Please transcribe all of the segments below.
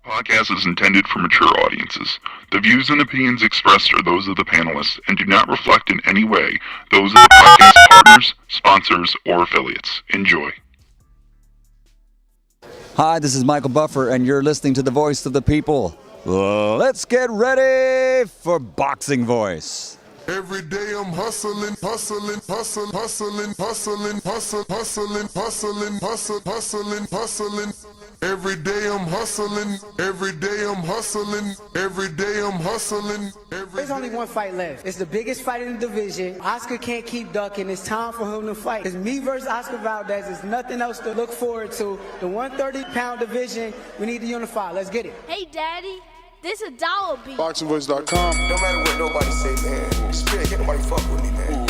Podcast is intended for mature audiences. The views and opinions expressed are those of the panelists and do not reflect in any way those of the podcast partners, sponsors, or affiliates. Enjoy. Hi, this is Michael Buffer, and you're listening to the voice of the people. Let's get ready for Boxing Voice. Every day I'm hustling, hustling, hustling, hustling, hustling, hustling, hustling, hustling, hustling, hustling, hustling. Every day I'm hustling, every day I'm hustling, every day I'm hustling. There's only one fight left. It's the biggest fight in the division. Oscar can't keep ducking. It's time for him to fight. It's me versus Oscar Valdez. There's nothing else to look forward to. The 130-pound division, we need to unify. Let's get it. Hey, Daddy. This a dollar beat. BoxingVoice.com. No matter what nobody say, man. Spirit, can't nobody fuck with me, man.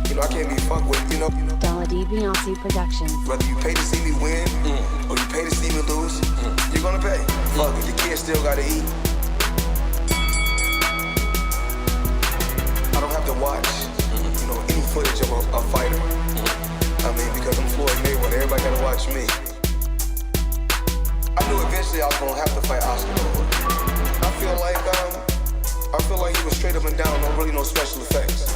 You know, I can't be fucked with, you know. Dollar D Beyonce Productions. Whether you pay to see me win, or you pay to see me lose, you're gonna pay. Fuck it, the kids still gotta eat. I don't have to watch, you know, any footage of a fighter. I mean, because I'm Floyd Mayweather, everybody gotta watch me. I knew eventually I was gonna have to fight Oscar. I feel like he was straight up and down, no special effects.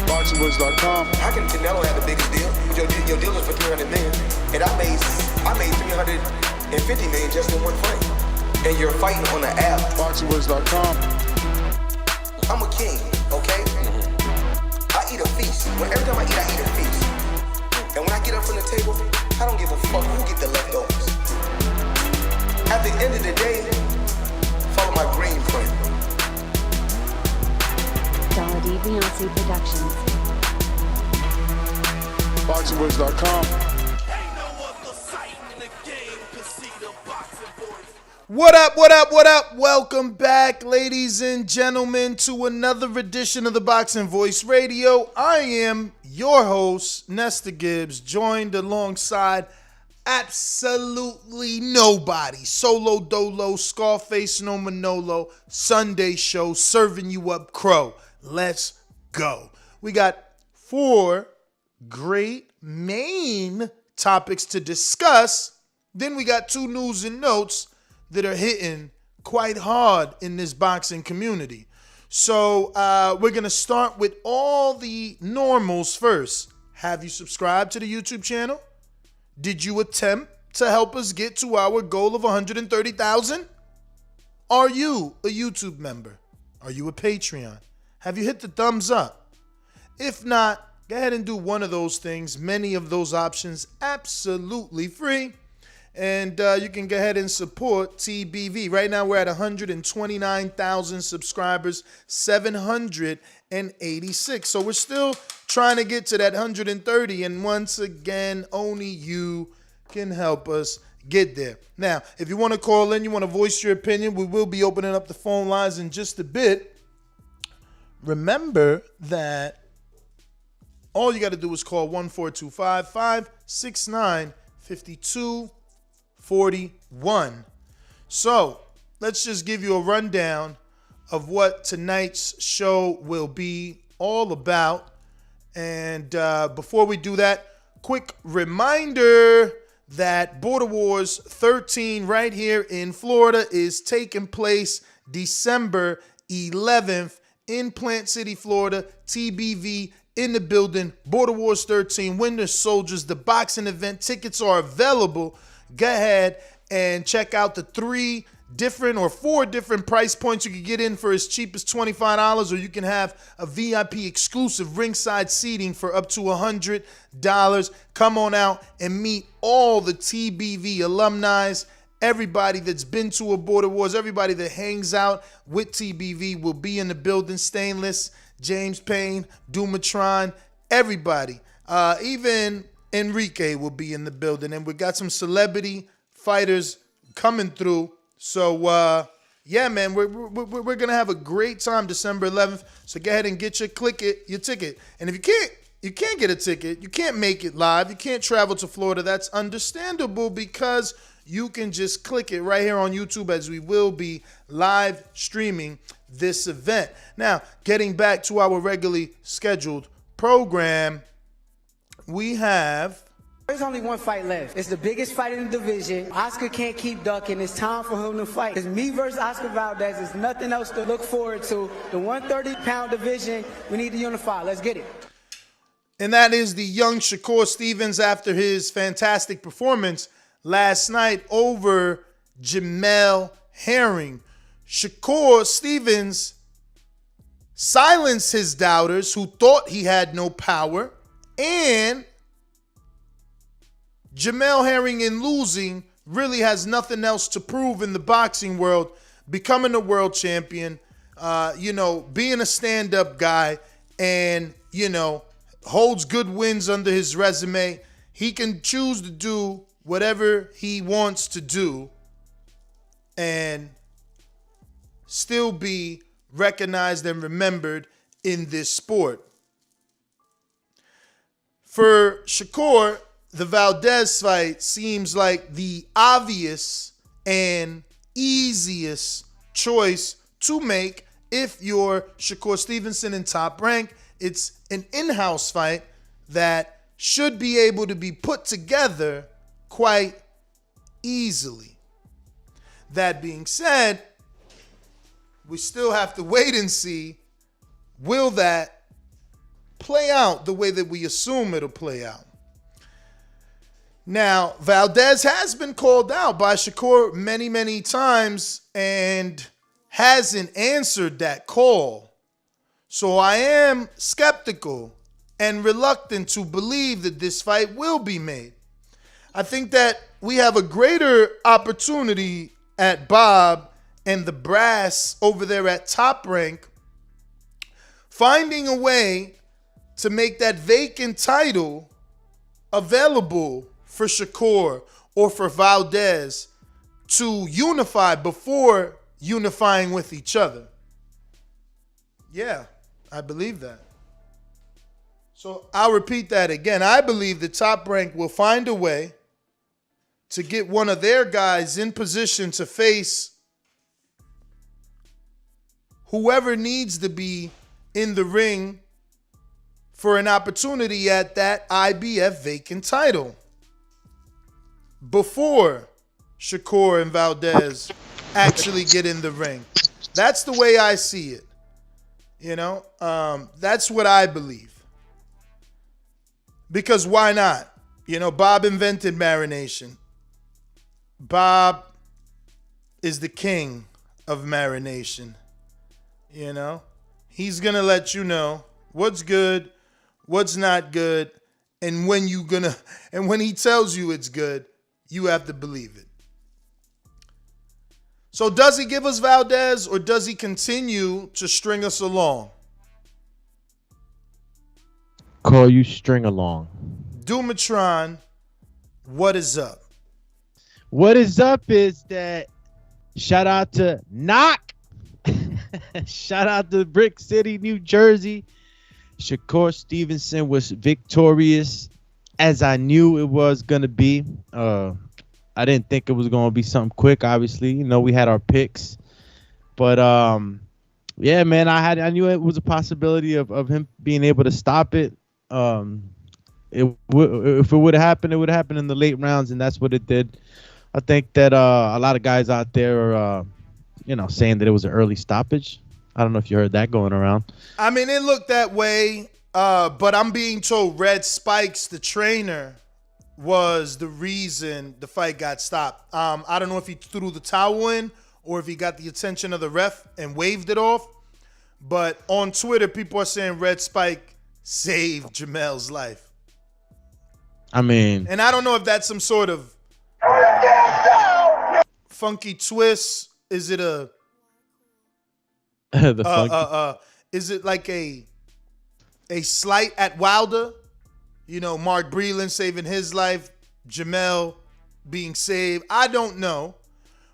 BoxingVoice.com. How can Canelo have the biggest deal? Your deal is for $300 million, and I made $350 million just in one fight. And you're fighting on the app. BoxingVoice.com. I'm a king, okay? I eat a feast. Every time I eat a feast. And when I get up from the table, I don't give a fuck who get the leftovers. At the end of the day, follow my green print. Dollar D Beyonce Productions. BoxingVoice.com. What up, what up, what up? Welcome back, ladies and gentlemen, to another edition of the Boxing Voice Radio. I am your host, Nestor Gibbs, joined alongside absolutely nobody. Solo Dolo, Scarface No Manolo, Sunday Show, serving you up crow. Let's go. We got 4 great main topics to discuss. Then we got 2 news and notes that are hitting quite hard in this boxing community. So we're going to start with all the normals first. Have you subscribed to the YouTube channel? Did you attempt to help us get to our goal of 130,000? Are you a YouTube member? Are you a Patreon? Have you hit the thumbs up? If not, go ahead and do one of those things. Many of those options absolutely free. And you can go ahead and support TBV. Right now we're at 129,000 subscribers, 786. So we're still trying to get to that 130. And once again, only you can help us get there. Now, if you want to call in, you want to voice your opinion, we will be opening up the phone lines in just a bit. Remember that all you got to do is call 1-425-569-5241. So let's just give you a rundown of what tonight's show will be all about. And before we do that, quick reminder that Border Wars 13 right here in Florida is taking place December 11th in Plant City, Florida. TBV in the building. Border Wars 13, Winter Soldiers, the boxing event. Tickets are available. Go ahead and check out the 4 different price points. You can get in for as cheap as $25, or you can have a VIP exclusive ringside seating for up to $100. Come on out and meet all the TBV alumni. Everybody that's been to a Border Wars, everybody that hangs out with TBV will be in the building. Stainless, James Payne, Dumatron, everybody. Even Enrique will be in the building. And we got some celebrity fighters coming through. So, yeah, man, we're going to have a great time December 11th. So go ahead and get your ticket. And if you can't get a ticket, you can't make it live, you can't travel to Florida, that's understandable, because you can just click it right here on YouTube, as we will be live streaming this event. Now, getting back to our regularly scheduled program, we have There's only one fight left. It's the biggest fight in the division. Oscar can't keep ducking. It's time for him to fight. It's me versus Oscar Valdez. There's nothing else to look forward to. The 130-pound division, we need to unify. Let's get it. And that is the young Shakur Stevens after his fantastic performance last night over Jamel Herring. Shakur Stevens silenced his doubters who thought he had no power, and Jamel Herring, in losing, really has nothing else to prove in the boxing world, becoming a world champion, being a stand-up guy, and, holds good wins under his resume. He can choose to do whatever he wants to do and still be recognized and remembered in this sport. For Shakur, the Valdez fight seems like the obvious and easiest choice to make if you're Shakur Stevenson in Top Rank. It's an in-house fight that should be able to be put together quite easily. That being said, we still have to wait and see, will that play out the way that we assume it'll play out? Now, Valdez has been called out by Shakur many, many times and hasn't answered that call. So I am skeptical and reluctant to believe that this fight will be made. I think that we have a greater opportunity at Bob and the brass over there at Top Rank finding a way to make that vacant title available for Shakur or for Valdez to unify before unifying with each other. Yeah, I believe that. So I'll repeat that again. I believe the Top Rank will find a way to get one of their guys in position to face whoever needs to be in the ring for an opportunity at that IBF vacant title before Shakur and Valdez actually get in the ring. That's the way I see it. That's what I believe. Because why not? Bob invented marination. Bob is the king of marination. He's going to let you know what's good, what's not good, and when he tells you it's good, you have to believe it. So does he give us Valdez or does he continue to string us along? Call you string along. Dumatron, what is up? What is up is that shout out to Knock. Shout out to Brick City, New Jersey. Shakur Stevenson was victorious as I knew it was going to be. I didn't think it was going to be something quick, obviously. We had our picks. But, yeah, man, I knew it was a possibility of him being able to stop it. If it would have happened, it would have happened in the late rounds, and that's what it did. I think that a lot of guys out there are, saying that it was an early stoppage. I don't know if you heard that going around. I mean, it looked that way, but I'm being told Red Spikes, the trainer, was the reason the fight got stopped. I don't know if he threw the towel in or if he got the attention of the ref and waved it off. But on Twitter, people are saying Red Spike saved Jamel's life. I mean, and I don't know if that's some sort of funky twist. Is it a is it like a slight at Wilder? Mark Breland saving his life, Jamel being saved. I don't know,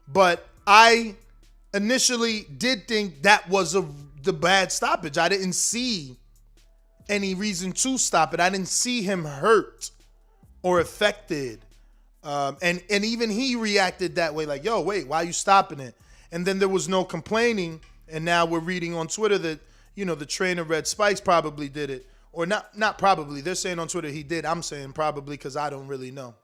but I initially did think that was the bad stoppage. I didn't see any reason to stop it. I didn't see him hurt or affected. And even he reacted that way, like, yo, wait, why are you stopping it? And then there was no complaining. And now we're reading on Twitter that, the trainer Red Spikes probably did it. Or not probably. They're saying on Twitter he did. I'm saying probably because I don't really know.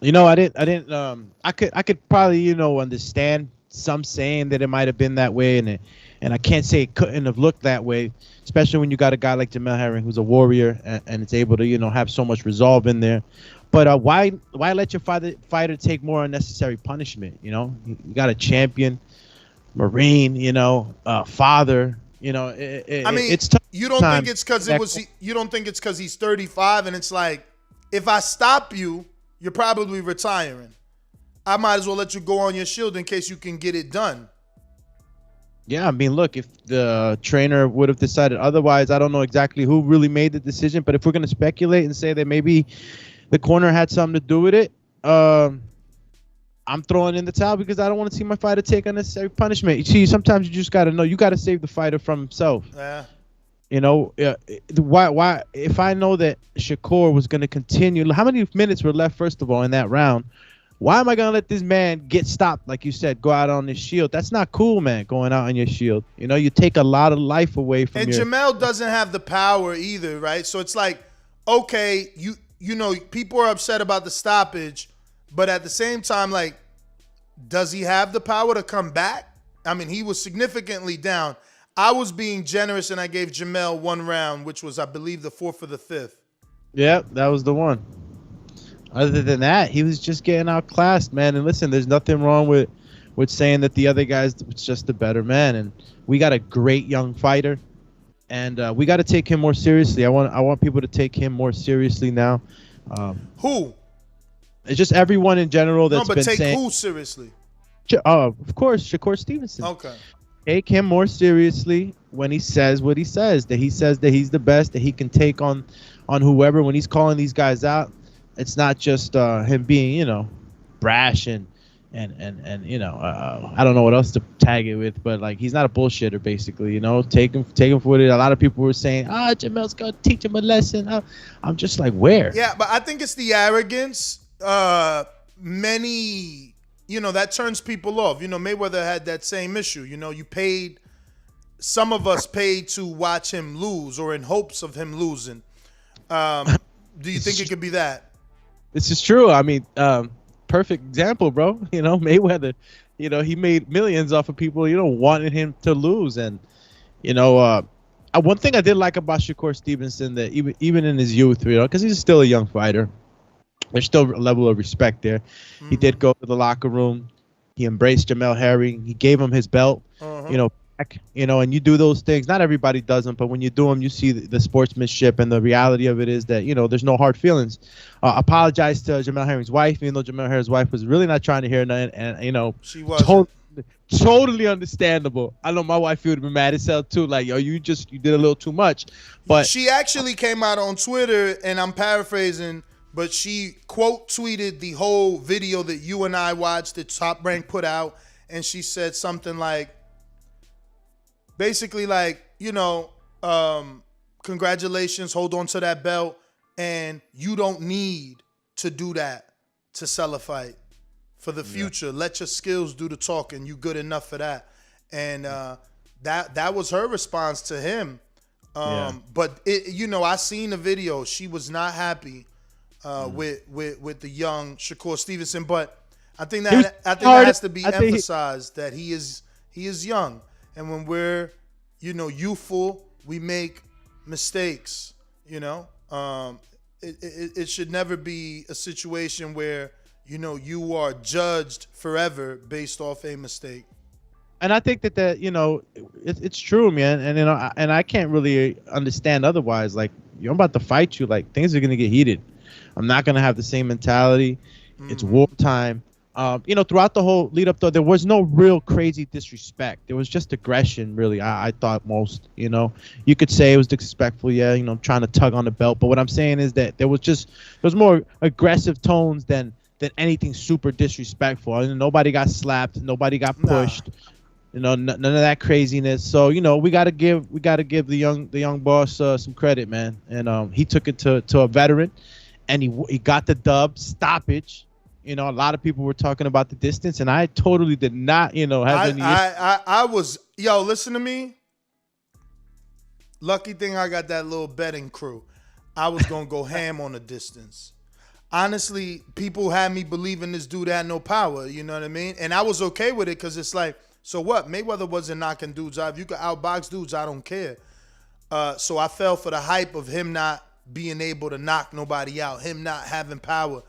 I could probably, understand some saying that it might have been that way, and I can't say it couldn't have looked that way, especially when you got a guy like Jamel Herring who's a warrior and it's able to, have so much resolve in there. But why let your fighter take more unnecessary punishment? You got a champion, Marine, father. It's tough. You don't think it's because you don't think it's because he's 35 and it's like, if I stop you, you're probably retiring. I might as well let you go on your shield in case you can get it done. Yeah, I mean, look, if the trainer would have decided otherwise, I don't know exactly who really made the decision. But if we're going to speculate and say that maybe the corner had something to do with it, I'm throwing in the towel because I don't want to see my fighter take unnecessary punishment. You see, sometimes you just got to know. You got to save the fighter from himself. Yeah. Why? If I know that Shakur was going to continue, how many minutes were left, first of all, in that round? Why am I going to let this man get stopped, like you said, go out on his shield? That's not cool, man, going out on your shield. You take a lot of life away from And Jamel doesn't have the power either, right? So it's like, okay, people are upset about the stoppage, but at the same time, like, does he have the power to come back? I mean, he was significantly down. I was being generous, and I gave Jamel one round, which was, I believe, the 4th or the 5th. Yeah, that was the one. Other than that, he was just getting outclassed, man. And listen, there's nothing wrong with saying that the other guy's just a better man. And we got a great young fighter, and we got to take him more seriously. I want people to take him more seriously now. Who? It's just everyone in general that's been saying. No, but take who seriously? Of course, Shakur Stevenson. Okay. Take him more seriously when he says what he says. That he says that he's the best, that he can take on whoever. When he's calling these guys out, it's not just him being, brash and I don't know what else to tag it with, but like he's not a bullshitter, basically. Take him for what it is. A lot of people were saying, Jamel's gonna teach him a lesson. I'm just like, where? Yeah, but I think it's the arrogance. Many. That turns people off. Mayweather had that same issue. Some of us paid to watch him lose or in hopes of him losing. Do you think it could be that? This is true. I mean, perfect example, bro. Mayweather, he made millions off of people, wanting him to lose. And, one thing I did like about Shakur Stevenson, that even in his youth, because he's still a young fighter, there's still a level of respect there. Mm-hmm. He did go to the locker room. He embraced Jamel Herring. He gave him his belt, back, and you do those things. Not everybody does them, but when you do them, you see the sportsmanship, and the reality of it is that, there's no hard feelings. Apologize to Jamel Herring's wife, even though Jamel Herring's wife was really not trying to hear nothing, and, she was totally understandable. I know my wife would have been mad as hell too. Like, yo, you did a little too much. But she actually came out on Twitter, and I'm paraphrasing, but she quote tweeted the whole video that you and I watched that Top Rank put out, and she said something like, basically like, congratulations, hold on to that belt, and you don't need to do that to sell a fight for the future. Let your skills do the talking. You good enough for that. And that was her response to him. But I seen the video. She was not happy with the young Shakur Stevenson, but I think that has to be emphasized that he is young, and when we're youthful, we make mistakes. It should never be a situation where you are judged forever based off a mistake. And I think that it's true, man. And and I can't really understand otherwise. Like, I'm about to fight you. Like, things are gonna get heated. I'm not gonna have the same mentality. Mm-hmm. It's wartime. Throughout the whole lead up, though, there was no real crazy disrespect. There was just aggression, really. I thought most. You could say it was disrespectful. Yeah, trying to tug on the belt. But what I'm saying is that there was more aggressive tones than anything super disrespectful. I mean, nobody got slapped. Nobody got pushed. None of that craziness. So we gotta give the young boss some credit, man. And he took it to a veteran, and he got the dub. Stoppage. A lot of people were talking about the distance, and I totally did not, have any. I was, listen to me. Lucky thing I got that little betting crew. I was going to go ham on the distance. Honestly, people had me believing this dude had no power, you know what I mean? And I was okay with it because it's like, so what? Mayweather wasn't knocking dudes out. If you could outbox dudes, I don't care. So I fell for the hype of him not being able to knock nobody out, him not having power.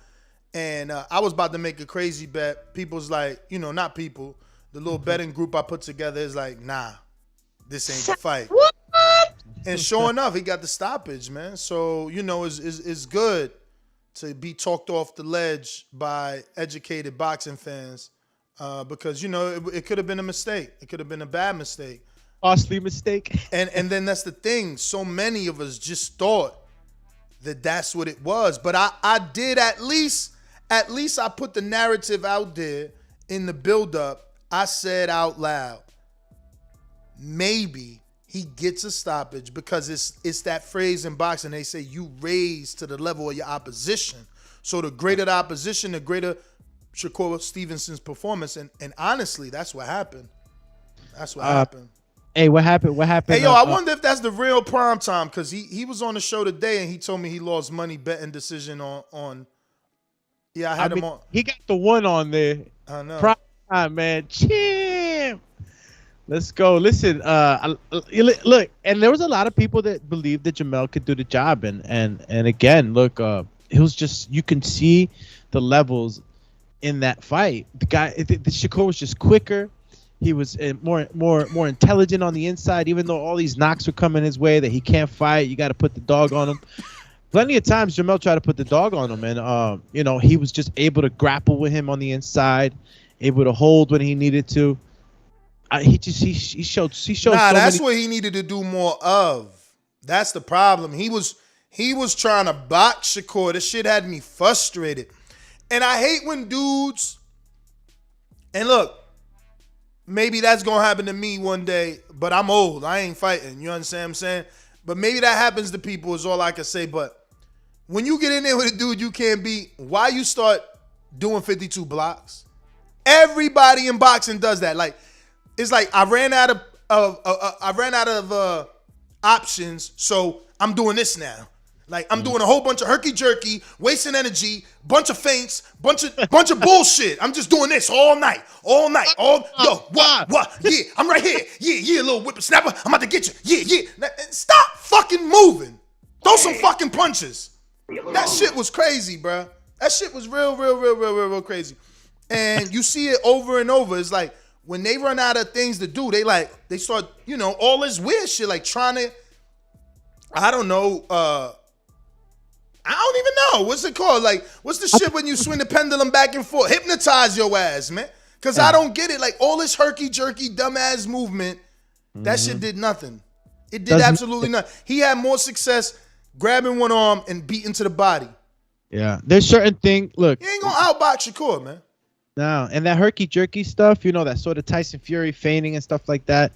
And I was about to make a crazy bet. People's like, not people. The little betting group I put together is like, nah, this ain't the fight. What? And sure enough, he got the stoppage, man. So, it's good to be talked off the ledge by educated boxing fans because, it could have been a mistake. It could have been a bad mistake. Costly mistake. And then that's the thing. So many of us just thought that that's what it was. But I did at least I put the narrative out there in the buildup. I said out loud, maybe he gets a stoppage because it's that phrase in boxing. They say you raise to the level of your opposition. So the greater the opposition, the greater Shakur Stevenson's performance. And honestly, that's what happened. That's what happened. Hey, what happened? What happened? Hey, yo, I wonder if that's the real prime time because he was on the show today and he told me he lost money betting decision on. Yeah, I had him on. He got the one on there. I know. Prime time, man. Champ. Let's go. Listen, look, and there was a lot of people that believed that Jamel could do the job, and again, look, it was just you can see the levels in that fight. The Shakur was just quicker. He was more intelligent on the inside, even though all these knocks were coming his way that he can't fight. You got to put the dog on him. Plenty of times Jamel tried to put the dog on him, and he was just able to grapple with him on the inside, able to hold when he needed to. He showed. Nah, that's what he needed to do more of. That's the problem. He was trying to box Shakur. This shit had me frustrated, and I hate when dudes. And look. Maybe that's going to happen to me one day, but I'm old. I ain't fighting. You understand what I'm saying? But maybe that happens to people is all I can say. But when you get in there with a dude you can't beat, why you start doing 52 blocks? Everybody in boxing does that. Like, it's like I ran out of options, so I'm doing this now. Like, I'm doing a whole bunch of herky-jerky, wasting energy, bunch of feints, bunch of bullshit. I'm just doing this all night. Yo, what? Yeah, I'm right here. Yeah, little whippersnapper. I'm about to get you. Yeah. Stop fucking moving. Throw some fucking punches. That shit was crazy, bro. That shit was real crazy. And you see it over and over. It's like, when they run out of things to do, they start, all this weird shit, like trying to, I don't know, I don't even know. What's it called? Like, what's the shit when you swing the pendulum back and forth? Hypnotize your ass, man. Because I don't get it. Like, all this herky-jerky, dumbass movement, that shit did nothing. It did absolutely nothing. He had more success grabbing one arm and beating to the body. Yeah. There's certain things. Look. You ain't going to outbox Shakur, man. No. And that herky-jerky stuff, that sort of Tyson Fury feigning and stuff like that,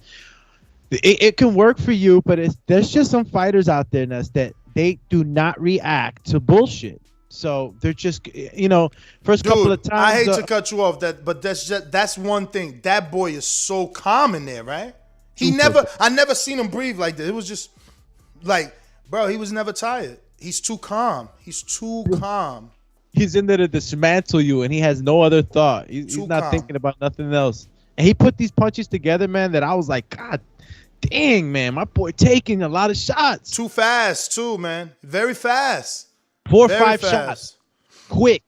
it can work for you, but there's just some fighters out there, Ness, that they do not react to bullshit. So they're just, first couple of times. I hate to cut you off, but that's one thing. That boy is so calm in there, right? I never seen him breathe like that. It was just like, bro, he was never tired. He's too calm. He's too calm. He's in there to dismantle you, and he has no other thought. He's not thinking about nothing else. And he put these punches together, man, that I was like, God dang, man, my boy taking a lot of shots. Too fast, too, man. Very fast. 4 or 5 shots. Quick.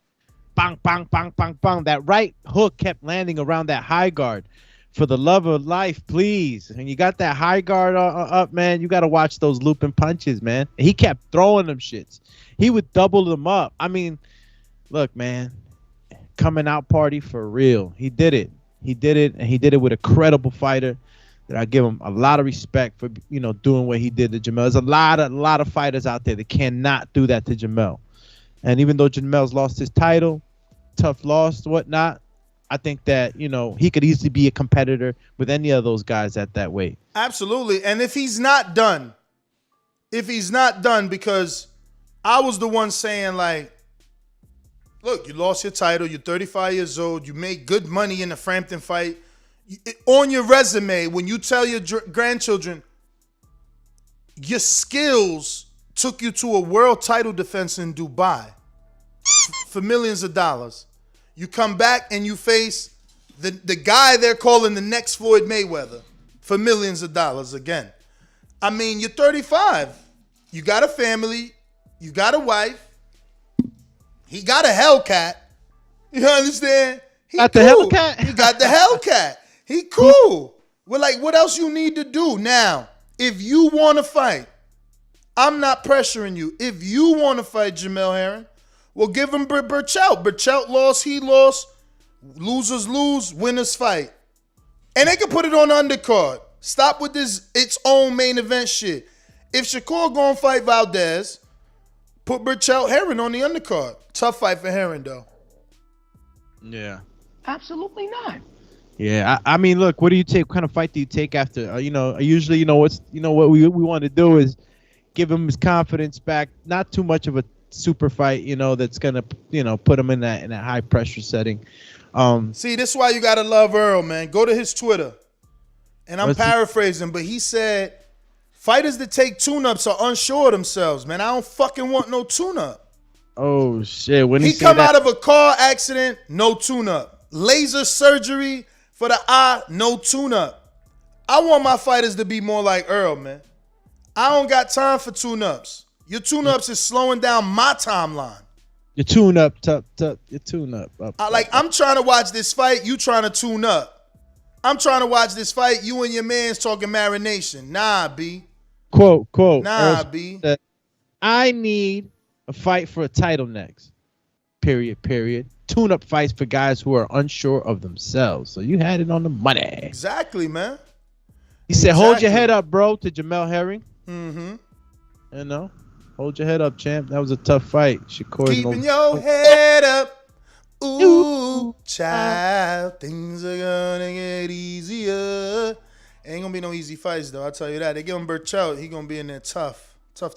Bang, bang, bang, bang, bang. That right hook kept landing around that high guard. For the love of life, please. And you got that high guard up, man. You got to watch those looping punches, man. He kept throwing them shits. He would double them up. I mean, look, man. Coming out party for real. He did it. And he did it with a credible fighter. That I give him a lot of respect for, doing what he did to Jamel. There's a lot of fighters out there that cannot do that to Jamel. And even though Jamel's lost his title, tough loss, whatnot, I think that, he could easily be a competitor with any of those guys at that weight. Absolutely. And if he's not done, because I was the one saying, like, look, you lost your title, you're 35 years old, you made good money in the Frampton fight. On your resume, when you tell your grandchildren, your skills took you to a world title defense in Dubai for millions of dollars. You come back and you face the guy they're calling the next Floyd Mayweather for millions of dollars again. I mean, you're 35. You got a family. You got a wife. He got a Hellcat. You understand? He got cool. the Hellcat? He got the Hellcat. He cool. Well, like, what else you need to do? Now, if you want to fight, I'm not pressuring you. If you want to fight Jamel Herring, well, give him Burchelt. Burchelt lost, he lost. Losers lose, winners fight. And they can put it on the undercard. Stop with this its own main event shit. If Shakur gonna fight Valdez, put Burchelt Herring on the undercard. Tough fight for Herring, though. Yeah. Absolutely not. Yeah, I mean, look, what do you take? What kind of fight do you take after? Usually, what we want to do is give him his confidence back. Not too much of a super fight, that's gonna, put him in that high pressure setting. See, this is why you gotta love Earl, man. Go to his Twitter, and I'm paraphrasing, but he said, "Fighters that take tune-ups are unsure of themselves, man. I don't fucking want no tune-up." Oh shit! When he come out of a car accident, no tune-up. Laser surgery for the eye, no tune-up. I want my fighters to be more like Earl, man. I don't got time for tune-ups. Your tune-ups is slowing down my timeline. Your tune up, your tune up. I'm trying to watch this fight. You trying to tune up. I'm trying to watch this fight. You and your man's talking marination. Nah, B. Quote. Nah, Earl B. Said, I need a fight for a title next. Period. Tune-up fights for guys who are unsure of themselves. So you had it on the money. Exactly, man. He said, hold your head up, bro, to Jamel Herring. Mm-hmm. Hold your head up, champ. That was a tough fight. Keeping your head up. Ooh, child. Things are gonna get easier. Ain't gonna be no easy fights, though. I'll tell you that. They give him Burchelt. He gonna be in there tough. Tough.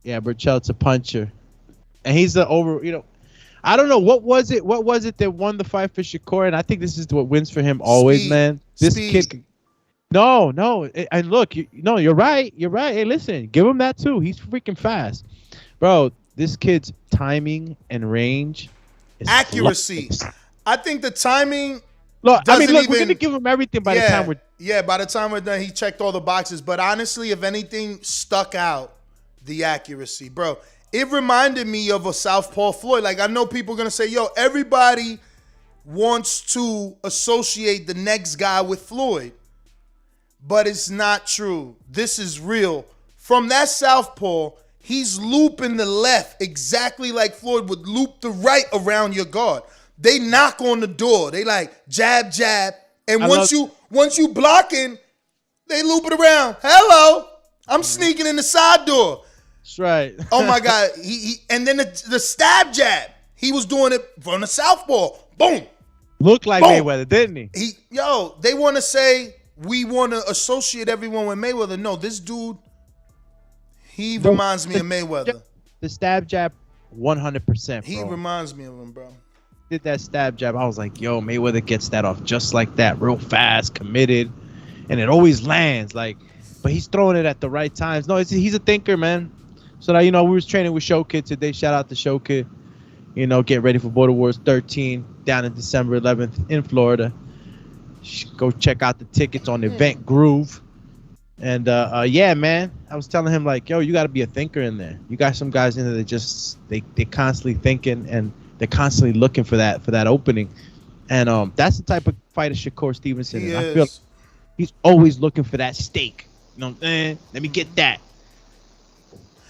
Yeah, Burchelt's a puncher. And he's the I don't know. What was it that won the fight for Shakur? And I think this is what wins for him always, Speed. man. This kid. No. And look, you're right. Hey, listen, give him that too. He's freaking fast. Bro, this kid's timing and range is accuracy. flawless. I think the timing. Look, we're going to give him everything by the time we're. Yeah, by the time we're done, he checked all the boxes. But honestly, if anything stuck out, the accuracy, bro. It reminded me of a Southpaw Floyd. Like, I know people are going to say, yo, everybody wants to associate the next guy with Floyd. But it's not true. This is real. From that southpaw, he's looping the left exactly like Floyd would loop the right around your guard. They knock on the door. They like jab, jab. And once you blocking, they loop it around. Hello. I'm sneaking in the side door. That's right. Oh my God. He and then the stab jab. He was doing it from the southpaw. Boom. Looked like boom. Mayweather, didn't he? They want to say, we want to associate everyone with Mayweather. No, this dude, he reminds me of Mayweather. The stab jab, 100%, bro. He reminds me of him, bro. Did that stab jab. I was like, yo, Mayweather gets that off just like that, real fast, committed, and it always lands. But he's throwing it at the right times. No, he's a thinker, man. So, we was training with Show Kid today. Shout out to Show Kid. Get ready for Border Wars 13 down in December 11th in Florida. Go check out the tickets on Event Groove. And yeah, man, I was telling him yo, you got to be a thinker in there. You got some guys in there that just they constantly thinking and they're constantly looking for that opening. And that's the type of fighter Shakur Stevenson is. I feel he's always looking for that steak. You know what I'm saying? Let me get that.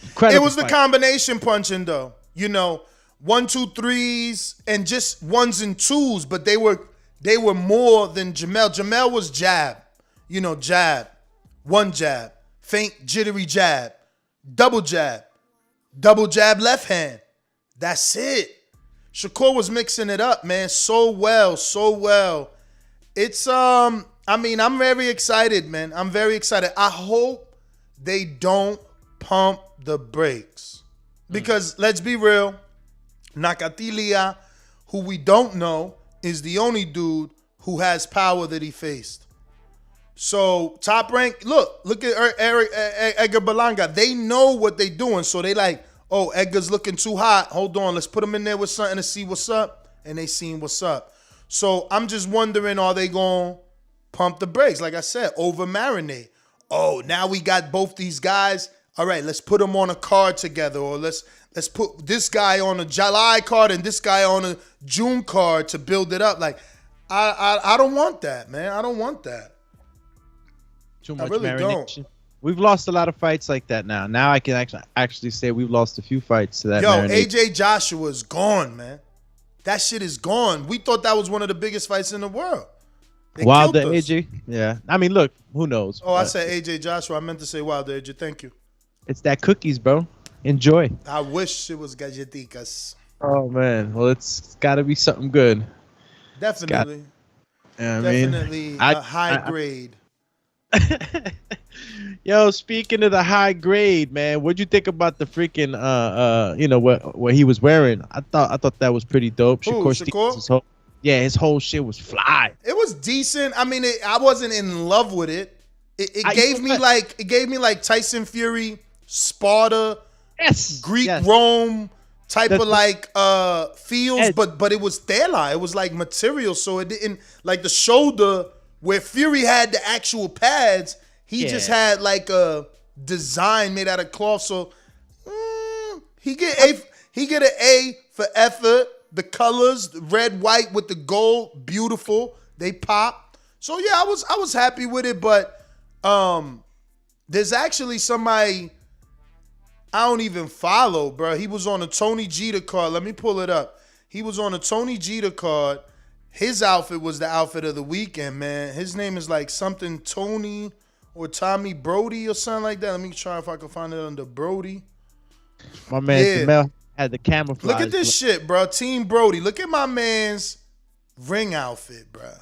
Incredible it was fight. The combination punching though. 1, 2, 3s and just 1s and 2s, but they were more than Jamel. Jamel was jab. Jab. One jab. Faint, jittery jab. Double jab left hand. That's it. Shakur was mixing it up, man. So well. It's, I'm very excited, man. I'm very excited. I hope they don't pump the brakes. Because let's be real, Nakatilia, who we don't know, is the only dude who has power that he faced. So Top Rank, look at Edgar Berlanga. They know what they doing. So they like, oh, Edgar's looking too hot. Hold on, let's put him in there with something to see what's up. And they seen what's up. So I'm just wondering, are they going to pump the brakes? Like I said, over marinate. Oh, now we got both these guys. All right, let's put them on a card together, or let's put this guy on a July card and this guy on a June card to build it up. Like, I don't want that, man. I don't want that. Too much really marination. don't. We've lost a lot of fights like that now. Now I can actually say we've lost a few fights to that. Yo, marination. AJ Joshua is gone, man. That shit is gone. We thought that was one of the biggest fights in the world. Wilder AJ. Yeah. I mean, look, who knows? Oh, I said AJ Joshua. I meant to say Wilder AJ. Thank you. It's that cookies, bro. Enjoy. I wish it was galletitas. Oh man. Well, it's got to be something good. Definitely. Yeah, Definitely a high grade. Yo, speaking of the high grade, man, what'd you think about the freaking what he was wearing? I thought that was pretty dope. Shakur? His whole shit was fly. It was decent. I mean, I wasn't in love with it. It gave me like Tyson Fury, Sparta, Greek Rome type of like feels, but it was tela. It was like material, so it didn't like the shoulder where Fury had the actual pads. He just had like a design made out of cloth. So he get an A for effort. The colors, red, white with the gold, beautiful. They pop. So yeah, I was happy with it. But there's actually somebody I don't even follow, bro. He was on a Tony Jeter card. Let me pull it up. He was on a Tony Jeter card. His outfit was the outfit of the weekend, man. His name is like something Tony or Tommy Brody or something like that. Let me try if I can find it under Brody. My man Jamel had the camouflage. Look at this shit, bro. Team Brody. Look at my man's ring outfit, bro.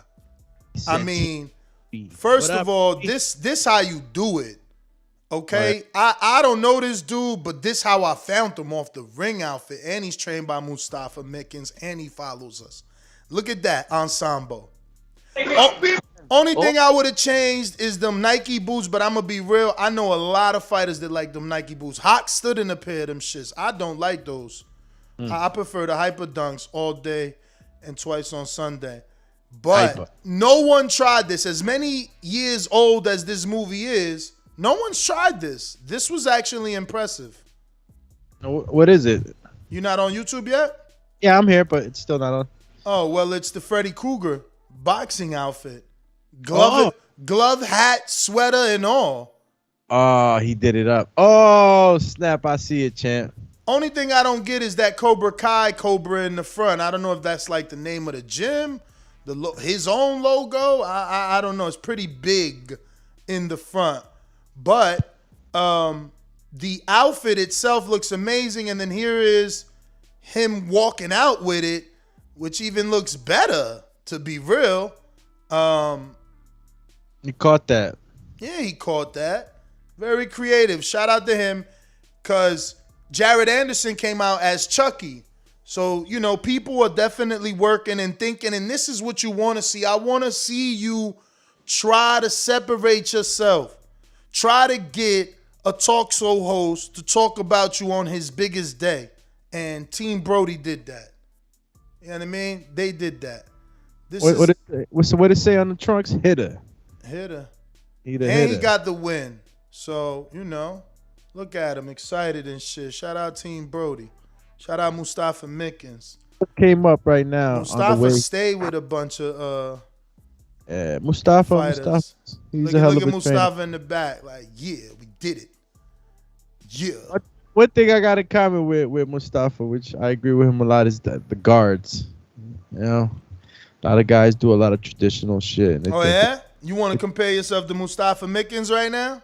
I mean, first of all, this how you do it. Okay? Right. I don't know this dude, but this how I found him off the ring outfit. And he's trained by Mustafa Mickens, and he follows us. Look at that ensemble. Only thing I would have changed is them Nike boots, but I'm going to be real. I know a lot of fighters that like them Nike boots. Hawk stood in a pair of them shits. I don't like those. I prefer the Hyper Dunks all day and twice on Sunday. But no one tried this. As many years old as this movie is, no one's tried this. This was actually impressive. What is it? You not on YouTube yet? Yeah, I'm here, but it's still not on. Oh, well, it's the Freddy Krueger boxing outfit. Glove, hat, sweater, and all. Oh, he did it up. Oh, snap. I see it, champ. Only thing I don't get is that Cobra Kai Cobra in the front. I don't know if that's like the name of the gym, his own logo. I don't know. It's pretty big in the front. But the outfit itself looks amazing. And then here is him walking out with it, which even looks better, to be real. You caught that. Yeah, he caught that. Very creative. Shout out to him, because Jared Anderson came out as Chucky. So, you know, people are definitely working and thinking, and this is what you want to see. I want to see you try to separate yourself. Try to get a talk show host to talk about you on his biggest day. And Team Brody did that. You know what I mean? They did that. What did it say on the trunks? Hitter. He got the win. So, you know, look at him, excited and shit. Shout out Team Brody. Shout out Mustafa Mickens. What came up right now? Mustafa stayed with a bunch of Mustafa. He's a hell of a look at Mustafa in the back. Like, yeah, we did it. Yeah. One thing I got in common with Mustafa, which I agree with him a lot, is that the guards. You know, a lot of guys do a lot of traditional shit. Oh yeah? You want to compare yourself to Mustafa Mickens right now?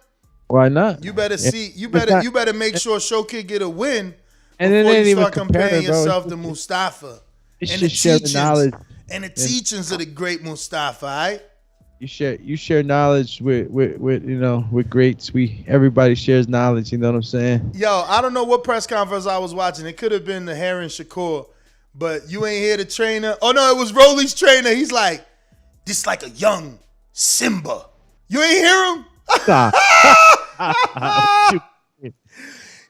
Why not? You better see. You better make sure Showkid get a win and before then you start comparing yourself to Mustafa. It's just sharing knowledge and the teachings of the great Mustafa. All right? You share knowledge with greats. Everybody shares knowledge. You know what I'm saying? Yo, I don't know what press conference I was watching. It could have been the Herring-Shakur, but you ain't hear the trainer. Oh no, it was Rolly's trainer. He's like, this like a young Simba. You ain't hear him? Nah.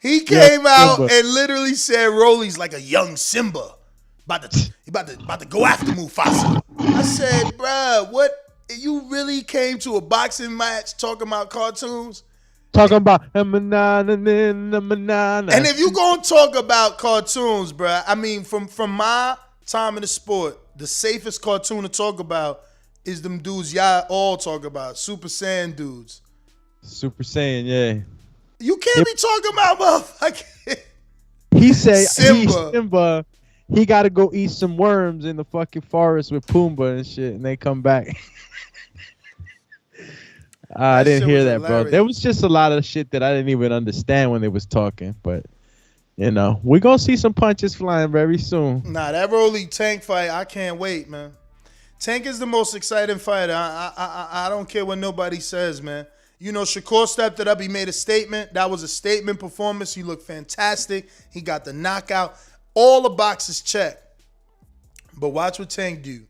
He came out Simba. and literally said Rolly's like a young Simba. About to go after Mufasa. I said, bruh, what? You really came to a boxing match talking about cartoons? Talking about a banana. And if you gonna talk about cartoons, bruh, I mean, from my time in the sport, the safest cartoon to talk about is them dudes y'all all talk about, Super Saiyan dudes. Super Saiyan, yeah. You can't be talking about motherfucking He said Simba. He got to go eat some worms in the fucking forest with Pumbaa and shit, and they come back. I didn't hear that, bro. There was just a lot of shit that I didn't even understand when they was talking, but you know, we're gonna see some punches flying very soon. Nah, that Rolly Tank fight, I can't wait, man. Tank is the most exciting fighter. I don't care what nobody says, man. You know, Shakur stepped it up. He made a statement. That was a statement performance. He looked fantastic. He got the knockout. All the boxes checked. But watch what Tank do.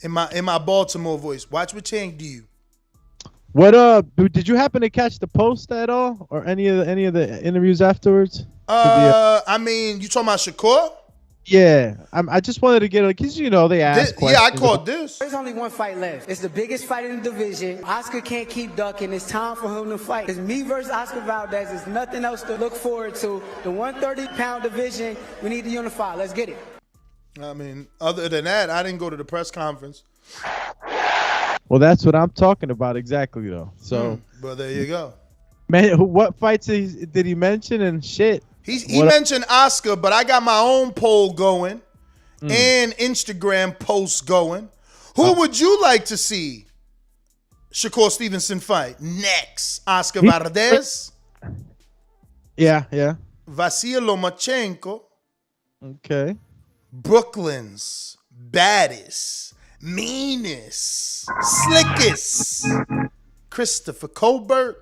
In my Baltimore voice, watch what Tank do. What did you happen to catch the post at all, or any of the interviews afterwards? I mean, you talking about Shakur? Yeah, I just wanted to get because you know they asked questions. Yeah, I caught this. There's only one fight left. It's the biggest fight in the division. Oscar can't keep ducking. It's time for him to fight. It's me versus Oscar Valdez. There's nothing else to look forward to. The 130-pound division, we need to unify. Let's get it. I mean, other than that, I didn't go to the press conference. Well, that's what I'm talking about exactly, though. So, but there you go. Man, what fights did he mention and shit? He mentioned Oscar, but I got my own poll going and Instagram posts going. Who would you like to see Shakur Stevenson fight next? Oscar Valdez? Yeah. Vasil Lomachenko. Okay. Brooklyn's baddest, meanest, slickest Christopher Colbert,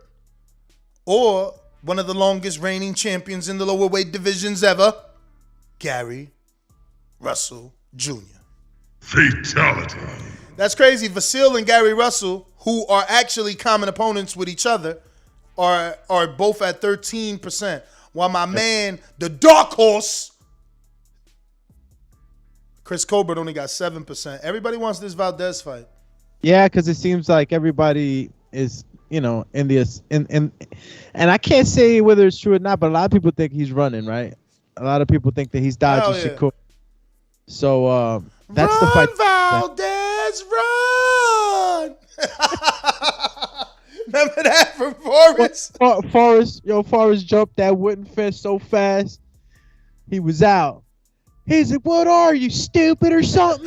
or one of the longest reigning champions in the lower weight divisions ever, Gary Russell Jr. Fatality. That's crazy. Vasil and Gary Russell, who are actually common opponents with each other, are both at 13%. While my man, the dark horse, Chris Colbert, only got 7%. Everybody wants this Valdez fight. Yeah, because it seems like everybody is, you know, in this, and I can't say whether it's true or not, but a lot of people think he's running, right? A lot of people think that he's dodging Shakur. So that's the fight. Valdez, run! Remember that from Forrest? Forrest jumped that wooden fence so fast, he was out. He's like, "What are you, stupid or something?"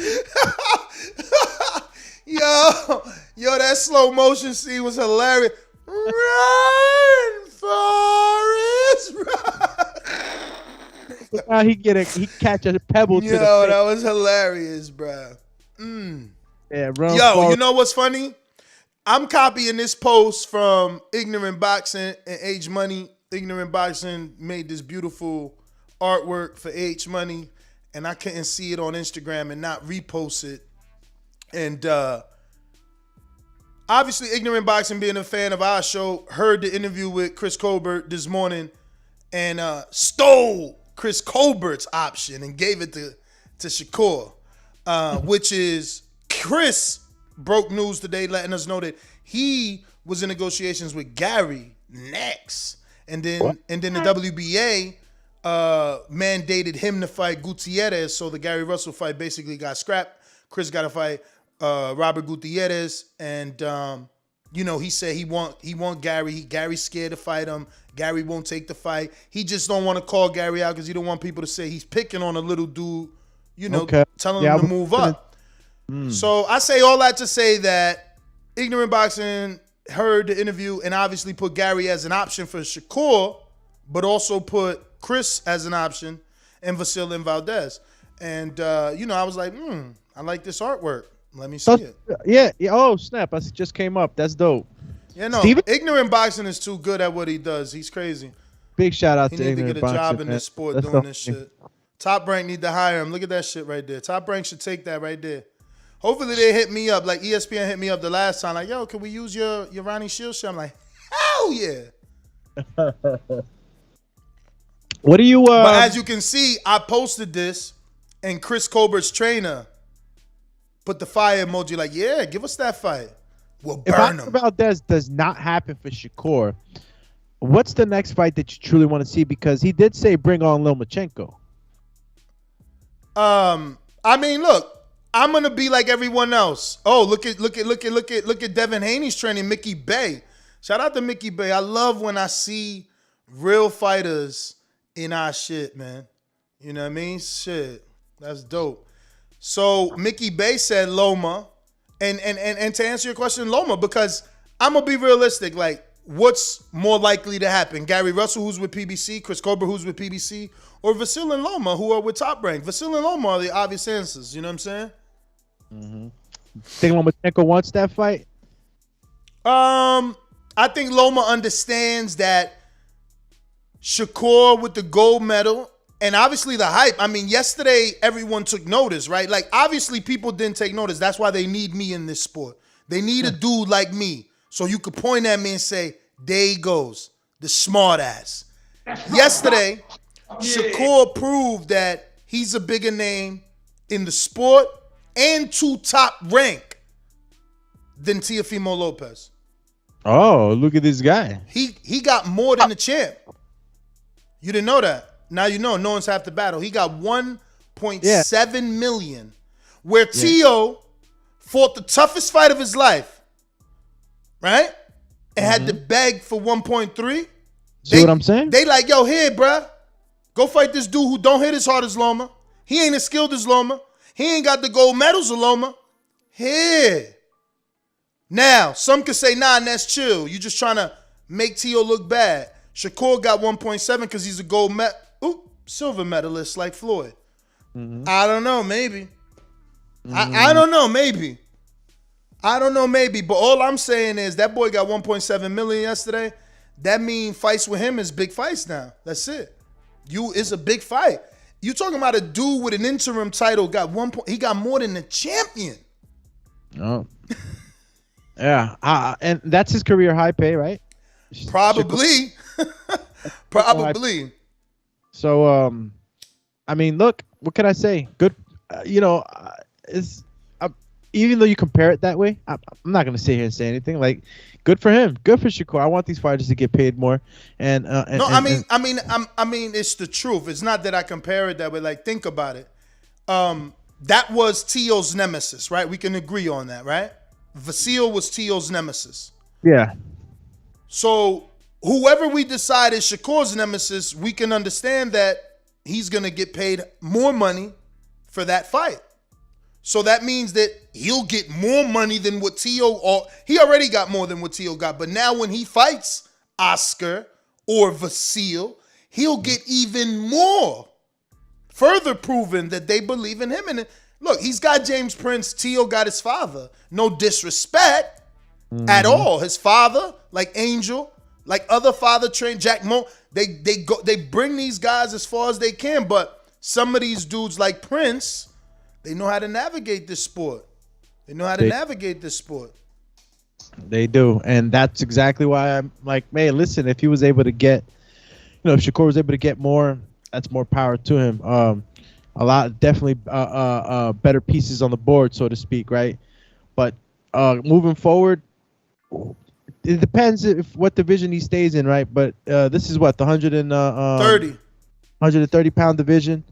Yo, that slow motion scene was hilarious. Run, Forrest, run! Now he catch a pebble to the face. That was hilarious, bro. Yeah, run. Yo, you know what's funny? I'm copying this post from Ignorant Boxing and H Money. Ignorant Boxing made this beautiful artwork for H Money, and I couldn't see it on Instagram and not repost it. And obviously, Ignorant Boxing, being a fan of our show, heard the interview with Chris Colbert this morning and stole Chris Colbert's option and gave it to Shakur, which is Chris broke news today letting us know that he was in negotiations with Gary next. And then the WBA mandated him to fight Gutierrez, so the Gary Russell fight basically got scrapped. Chris got to fight Robert Gutierrez, and he said he want Gary. Gary's scared to fight him. Gary won't take the fight. He just don't want to call Gary out because he don't want people to say he's picking on a little dude, telling him to move up. So I say all that to say that Ignorant Boxing heard the interview and obviously put Gary as an option for Shakur, but also put Chris as an option and Vasil and Valdez. And, I was like, I like this artwork. Let me see it. Yeah. Oh, snap. I just came up. That's dope. Yeah, no. Steven? Ignorant Boxing is too good at what he does. He's crazy. Big shout out he to Ignorant Boxing. He need to get a job in this sport doing this shit. Top Rank need to hire him. Look at that shit right there. Top Rank should take that right there. Hopefully they hit me up. Like ESPN hit me up the last time. Like, yo, can we use your Ronnie Shields shit? I'm like, hell yeah. What do you? But as you can see, I posted this, and Chris Colbert's trainer put the fire emoji. Like, yeah, give us that fight. We'll burn him. If Valdez does not happen for Shakur, what's the next fight that you truly want to see? Because he did say bring on Lomachenko. I mean, look, I'm gonna be like everyone else. Oh, look at Devin Haney's training Mickey Bay. Shout out to Mickey Bay. I love when I see real fighters in our shit, man. You know what I mean? Shit, that's dope. So Mickey Bay said Loma, and to answer your question, Loma, because I'm gonna be realistic. Like, what's more likely to happen? Gary Russell, who's with PBC, Chris Colbert, who's with PBC, or Vasil and Loma, who are with Top Rank? Vasil and Loma are the obvious answers. You know what I'm saying? Mm-hmm. Think Lomachenko wants that fight? I think Loma understands that Shakur with the gold medal and obviously the hype. I mean, yesterday everyone took notice, right? Like, obviously people didn't take notice. That's why they need me in this sport. They need a dude like me. So you could point at me and say, there he goes, the smart ass. Yesterday, Shakur proved that he's a bigger name in the sport and to Top Rank than Teofimo Lopez. Oh, look at this guy. He got more than the champ. You didn't know that. Now you know. No one's half the battle. He got 1.7 million, where Tio fought the toughest fight of his life, right? And had to beg for 1.3. See what I'm saying? They like, yo, here, bruh. Go fight this dude who don't hit as hard as Loma. He ain't as skilled as Loma. He ain't got the gold medals of Loma. Here. Now, some could say, nah, and that's chill. You just trying to make Tio look bad. Shakur got 1.7 because he's a silver medalist like Floyd. I don't know, maybe. I don't know, maybe. I don't know, maybe. But all I'm saying is that boy got 1.7 million yesterday. That means fights with him is big fights now. That's it. It's a big fight. You talking about a dude with an interim title he got more than the champion. Oh. Yeah. And that's his career high pay, right? Probably. Probably. So, I mean, look, what can I say? Good. Even though you compare it that way, I'm not going to sit here and say anything. Like, good for him. Good for Shakur. I want these fighters to get paid more. I mean, it's the truth. It's not that I compare it that way. Like, think about it. That was Tio's nemesis, right? We can agree on that, right? Vasil was Tio's nemesis. Yeah. So whoever we decide is Shakur's nemesis, we can understand that he's going to get paid more money for that fight. So that means that he'll get more money than what he already got more than what Tio got. But now when he fights Oscar or Vasil, he'll get even more. Further proven that they believe in him. And look, he's got James Prince. Tio got his father. No disrespect at all. His father, like Angel, like other father trained Jack Mo. They bring these guys as far as they can. But some of these dudes like Prince, they know how to navigate this sport. They do. And that's exactly why I'm like, man, listen, if he was able to get, if Shakur was able to get more, that's more power to him. A lot, definitely better pieces on the board, so to speak, right? But moving forward, it depends what division he stays in, right? But this is what, the 130 pound division.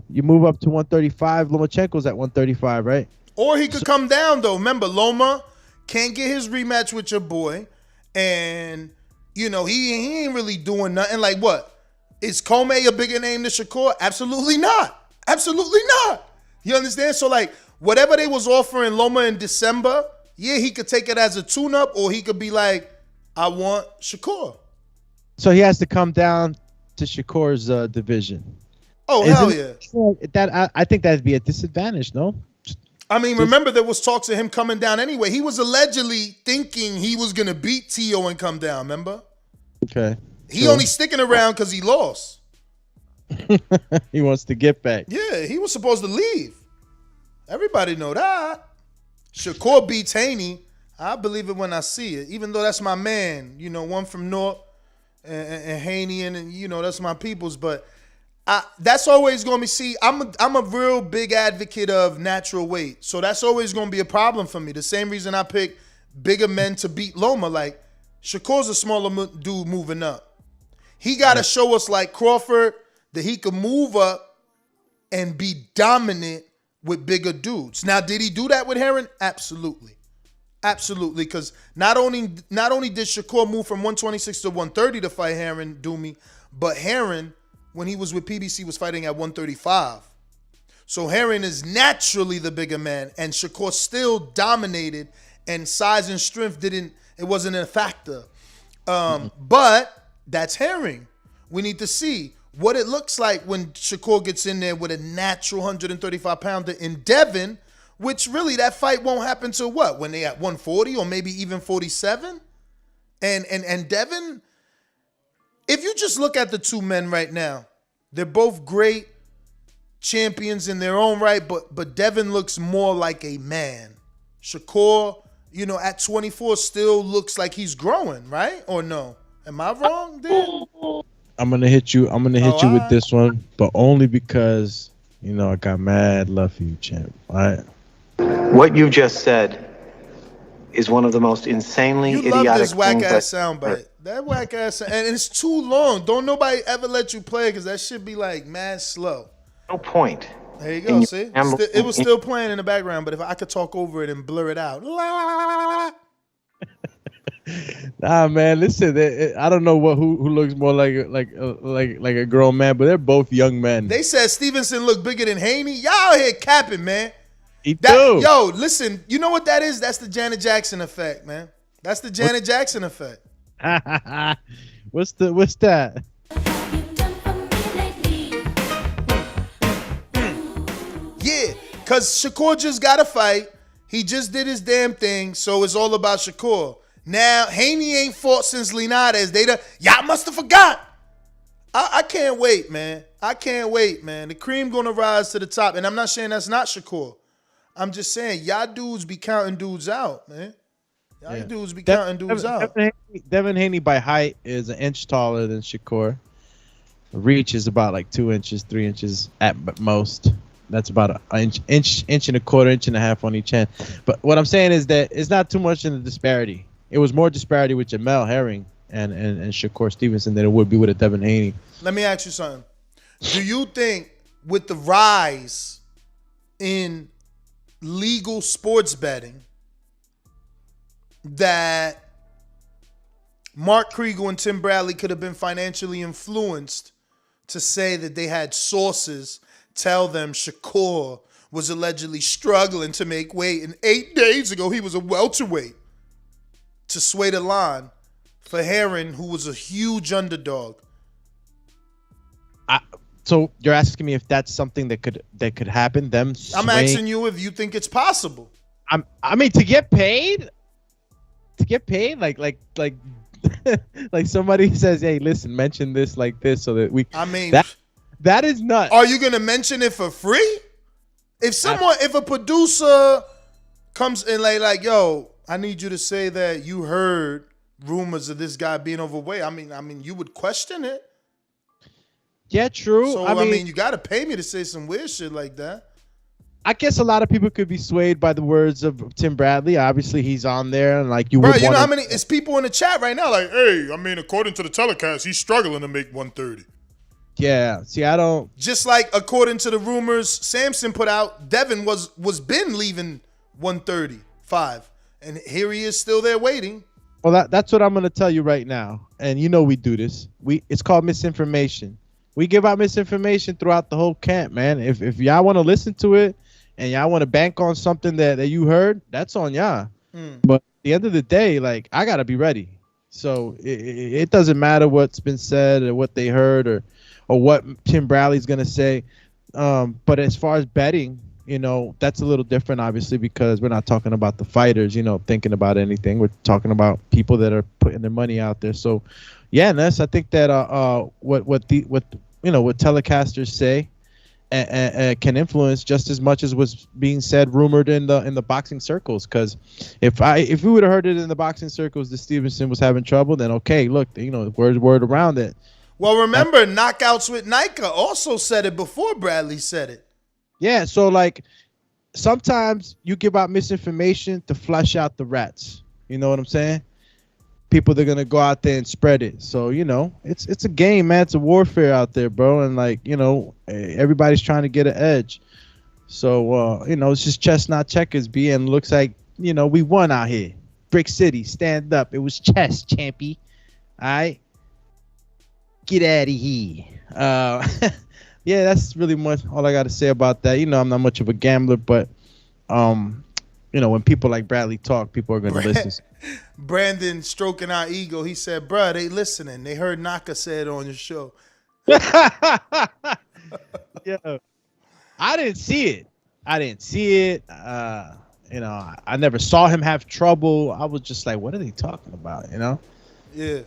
You move up to 135. Lomachenko's at 135, right? Or he could come down, though. Remember, Loma can't get his rematch with your boy. And, he ain't really doing nothing. Like, what? Is Comey a bigger name than Shakur? Absolutely not. Absolutely not. You understand? So, like, whatever they was offering Loma in December, yeah, he could take it as a tune-up, or he could be like, I want Shakur. So he has to come down to Shakur's division. Oh, hell yeah. I think that'd be a disadvantage, no? I mean, remember there was talks of him coming down anyway. He was allegedly thinking he was going to beat Tio and come down, remember? Okay. He only sticking around because he lost. He wants to get back. Yeah, he was supposed to leave. Everybody know that. Shakur beats Haney, I believe it when I see it. Even though that's my man, one from North and Haney, and that's my peoples. But that's always going to be. See, I'm a real big advocate of natural weight, so that's always going to be a problem for me. The same reason I pick bigger men to beat Loma. Like Shakur's a smaller dude moving up. He got to show us like Crawford that he can move up and be dominant with bigger dudes. Now, did he do that with Herring? Absolutely. Absolutely, because not only did Shakur move from 126 to 130 to fight Herring, Doomy, but Herring, when he was with PBC, was fighting at 135. So Herring is naturally the bigger man, and Shakur still dominated, and size and strength wasn't a factor. But that's Herring. We need to see what it looks like when Shakur gets in there with a natural 135-pounder in Devin, which really that fight won't happen till what? When they at 140 or maybe even 47? And Devin, if you just look at the two men right now, they're both great champions in their own right, but Devin looks more like a man. Shakur, at 24 still looks like he's growing, right? Or no? Am I wrong, Dan? I'm gonna hit you with this one, but only because I got mad love for you, champ. All right. What you just said is one of the most insanely idiotic things. You love this whack-ass soundbite. That whack-ass and it's too long. Don't nobody ever let you play because that should be like mad slow. No point. There you go, see? It was still playing in the background, but if I could talk over it and blur it out. Nah, man, listen, I don't know who looks more like a grown man, but they're both young men. They said Stevenson looked bigger than Haney. Y'all out here capping, man. Yo, listen, you know what that is? That's the Janet Jackson effect, man. That's the Janet Jackson effect. What's that? Yeah, because Shakur just got a fight. He just did his damn thing, so it's all about Shakur. Now, Haney ain't fought since Linares. Y'all must have forgot. I can't wait, man. I can't wait, man. The cream gonna rise to the top. And I'm not saying that's not Shakur. I'm just saying, y'all dudes be counting dudes out, man. Y'all dudes be counting dudes out. Devin Haney by height is an inch taller than Shakur. Reach is about like 2 inches, 3 inches at most. That's about an inch and a quarter, inch and a half on each hand. But what I'm saying is that it's not too much in the disparity. It was more disparity with Jamel Herring and Shakur Stevenson than it would be with a Devin Haney. Let me ask you something. Do you think with the rise in legal sports betting that Mark Kriegel and Tim Bradley could have been financially influenced to say that they had sources tell them Shakur was allegedly struggling to make weight, and 8 days ago he was a welterweight, to sway the line for Herring, who was a huge underdog? So you're asking me if that's something that could happen? I'm asking you if you think it's possible. I mean, to get paid, like like somebody says, hey, listen, mention this like this so that we. I mean, that is nuts. Are you gonna mention it for free? If a producer comes in like, yo, I need you to say that you heard rumors of this guy being overweight. I mean, you would question it. Yeah, true. So, I mean, you got to pay me to say some weird shit like that. I guess a lot of people could be swayed by the words of Tim Bradley. Obviously, he's on there, and like you know how many? It's people in the chat right now like, hey, I mean, according to the telecast, he's struggling to make 130. Yeah. See, I don't. Just like according to the rumors Samson put out, Devin was been leaving 135, and here he is still there waiting. Well, that's what I'm gonna tell you right now, and we do this. It's called misinformation. We give out misinformation throughout the whole camp, man. If y'all want to listen to it and y'all want to bank on something that you heard, that's on y'all. But at the end of the day, like, I got to be ready. So it doesn't matter what's been said or what they heard or what Tim Bradley's going to say. But as far as betting, that's a little different, obviously, because we're not talking about the fighters, thinking about anything. We're talking about people that are putting their money out there. So, yeah, Ness, I think that what telecasters say can influence just as much as was being said, rumored in the boxing circles. Because if we would have heard it in the boxing circles that Stevenson was having trouble, then okay, look, word around it. Well, remember, Knockouts with Nika also said it before Bradley said it. Yeah, so like sometimes you give out misinformation to flush out the rats. You know what I'm saying? People that are gonna go out there and spread it. So it's a game, man. It's a warfare out there, bro. And like everybody's trying to get an edge. So it's just chess, not checkers. B, and looks like we won out here. Brick City, stand up. It was chess, champy. All right, get out of here. Yeah, that's really much all I got to say about that. I'm not much of a gambler, but when people like Bradley talk, people are gonna listen. Brandon stroking our ego. He said, bruh, they listening. They heard Naka say it on your show. Yeah. I didn't see it. I never saw him have trouble. I was just like, what are they talking about? Yeah.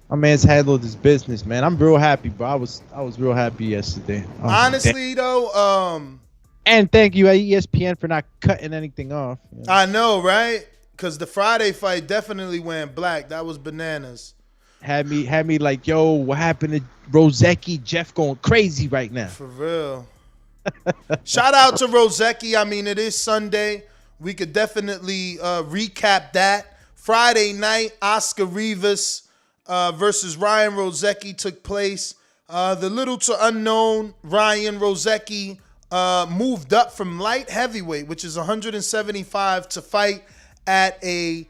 My man's handled his business, man. I'm real happy, bro. I was real happy yesterday. Honestly, though, and thank you, ESPN, for not cutting anything off. I know, right? Because the Friday fight definitely went black. That was bananas. Had me like, yo, what happened to Rozeki? Jeff going crazy right now. For real. Shout out to Rozeki. I mean, it is Sunday. We could definitely recap that. Friday night, Oscar Rivas versus Ryan Rozeki took place. The little to unknown Ryan Rozeki moved up from light heavyweight, which is 175, to fight at a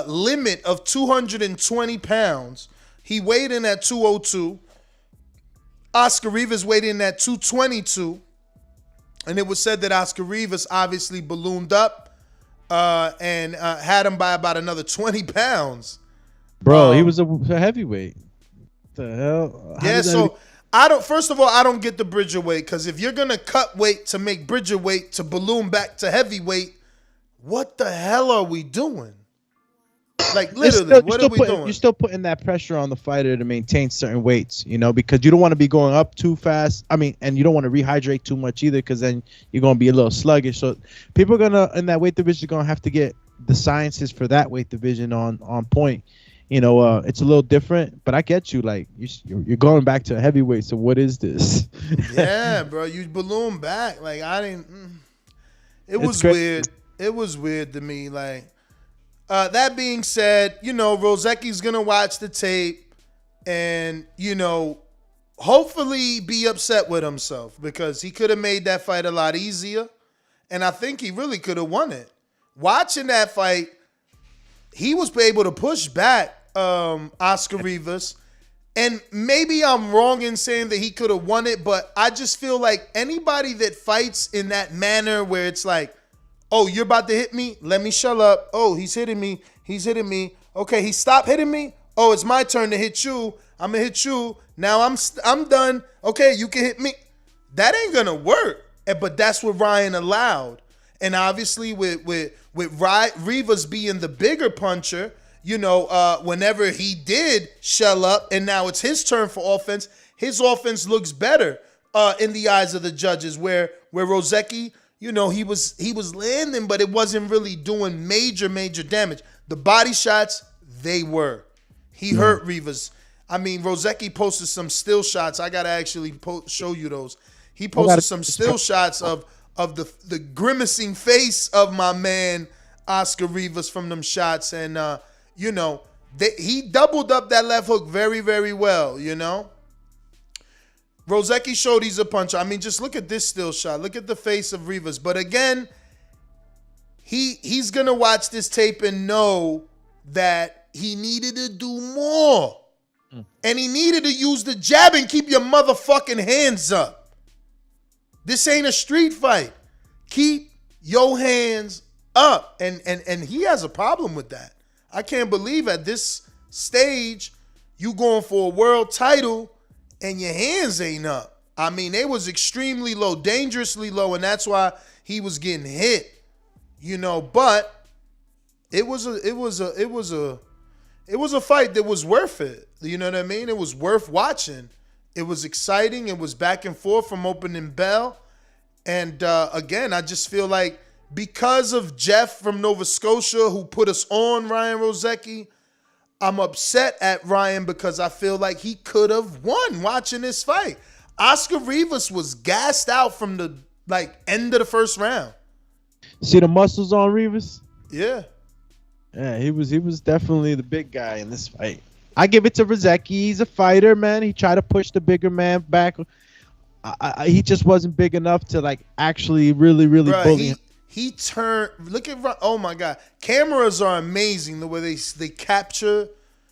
limit of 220 pounds. He weighed in at 202. Oscar Rivas weighed in at 222. And it was said that Oscar Rivas obviously ballooned up and had him by about another 20 pounds. Bro, he was a heavyweight. What the hell? Yeah, so first of all, I don't get the Bridger weight, because if you're going to cut weight to make Bridger weight to balloon back to heavyweight, what the hell are we doing? Like, literally, what are we doing? You're still putting that pressure on the fighter to maintain certain weights, because you don't want to be going up too fast. I mean, and you don't want to rehydrate too much either, because then you're going to be a little sluggish. So people are in that weight division, going to have to get the sciences for that weight division on point. It's a little different, but I get you. Like, you're going back to a heavyweight, so what is this? Yeah, bro, you balloon back. Like, I didn't. It was weird. It was weird to me. Like, that being said, Rozeki's gonna watch the tape and hopefully be upset with himself, because he could have made that fight a lot easier, and I think he really could have won it. Watching that fight, he was able to push back Oscar Rivas. And maybe I'm wrong in saying that he could have won it, but I just feel like anybody that fights in that manner where it's like, oh, you're about to hit me? Let me shut up. Oh, he's hitting me. Okay, he stopped hitting me. Oh, it's my turn to hit you. I'm going to hit you. Now I'm done. Okay, you can hit me. That ain't going to work. But that's what Ryan allowed. And obviously with Rivas being the bigger puncher, whenever he did shell up and now it's his turn for offense, his offense looks better in the eyes of the judges, where Rozeki, he was landing, but it wasn't really doing major damage. The body shots, they were. He hurt Rivas. I mean, Rozeki posted some still shots. I got to actually show you those. He posted some still shots of the grimacing face of my man Oscar Rivas from them shots. And, he doubled up that left hook very, very well, Rozeki showed he's a puncher. I mean, just look at this still shot. Look at the face of Rivas. But again, he's going to watch this tape and know that he needed to do more. And he needed to use the jab and keep your motherfucking hands up. This ain't a street fight. Keep your hands up. And he has a problem with that. I can't believe at this stage you going for a world title and your hands ain't up. I mean, they was extremely low, dangerously low, and that's why he was getting hit. But it was a fight that was worth it. You know what I mean? It was worth watching. It was exciting. It was back and forth from opening bell. And again, I just feel like because of Jeff from Nova Scotia who put us on Ryan Rozicki, I'm upset at Ryan because I feel like he could have won watching this fight. Oscar Rivas was gassed out from the end of the first round. See the muscles on Rivas? Yeah. Yeah, he was definitely the big guy in this fight. I give it to Rozicki. He's a fighter, man. He tried to push the bigger man back. He just wasn't big enough to actually really bully him. He turned. Look at. Oh my God, cameras are amazing the way they capture.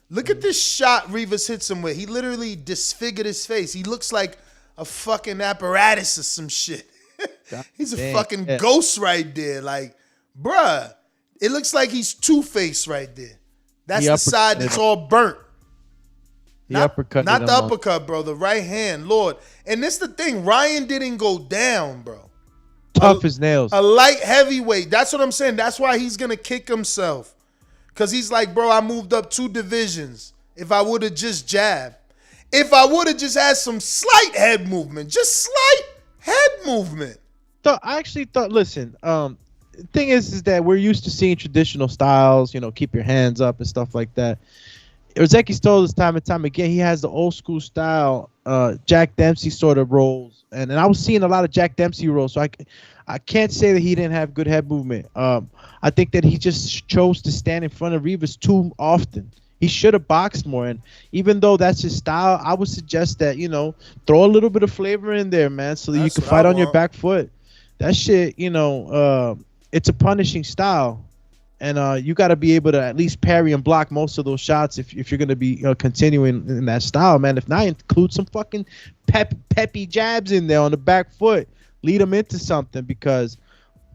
Look at this shot Rivas hits him with. He literally disfigured his face. He looks like a fucking apparatus or some shit. He's a fucking ghost right there. Like, bruh, it looks like he's Two-Face right there. That's the side that's all burnt. Not the uppercut, bro. The right hand, Lord. And this the thing. Ryan didn't go down, bro. Tough as nails. A light heavyweight. That's what I'm saying. That's why he's going to kick himself. Because he's like, bro, I moved up 2 divisions. If I would have just jabbed. If I would have just had some slight head movement. Just slight head movement. I actually thought, listen, the thing is that we're used to seeing traditional styles, keep your hands up and stuff like that. Rozicki's told us time and time again, he has the old school style, Jack Dempsey sort of rolls. And I was seeing a lot of Jack Dempsey rolls, so I can't say that he didn't have good head movement. I think that he just chose to stand in front of Rivas too often. He should have boxed more. And even though that's his style, I would suggest that, throw a little bit of flavor in there, man, so that you can fight on your back foot. That shit, it's a punishing style. And you got to be able to at least parry and block most of those shots if you're going to be continuing in that style, man. If not, include some fucking peppy jabs in there on the back foot. Lead them into something because,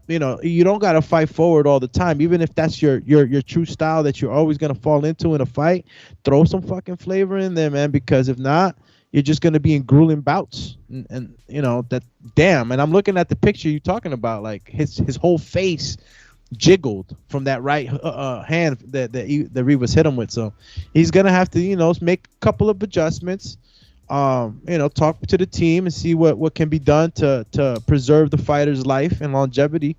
you don't got to fight forward all the time. Even if that's your true style that you're always going to fall into in a fight, throw some fucking flavor in there, man, because if not, you're just going to be in grueling bouts. And that, damn. And I'm looking at the picture you're talking about, like his whole face jiggled from that right hand that Rivas hit him with. So he's gonna have to make a couple of adjustments, talk to the team and see what can be done to preserve the fighter's life and longevity.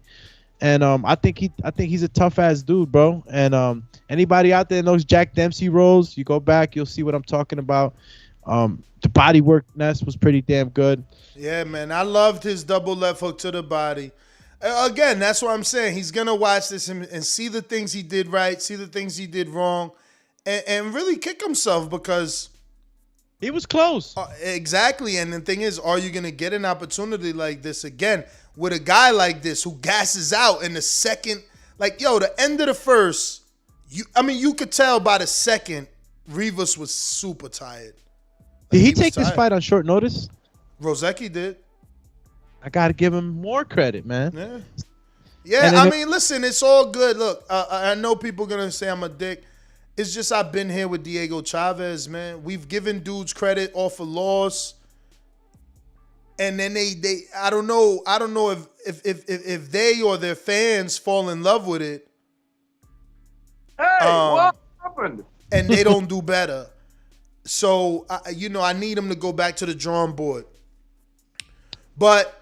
And I think he's a tough ass dude, bro. And anybody out there knows Jack Dempsey rolls, you go back, you'll see what I'm talking about. The body work Ness was pretty damn good. Yeah, man, I loved his double left hook to the body. Again, that's what I'm saying. He's going to watch this and see the things he did right, see the things he did wrong, and really kick himself because he was close. Exactly. And the thing is, are you going to get an opportunity like this again with a guy like this who gasses out in the second? The end of the first, you could tell by the second, Rivas was super tired. Did he take this fight on short notice? Rozicki did. I got to give him more credit, man. Yeah, listen, it's all good. Look, I know people are going to say I'm a dick. It's just I've been here with Diego Chavez, man. We've given dudes credit off a loss. And then they I don't know if they or their fans fall in love with it. Hey, what happened? And they don't do better. So, I need them to go back to the drawing board. But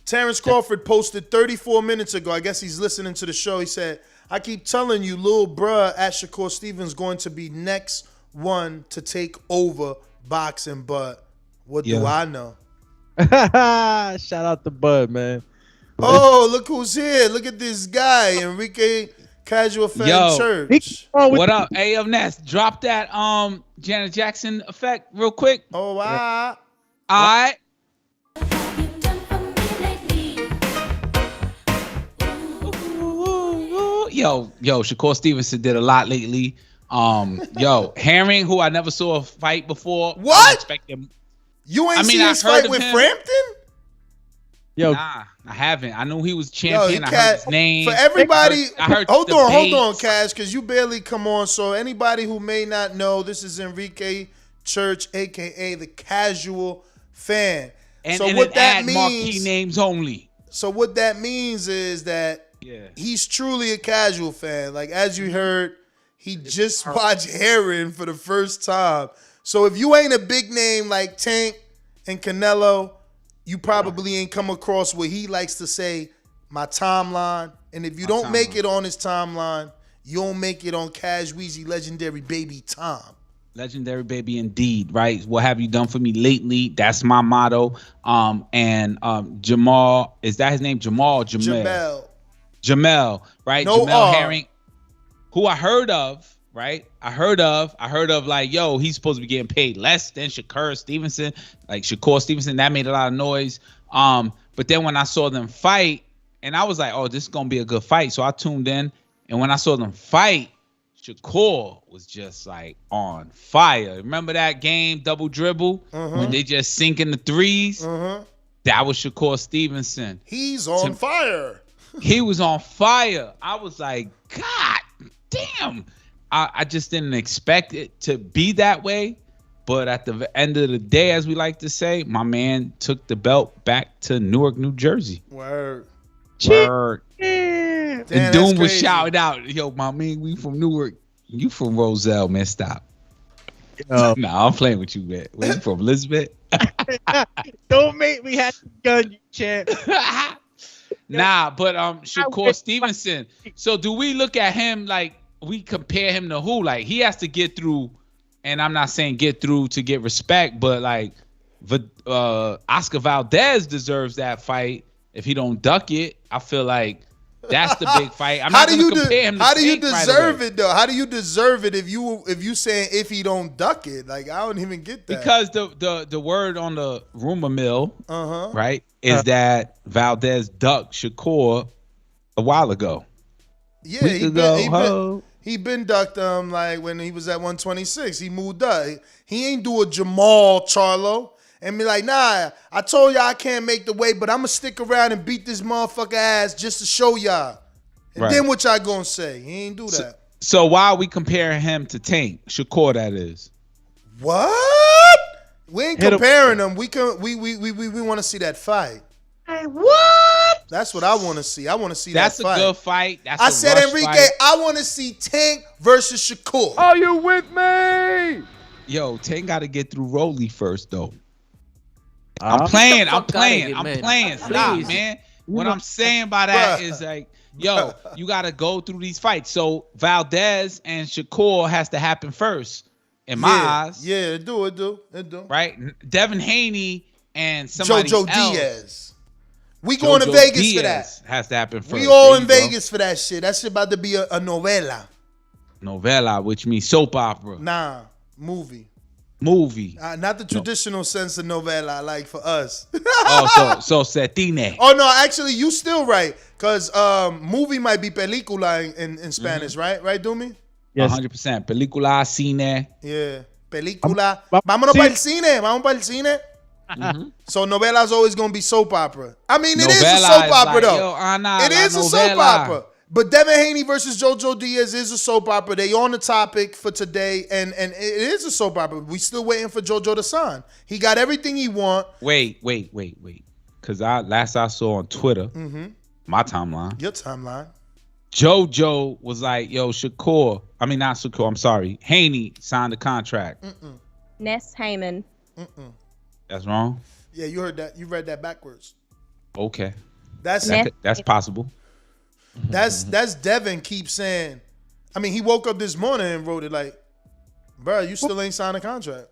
Terrence Crawford posted 34 minutes ago. I guess he's listening to the show. He said, I keep telling you, little bruh at Shakur Stevenson going to be next one to take over boxing. But what do I know? Shout out to Bud, man. Oh, look who's here. Look at this guy, Enrique Casual Fan Church. What up? A.F. Ness, drop that Janet Jackson effect real quick. Oh, wow. All right. Yo, Shakur Stevenson did a lot lately. Herring, who I never saw a fight before. What? You ain't seen his fight with Frampton? Yo, nah, I haven't. I knew he was champion. I heard his name. For everybody, I heard hold on, Cash, because you barely come on. So anybody who may not know, this is Enrique Church, a.k.a. the Casual Fan. And what that means, marquee names only. So what that means is that he's truly a casual fan. Like, as you heard, he just watched Herring for the first time. So if you ain't a big name like Tank and Canelo, you probably ain't come across what he likes to say, my timeline. And if you don't make it on his timeline, you don't make it on Cash Weezy Legendary Baby Tom. Legendary baby indeed, right? What have you done for me lately? That's my motto. Jamal, is that his name? Jamel, right? No Jamel R. Herring, who I heard of, right? I heard of like, yo, he's supposed to be getting paid less than Shakur Stevenson. Like Shakur Stevenson, that made a lot of noise. But then when I saw them fight, and I was like, oh, this is gonna be a good fight. So I tuned in, and when I saw them fight, Shakur was just like on fire. Remember that game, double dribble, when they just sink in the threes? That was Shakur Stevenson. He's on fire. He was on fire. I was like, God damn. I just didn't expect it to be that way. But at the end of the day, as we like to say, my man took the belt back to Newark, New Jersey. Word. And Doom was shouting out, yo, my man, we from Newark. You from Roselle, man. Stop. Nah, I'm playing with you, man. Where you from, Elizabeth? Don't make me have to gun you, champ. Nah, but Shakur Stevenson. So do we look at him like we compare him to who? Like he has to get through, and I'm not saying get through to get respect, but like Oscar Valdez deserves that fight if he don't duck it. I feel like that's the big fight. I'm not going to compare him to How do you Tank deserve right it though? How do you deserve it if you saying if he don't duck it? Like I don't even get that. Because the word on the rumor mill, right, is that Valdez ducked Shakur a while ago. Yeah, he been ducked like when he was at 126. He moved up. He ain't do a Jamal Charlo and be like, nah, I told y'all I can't make the weight, but I'm gonna stick around and beat this motherfucker ass just to show y'all. And then what y'all gonna say? He ain't do that. So why are we comparing him to Tank Shakur? That is. What? We ain't comparing them. We want to see that fight. Hey, what? That's what I want to see. I want to see that fight. That's a good fight. I said, Enrique, I want to see Tank versus Shakur. Are you with me? Yo, Tank got to get through Rolly first, though. I'm playing. Stop, man. What I'm saying by that is like, yo, you got to go through these fights. So Valdez and Shakur has to happen first, in my eyes. Yeah, it do. Right? Devin Haney and somebody else. Diaz. We going to Vegas for that. Has to happen first. We all in Vegas for that shit. That shit about to be a novela. Novela, which means soap opera. Nah, movie. Not the traditional sense of novela, like for us. so setine. Oh no, actually, you still right, cause movie might be película in Spanish, right? Right, Doomy? Yes, 100%. Película, cine. Yeah, película. Vámonos para el cine. Vamos para el cine. So novela's always gonna be soap opera. I mean, it is a soap opera though. It is a soap opera. But Devin Haney versus JoJo Diaz is a soap opera. They on the topic for today, and it is a soap opera. We still waiting for JoJo to sign. He got everything he want. Wait. Because last I saw on Twitter, my timeline. Your timeline. JoJo was like, yo, Shakur. I mean, not Shakur. I'm sorry. Haney signed the contract. Ness Heyman. That's wrong? Yeah, you heard that. You read that backwards. Okay. That's possible. That's Devin keeps saying. I mean, he woke up this morning and wrote it like, bro, you still ain't signed a contract.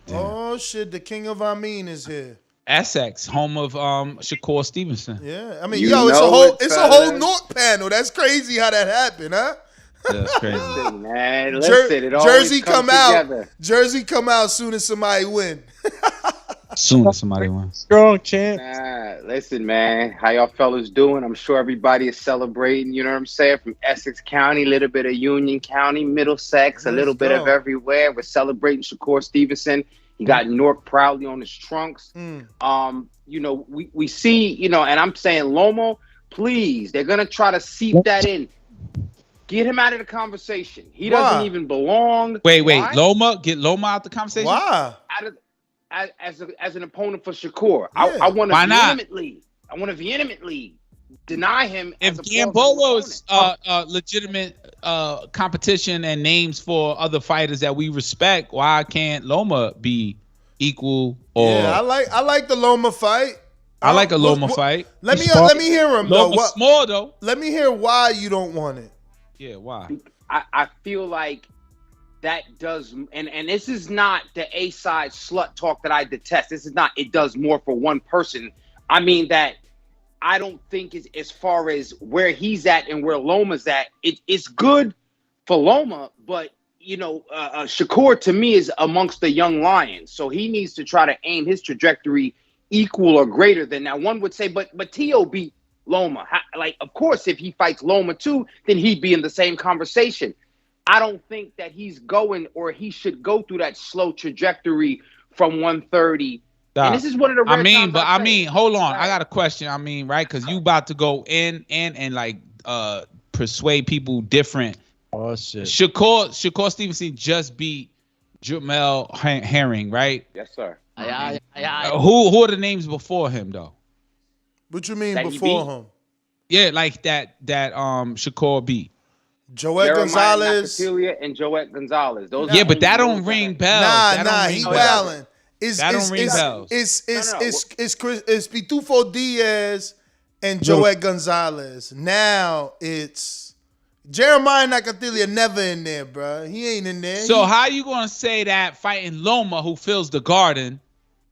Oh shit, the king of Amin is here. Essex, home of Shakur Stevenson. Yeah, I mean, it's a whole North panel. That's crazy how that happened, huh? That's crazy. Man, listen, it Jersey come out. Jersey come out soon as somebody win. Strong champ. Listen, man, how y'all fellas doing? I'm sure everybody is celebrating, you know what I'm saying? From Essex County, a little bit of Union County, Middlesex, a little bit of everywhere. We're celebrating Shakur Stevenson. He got Newark proudly on his trunks. You know, we see, you know, and I'm saying, Lomo, please, they're going to try to seep that in. Get him out of the conversation. He doesn't even belong. Wait. Loma? Get Loma out the conversation? Why? As an opponent for Shakur. Yeah. I want to vehemently deny him. If Gambolo's legitimate competition and names for other fighters that we respect, why can't Loma be equal or? Yeah, I like the Loma fight. I like a Loma fight. Let me hear him Loma's though. Small though. Let me hear why you don't want it. Yeah, why? I feel like that does, and this is not the A-side slut talk that I detest. This is not, it does more for one person. I mean that I don't think is as far as where he's at and where Loma's at, it's good for Loma, but you know, Shakur to me is amongst the young lions. So he needs to try to aim his trajectory equal or greater than that. One would say, but Tio beat Loma. Like, of course, if he fights Loma too, then he'd be in the same conversation. I don't think that he's going or he should go through that slow trajectory from 130. And this is one of the rare times hold on. I got a question. I mean, right? Because you about to go in and like persuade people different. Oh shit. Shakur Stevenson just beat Jamel Herring, right? Yes, sir. Who are the names before him though? What you mean before him? Yeah, like that Shakur beat. Joet Gonzalez. And Joet Gonzalez. Those but that don't ring bells. Nah, he wildin'. That don't ring bells. It's Pitufo Diaz and Joet Gonzalez. Now it's Jeremiah Nakatilia never in there, bro. He ain't in there. So how you gonna say that fighting Loma, who fills the Garden,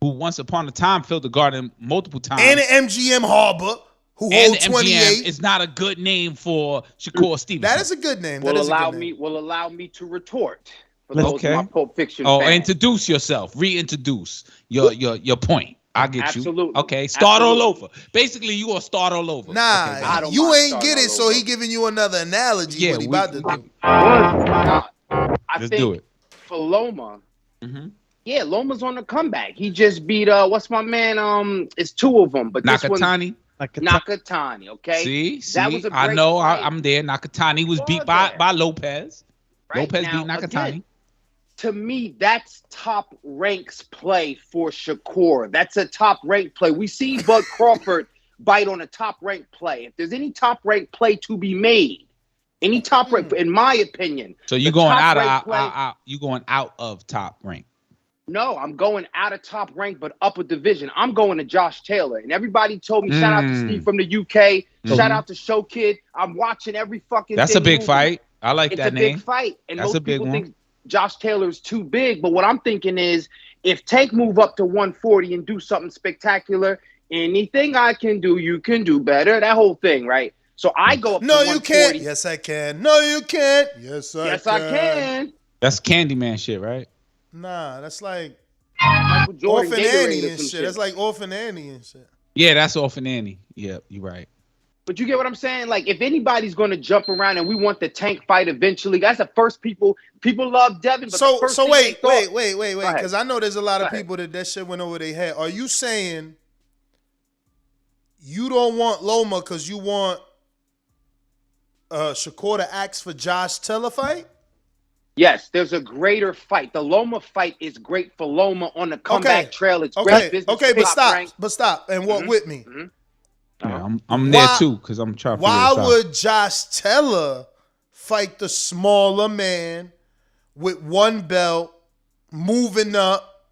who once upon a time filled the Garden multiple times, and the MGM Harbor, who holds 28, is not a good name for Shakur Stevenson? That is a good name. Will allow me to retort. For those of my Pulp Fiction fans. Introduce yourself. Reintroduce your point. I get Absolutely. you. Okay, start all over. Basically, you gonna start all over. Nah, okay, you ain't get it, so he giving you another analogy. Yeah, what he about to do. I think do it. For Loma, yeah, Loma's on the comeback. He just beat what's my man? It's two of them, but Nakatani. Nakatani. Okay. See, that was a great I know. fight. I'm there. Nakatani was beat by Lopez. Right Lopez now, beat Nakatani. Again, to me, that's top ranks play for Shakur. That's a top rank play. We see Bud Crawford bite on a top rank play. If there's any top rank play to be made, any top rank, in my opinion. So you're going out of top rank. No, I'm going out of top rank, but up a division. I'm going to Josh Taylor. And everybody told me, shout out to Steve from the UK. Shout out to Show Kid. I'm watching every fucking That's thing a big moving. fight. I like that name. It's a big fight. And That's most a big people one. think Josh Taylor is too big. But what I'm thinking is, if Tank move up to 140 and do something spectacular, anything I can do, you can do better. That whole thing, right? So I go up to 140. No, you can't. Yes, I can. No, you can't. Yes, I can. That's Candyman shit, right? Nah, that's like Jordan Orphan Gatorade Annie or and some shit. That's like Orphan Annie and shit. Yeah, that's Orphan Annie. Yeah, you're right. But you get what I'm saying? Like, if anybody's going to jump around and we want the Tank fight eventually, that's the first people love Devin. But So wait, wait. because I know there's a lot of people that shit went over their head. Are you saying you don't want Loma because you want Shakur to ask for Josh Taylor fight? Yes, there's a greater fight. The Loma fight is great for Loma on the comeback trail. It's great business. Okay, but stop and walk with me. Yeah, I'm there too because I'm trying to figure Why this out. would Josh Taylor fight the smaller man with one belt, moving up,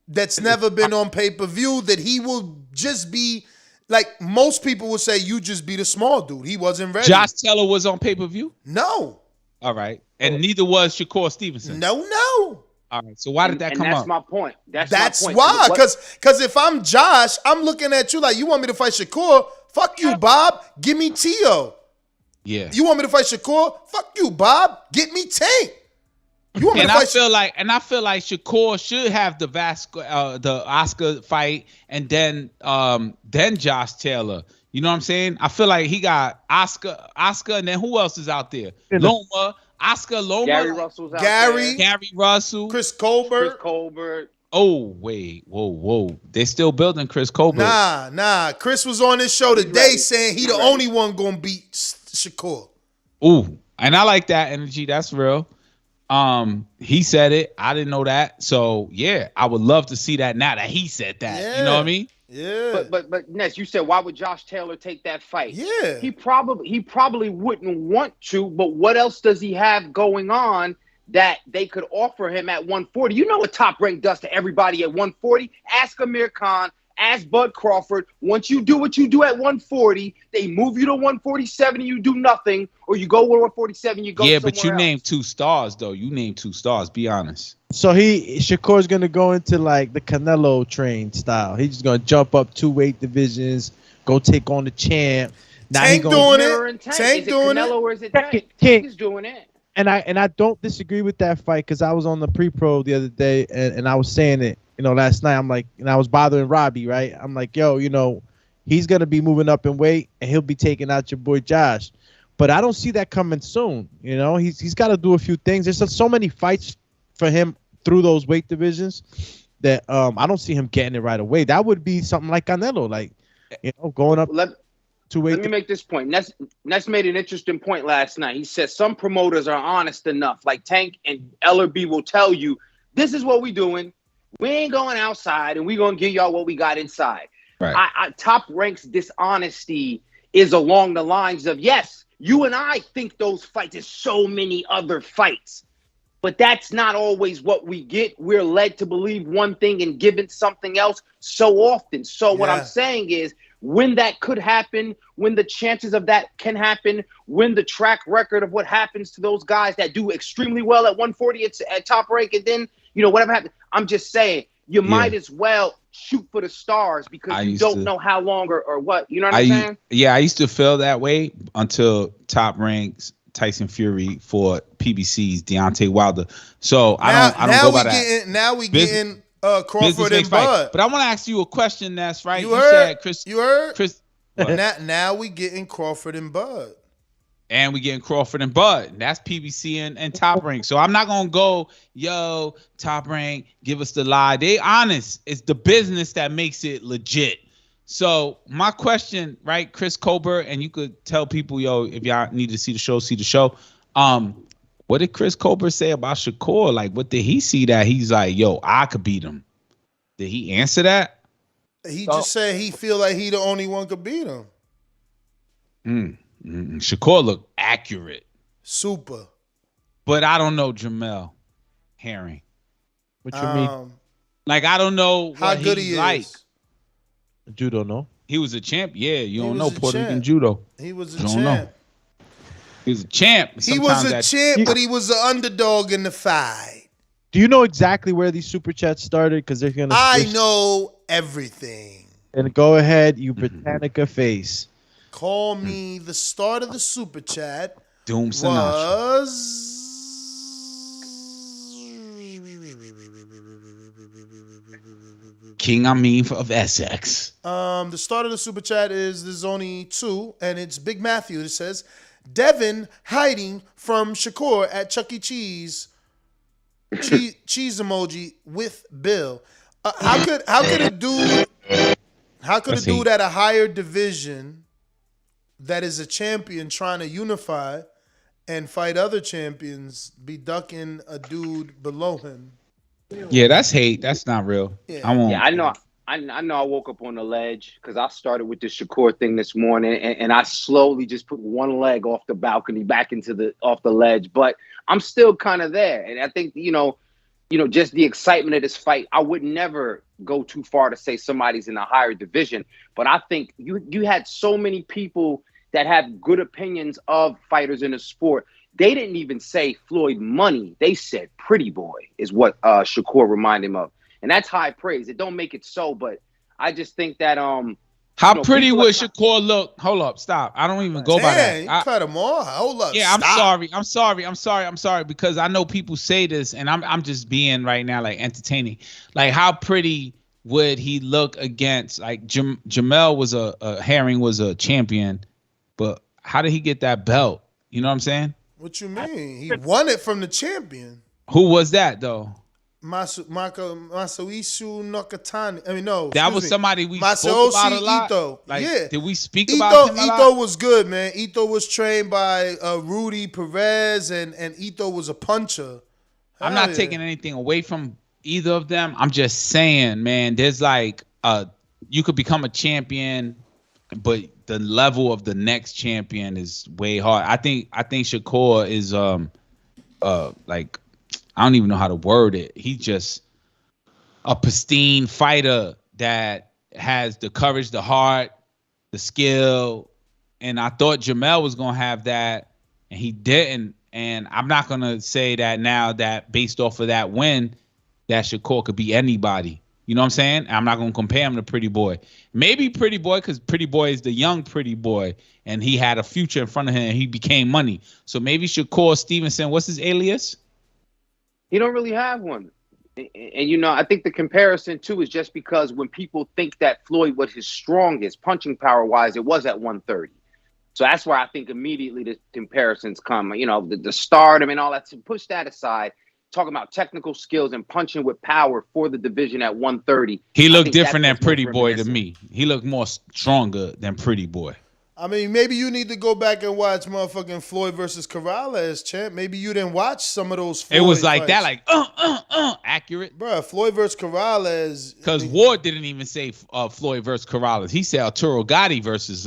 that's never been on pay-per-view, that he will just be, like most people would say, you just be the small dude. He wasn't ready. Josh Taylor was on pay-per-view? No. All right. And neither was Shakur Stevenson. No. All right. So why did that come up? That's my point. That's my point. why. Because if I'm Josh, I'm looking at you like, you want me to fight Shakur? Fuck you, Bob. Give me Tio. Yeah. You want me to fight Shakur? Fuck you, Bob. Get me Tank. You want me and to fight I feel like Shakur should have the Oscar fight and then Josh Taylor. You know what I'm saying? I feel like he got Oscar, and then who else is out there? Loma, Oscar, Loma, Gary Russell's out there. Gary Russell, Chris Colbert. Oh wait, whoa! They're still building Chris Colbert. Nah. Chris was on this show today saying he the only one gonna beat Shakur. Ooh, and I like that energy. That's real. He said it. I didn't know that. So yeah, I would love to see that now that he said that. Yeah. You know what I mean? Yeah. But Ness, you said why would Josh Taylor take that fight? Yeah. He probably wouldn't want to, but what else does he have going on that they could offer him at 140. You know what Top Rank does to everybody at 140? Ask Amir Khan, ask Bud Crawford. Once you do what you do at 140, they move you to 147 and you do nothing, or you go with 147, you go somewhere but you else. named 2 stars, though. You named 2 stars. Be honest. So Shakur's going to go into like the Canelo train style. He's just going to jump up 2 weight divisions, go take on the champ. Now Tank doing it. Tank doing Canelo it. Or is it Tank? Tank is doing it. And I don't disagree with that fight because I was on the pre-pro the other day and I was saying it, last night. I'm like, and I was bothering Robbie, right? I'm like, yo, he's going to be moving up in weight and he'll be taking out your boy Josh. But I don't see that coming soon. He's got to do a few things. There's so many fights for him through those weight divisions that I don't see him getting it right away. That would be something like Canelo, like, going up. Let me make this point. Ness made an interesting point last night. He said some promoters are honest enough, like Tank and LRB will tell you, this is what we doing. We ain't going outside, and we going to give y'all what we got inside. Right. Top Rank's dishonesty is along the lines of, yes, you and I think those fights is so many other fights, but that's not always what we get. We're led to believe one thing and given something else so often. So what I'm saying is, when that could happen, when the chances of that can happen, when the track record of what happens to those guys that do extremely well at 140 at Top Rank, and then, whatever happens, I'm just saying, you might as well shoot for the stars because you don't know how long or what. You know what I'm saying? Yeah, I used to feel that way until Top Rank's Tyson Fury for PBC's Deontay Wilder. So I don't go by that. Now we getting Crawford and Bud. But I want to ask you a question. That's right. You heard? Chris. You heard? Chris. Now we getting Crawford and Bud. And we getting Crawford and Bud. That's PBC and Top Rank. So I'm not gonna go, yo, Top Rank, give us the lie. They honest. It's the business that makes it legit. So my question, right, Chris Colbert, and you could tell people, yo, if y'all need to see the show, see the show. What did Chris Colbert say about Shakur? Like, what did he see that he's like, yo, I could beat him? Did he answer that? He just said he feel like he the only one could beat him. Shakur looked accurate. Super. But I don't know Jamel Herring. What you mean? Like, I don't know how good he like. is. Judo, no? He was a champ. Yeah, you don't know Puerto Rican judo. He was a champ. Know. He was a champ. He was a champ, but he was the underdog in the fight. Do you know exactly where these super chats started? Because they're gonna. I know everything. And go ahead, you Britannica face. Call me. The start of the super chat Doom Sinatra. was King Amin of Essex. The start of the super chat is there's only 2, and it's Big Matthew. It says Devin hiding from Shakur at Chuck E. Cheese. Cheese emoji with Bill. How could a dude at a higher division that is a champion trying to unify and fight other champions be ducking a dude below him? Yeah, that's hate. That's not real. Yeah. I won't. Yeah, I know. I know. I woke up on the ledge because I started with the Shakur thing this morning, and I slowly just put one leg off the balcony back off the ledge. But I'm still kind of there, and I think just the excitement of this fight. I would never go too far to say somebody's in a higher division, but I think you had so many people that have good opinions of fighters in the sport. They didn't even say Floyd Money. They said Pretty Boy is what Shakur reminded him of. And that's high praise. It don't make it so, but I just think that how pretty would Shakur look? Hold up, stop. I don't even go by that. You cut him off. Hold up. Yeah, stop. I'm sorry because I know people say this and I'm just being right now like entertaining. Like how pretty would he look against like Jamel was Herring was a champion, but how did he get that belt? You know what I'm saying? What you mean? He won it from the champion. Who was that though? Masaisu Nakatani. I mean, no. That was somebody we spoke about a lot. Ito. Like, yeah. Did we speak about him a lot? Ito was good, man. Ito was trained by Rudy Perez, and Ito was a puncher. I'm not taking anything away from either of them. I'm just saying, man, there's like you could become a champion, but the level of the next champion is way hard. I think Shakur is like I don't even know how to word it. He's just a pristine fighter that has the courage, the heart, the skill. And I thought Jamel was going to have that, and he didn't. And I'm not going to say that now that based off of that win, that Shakur could be anybody. You know what I'm saying? I'm not going to compare him to Pretty Boy. Maybe Pretty Boy, because Pretty Boy is the young Pretty Boy, and he had a future in front of him, and he became money. So maybe Shakur Stevenson, what's his alias? He don't really have one. And, you know, I think the comparison, too, is just because when people think that Floyd was his strongest, punching power-wise, it was at 130. So that's why I think immediately the comparisons come. You know, the stardom and all that. To push that aside, talking about technical skills and punching with power for the division at 130. He looked different than Pretty Boy to me. He looked more stronger than Pretty Boy. I mean, maybe you need to go back and watch motherfucking Floyd versus Corrales, champ. Maybe you didn't watch some of those Floyd It was like fights. that, like, accurate. Bruh, Floyd versus Corrales. Because Ward didn't even say Floyd versus Corrales. He said Arturo Gotti versus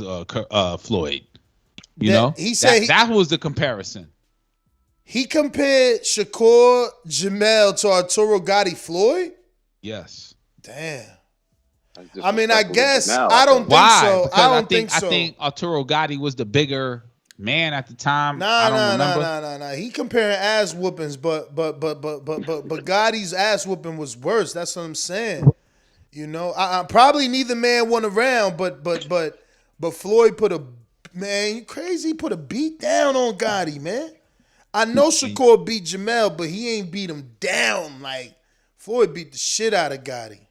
Floyd. You know? He said that was the comparison. He compared Shakur Jamel to Arturo Gotti Floyd? Yes. Damn. I mean, I guess I don't think Why? so. Because I don't think so. I think Arturo Gotti was the bigger man at the time. Nah. He comparing ass whoopings, but Gotti's ass whooping was worse. That's what I'm saying. You know, I probably neither man won around, but Floyd put a you crazy, put a beat down on Gotti, man. I know Shakur beat Jamel, but he ain't beat him down like Floyd beat the shit out of Gotti.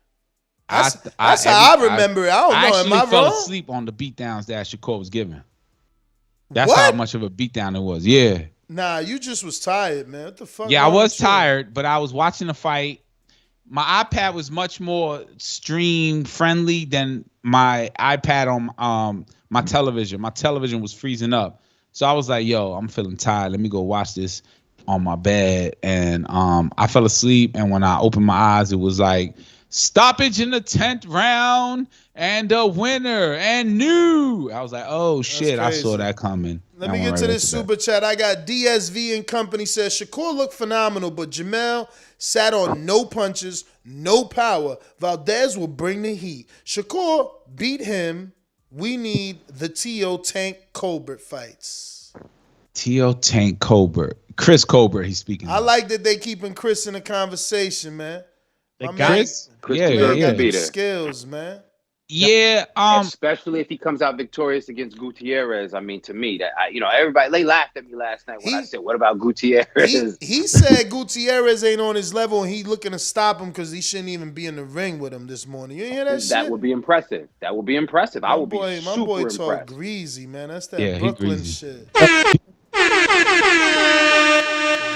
That's how I remember it. I don't know. Am I wrong? I fell asleep on the beatdowns that Shakur was giving. That's how much of a beatdown it was. Yeah. Nah, you just was tired, man. What the fuck? Yeah, I was tired, but I was watching the fight. My iPad was much more stream friendly than my iPad on my television. My television was freezing up. So I was like, yo, I'm feeling tired. Let me go watch this on my bed. And I fell asleep. And when I opened my eyes, it was like, stoppage in the 10th round and a winner and new. I was like, oh, shit, I saw that coming. Let me get to this super chat. I got DSV and company says, Shakur looked phenomenal, but Jamel sat on no punches, no power. Valdez will bring the heat. Shakur beat him. We need the T.O. Tank Colbert fights. T.O. Tank Colbert. Chris Colbert, he's speaking. I like that they keeping Chris in the conversation, man. Chris got the skills, man. Yeah, especially if he comes out victorious against Gutierrez. I mean, to me, that everybody they laughed at me last night when I said, "What about Gutierrez?" He said Gutierrez ain't on his level, and he looking to stop him because he shouldn't even be in the ring with him this morning. You hear that shit? That would be impressive. That would be impressive. I would be super impressed. My boy talk greasy, man. That's that Brooklyn shit.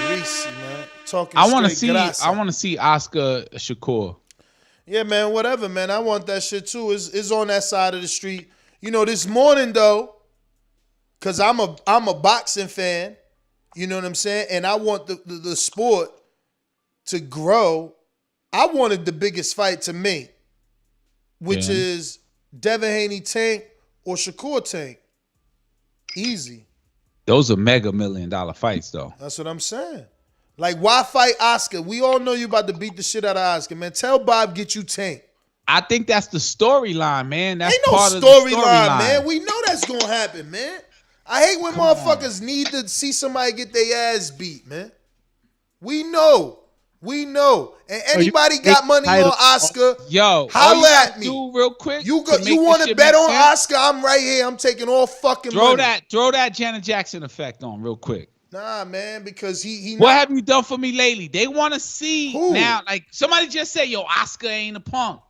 Greasy, man. Talking. I want to see Oscar Shakur. Yeah, man, whatever, man. I want that shit too. It's on that side of the street. You know, this morning though, cause I'm a boxing fan. You know what I'm saying? And I want the sport to grow. I wanted the biggest fight to me, which is Devin Haney Tank or Shakur Tank. Easy. Those are mega $1 million fights though. That's what I'm saying. Like, why fight Oscar? We all know you about to beat the shit out of Oscar, man. Tell Bob, get you Tank. I think that's the storyline, man. That's ain't no part of the storyline, man. We know that's gonna happen, man. I hate when motherfuckers need to see somebody get their ass beat, man. We know. And anybody got money on Oscar? Yo, holla at me. Real quick. You want to bet on Oscar? I'm right here. I'm taking all fucking money. Throw that Janet Jackson effect on real quick. Nah, man, because he. What have you done for me lately? They want to see who? Now. Like somebody just said, "Yo, Oscar ain't a punk."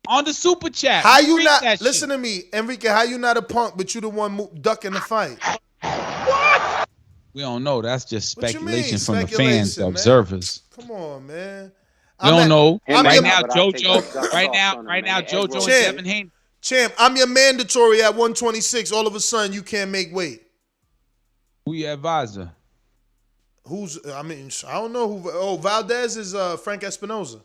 On the super chat. How you not? Listen to me, Enrique. How you not a punk, but you the one ducking the fight? What? We don't know. That's just speculation from the fans, the observers. Come on, man. We don't know. Right now, JoJo and Devin Haney. Champ, I'm your mandatory at 126. All of a sudden, you can't make weight. Who your advisor? I don't know who. Oh, Valdez is Frank Espinoza.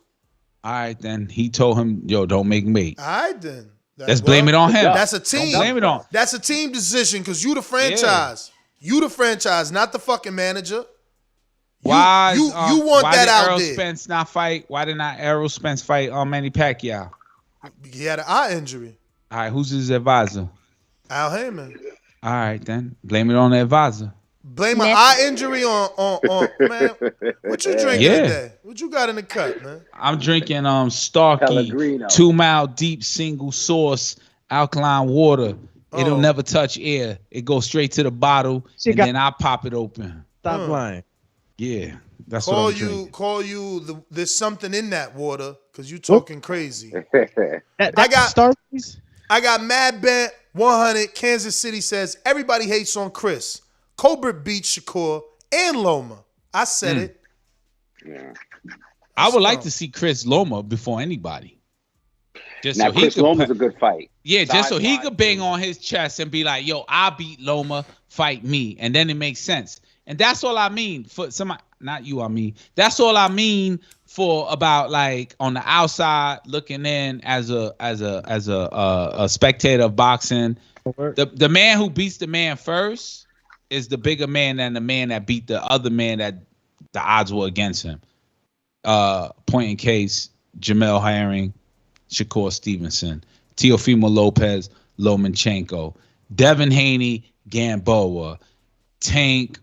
All right, then. He told him, yo, don't make me. All right, then. Let's blame it on him. That's a team. Don't blame it on. That's a team decision because you the franchise. Yeah. You the franchise, not the fucking manager. Why you want why that did out Errol there? Spence not fight? Why did not Errol Spence fight Manny Pacquiao? He had an eye injury. All right, who's his advisor? Al Heyman. All right, then blame it on the advisor. Blame an eye injury on man. What you drinking today? What you got in the cup, man? I'm drinking Starkey Pellegrino. 2 Mile Deep single source alkaline water. It'll never touch air. It goes straight to the bottle, and then I pop it open. Stop lying. Yeah, that's what I'm drinking. Call you. There's something in that water because you talking crazy. Starkeys. I got Mad Bet 100. Kansas City says everybody hates on Chris. Colbert beats Shakur and Loma. I said it. Yeah. I would like to see Chris Loma before anybody. Just Now, so Chris Loma's a good fight. Yeah, just so he could bang on his chest and be like, yo, I beat Loma, fight me. And then it makes sense. And that's all I mean for somebody, not you, I mean. That's all I mean for about like on the outside looking in as a spectator of boxing. The man who beats the man first is the bigger man than the man that beat the other man that the odds were against him. Point in case, Jamel Herring-Shakur Stevenson, Teofimo Lopez, Lomachenko, Devin Haney, Gamboa, Tank.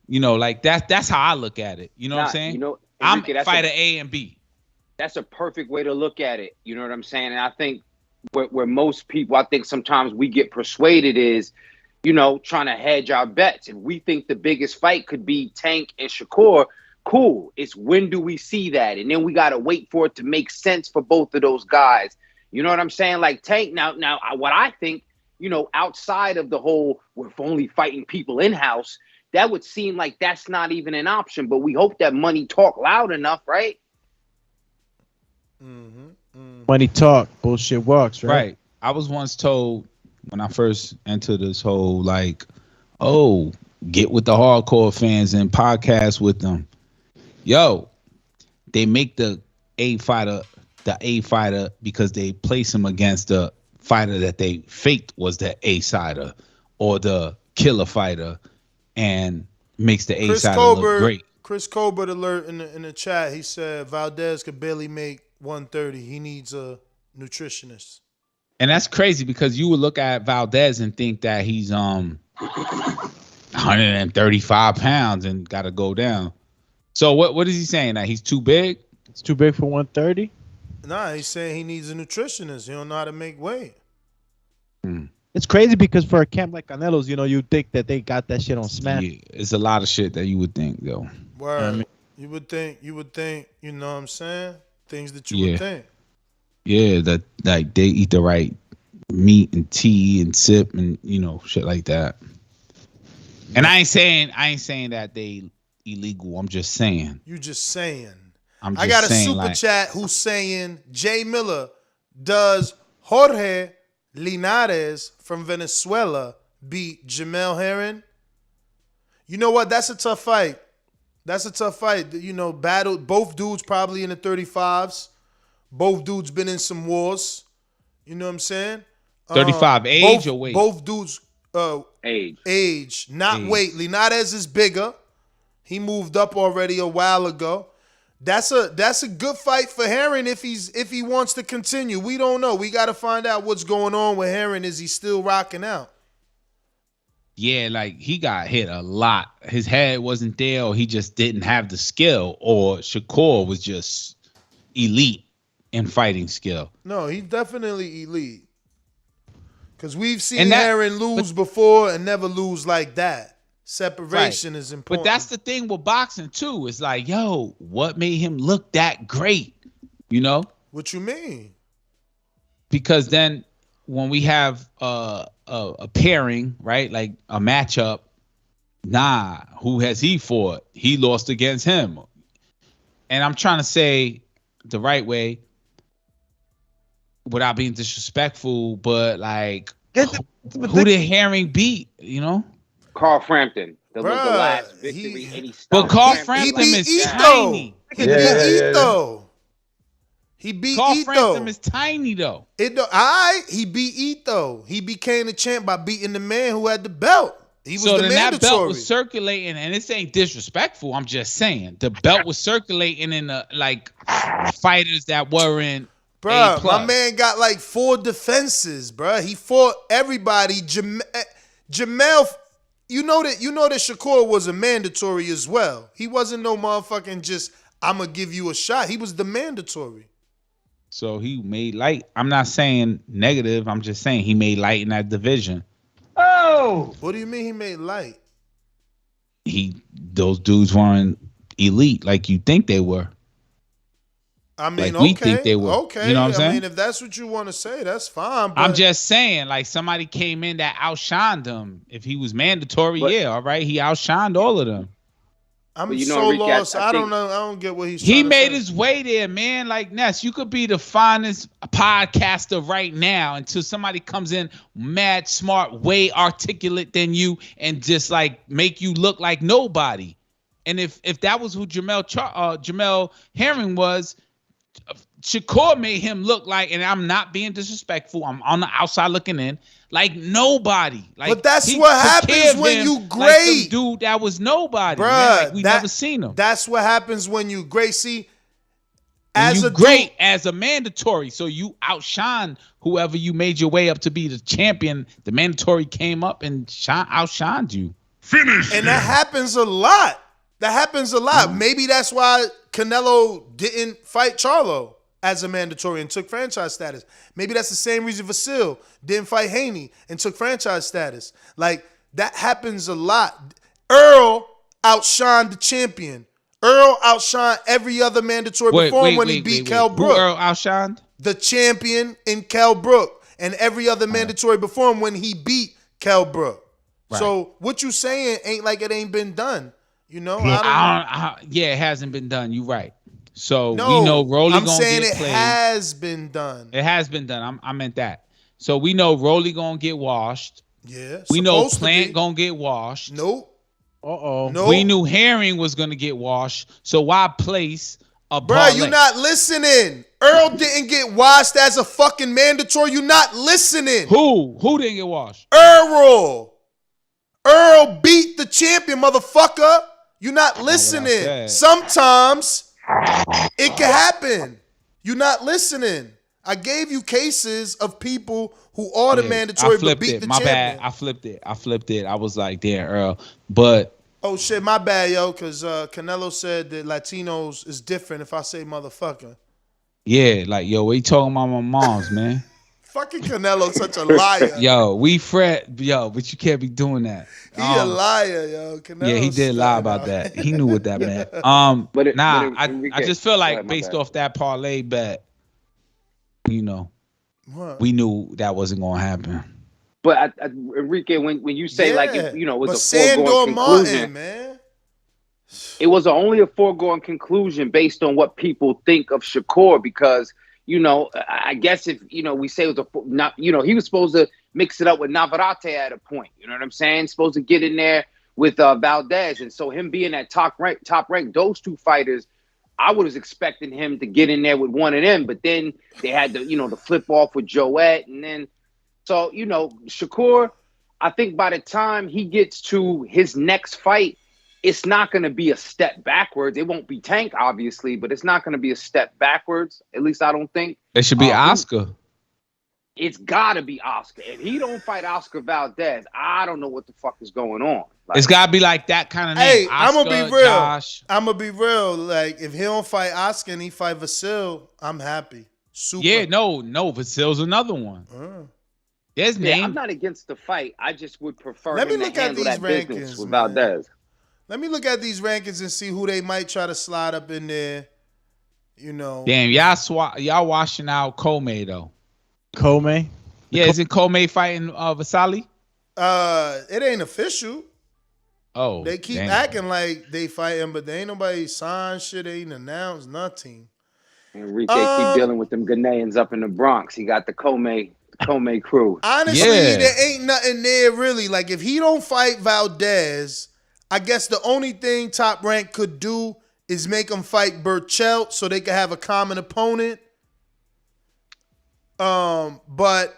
You know, like that's how I look at it. You know what I'm saying? You know, Enrique, I'm fighter A and B. That's a perfect way to look at it. You know what I'm saying? And I think where most people, I think sometimes we get persuaded is, you know, trying to hedge our bets. If we think the biggest fight could be Tank and Shakur, cool. It's when do we see that? And then we got to wait for it to make sense for both of those guys. You know what I'm saying? Like Tank, now what I think, you know, outside of the whole, we're only fighting people in-house, that would seem like that's not even an option. But we hope that money talk loud enough, right? Money talk, bullshit walks, right? Right. I was once told when I first entered this whole like, oh, get with the hardcore fans and podcast with them. Yo, they make the A fighter because they place him against the fighter that they faked was the A-sider or the killer fighter and makes the A-sider look great. Chris Colbert alert in the chat. He said Valdez could barely make 130. He needs a nutritionist. And that's crazy because you would look at Valdez and think that he's 135 pounds and got to go down. So what is he saying? That he's too big? It's too big for 130? Nah, he's saying he needs a nutritionist. He don't know how to make weight. It's crazy because for a camp like Canelo's, you know, you think that they got that shit on Smash. Yeah, it's a lot of shit that you would think, though. Word. I mean, you would think, you know what I'm saying? Things that you would think. Yeah, that like they eat the right meat and tea and sip and, you know, shit like that. And I ain't saying that they illegal. I'm just saying. You just saying. I got a saying, super like, chat who's saying Jay Miller, does Jorge Linares from Venezuela beat Jamel Herring? You know what? That's a tough fight. You know, battle. Both dudes probably in the 35s. Both dudes been in some wars. You know what I'm saying? 35 age or weight? Both dudes age, not weight. Linares is bigger. He moved up already a while ago. That's a good fight for Herring if he wants to continue. We don't know. We got to find out what's going on with Herring. Is he still rocking out? Yeah, like he got hit a lot. His head wasn't there, or he just didn't have the skill, or Shakur was just elite in fighting skill. No, he's definitely elite. Because we've seen Herring lose before and never lose like that. Separation is important. But that's the thing with boxing too. It's like, yo, what made him look that great? You know? What you mean? Because then when we have a pairing, right? Like a matchup, who has he fought? He lost against him. And I'm trying to say the right way without being disrespectful, but like who did Herring beat, you know? Carl Frampton. The last victory. But Carl Frampton is tiny. He beat Ito. He beat Carl Ito. Frampton is tiny though. He beat Ito. He became the champ by beating the man who had the belt. He was so the then that belt mandatory. was circulating, and this ain't disrespectful. I'm just saying the belt was circulating in the like fighters that weren't Bruh, A+. my man got like 4 defenses, bruh. He fought everybody. Jamel, you know that Shakur was a mandatory as well. He wasn't no motherfucking just, I'm going to give you a shot. He was the mandatory. So he made light. I'm not saying negative. I'm just saying he made light in that division. Oh! What do you mean he made light? Those dudes weren't elite like you think they were. I mean, like we think they were. Okay. You know what I'm saying? I mean, if that's what you want to say, that's fine. But I'm just saying, like somebody came in that outshined him. If he was mandatory, yeah, all right. He outshined all of them. I'm so lost. I don't know. I don't get what he's. He made his way there, man. Like Ness, you could be the finest podcaster right now until somebody comes in mad smart, way articulate than you, and just like make you look like nobody. And if that was who Jamel Herring was, Shakur made him look like, and I'm not being disrespectful, I'm on the outside looking in, like nobody. Like, but that's what happens when you great. Like some dude that was nobody. Bruh, man. Like we never seen him. That's what happens when you great. See, as as a mandatory, so you outshine whoever you made your way up to be the champion. The mandatory came up and outshined you. Finish. And that happens a lot. Maybe that's why Canelo didn't fight Charlo as a mandatory and took franchise status. Maybe that's the same reason Vasil didn't fight Haney and took franchise status. Like, that happens a lot. Earl outshined the champion. Earl outshined every other mandatory before him when he beat Kell Brook. Who Earl outshined? The champion in Kell Brook and every other mandatory before him when he beat Kell Brook. Right. So what you saying ain't like it ain't been done. You know? It hasn't been done. You right. So we know Rolly gonna get played. I'm saying it has been done. It has been done. I meant that. So we know Rolly gonna get washed. Yeah. We know Plant gonna get washed. Nope. No. We knew Herring was gonna get washed. So why place a Bruh, you not listening. Earl didn't get washed as a fucking mandatory. You not listening. Who didn't get washed? Earl beat the champion, motherfucker. You not listening. Sometimes it can happen. You not listening. I gave you cases of people who are the mandatory but beat the champion. My bad. I flipped it. I was like, damn, Earl. But oh shit, my bad, yo, because Canelo said that Latinos is different if I say motherfucker. Yeah, like, yo, what you talking about my moms, man? Fucking Canelo's such a liar. Yo, we fret, but you can't be doing that. He a liar, yo. Canelo's he did lie about that. He knew what that meant. I just feel like based off that parlay bet, you know, we knew that wasn't gonna happen. But Enrique, when you say like it was a foregone conclusion, man. It was only a foregone conclusion based on what people think of Shakur because. I guess if, we say it was he was supposed to mix it up with Navarrete at a point. You know what I'm saying? Supposed to get in there with Valdez. And so him being at top rank, those two fighters, I was expecting him to get in there with one of them. But then they had the flip off with Joette. And then, so, Shakur, I think by the time he gets to his next fight, it's not going to be a step backwards. It won't be Tank, obviously, but it's not going to be a step backwards. At least I don't think. It should be Oscar. It's got to be Oscar. If he don't fight Oscar Valdez, I don't know what the fuck is going on. Like, it's got to be like that kind of name. Hey, Oscar, I'm going to be real. Josh. I'm going to be real. Like, if he don't fight Oscar and he fight Vasil, I'm happy. Super. Yeah, no. Vasil's another one. His name. I'm not against the fight. I just would prefer Let me him look to at handle these that rankings, business with man. Valdez. Let me look at these rankings and see who they might try to slide up in there. Damn, y'all washing out Comey though. Comey? Yeah, isn't Comey fighting Vasily? It ain't official. Oh, they keep acting like they fighting, but there ain't nobody signed shit. They ain't announced nothing. Enrique keep dealing with them Ghanaians up in the Bronx. He got the Comey crew. Honestly, there ain't nothing there really. Like if he don't fight Valdez, I guess the only thing Top Rank could do is make him fight Burchelt so they could have a common opponent. But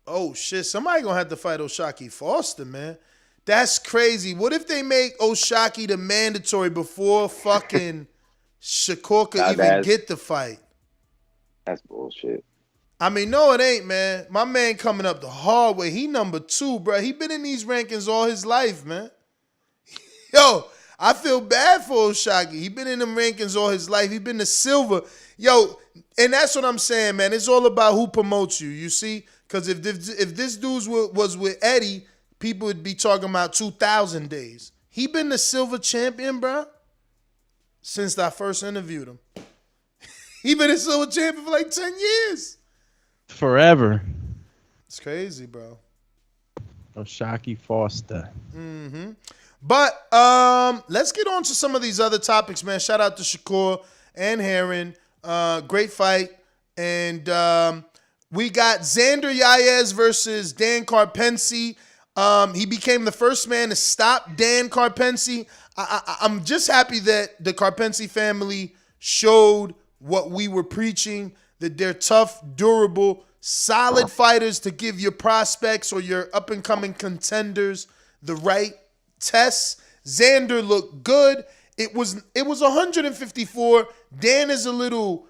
Oh shit! Somebody gonna have to fight O'Shaquie Foster, man. That's crazy. What if they make O'Shaquie the mandatory before fucking Shakur could even get the fight? That's bullshit. I mean, no, it ain't, man. My man coming up the hard way. He number 2, bro. He been in these rankings all his life, man. Yo, I feel bad for O'Shaquie. He been in them rankings all his life. He been the silver. Yo, and that's what I'm saying, man. It's all about who promotes you, you see? Because if this dude was with Eddie, people would be talking about 2,000 days. He been the silver champion, bro, since I first interviewed him. He been a silver champion for like 10 years. Forever. It's crazy, bro. O'Shaquie Foster. Mm-hmm. But let's get on to some of these other topics, man. Shout out to Shakur and Herring. Great fight. And we got Xander Zayas versus Dan Karpency. He became the first man to stop Dan Karpency. I'm just happy that the Karpency family showed what we were preaching, that they're tough, durable, solid fighters to give your prospects or your up-and-coming contenders the right tests. Xander looked good. It was 154. Dan is a little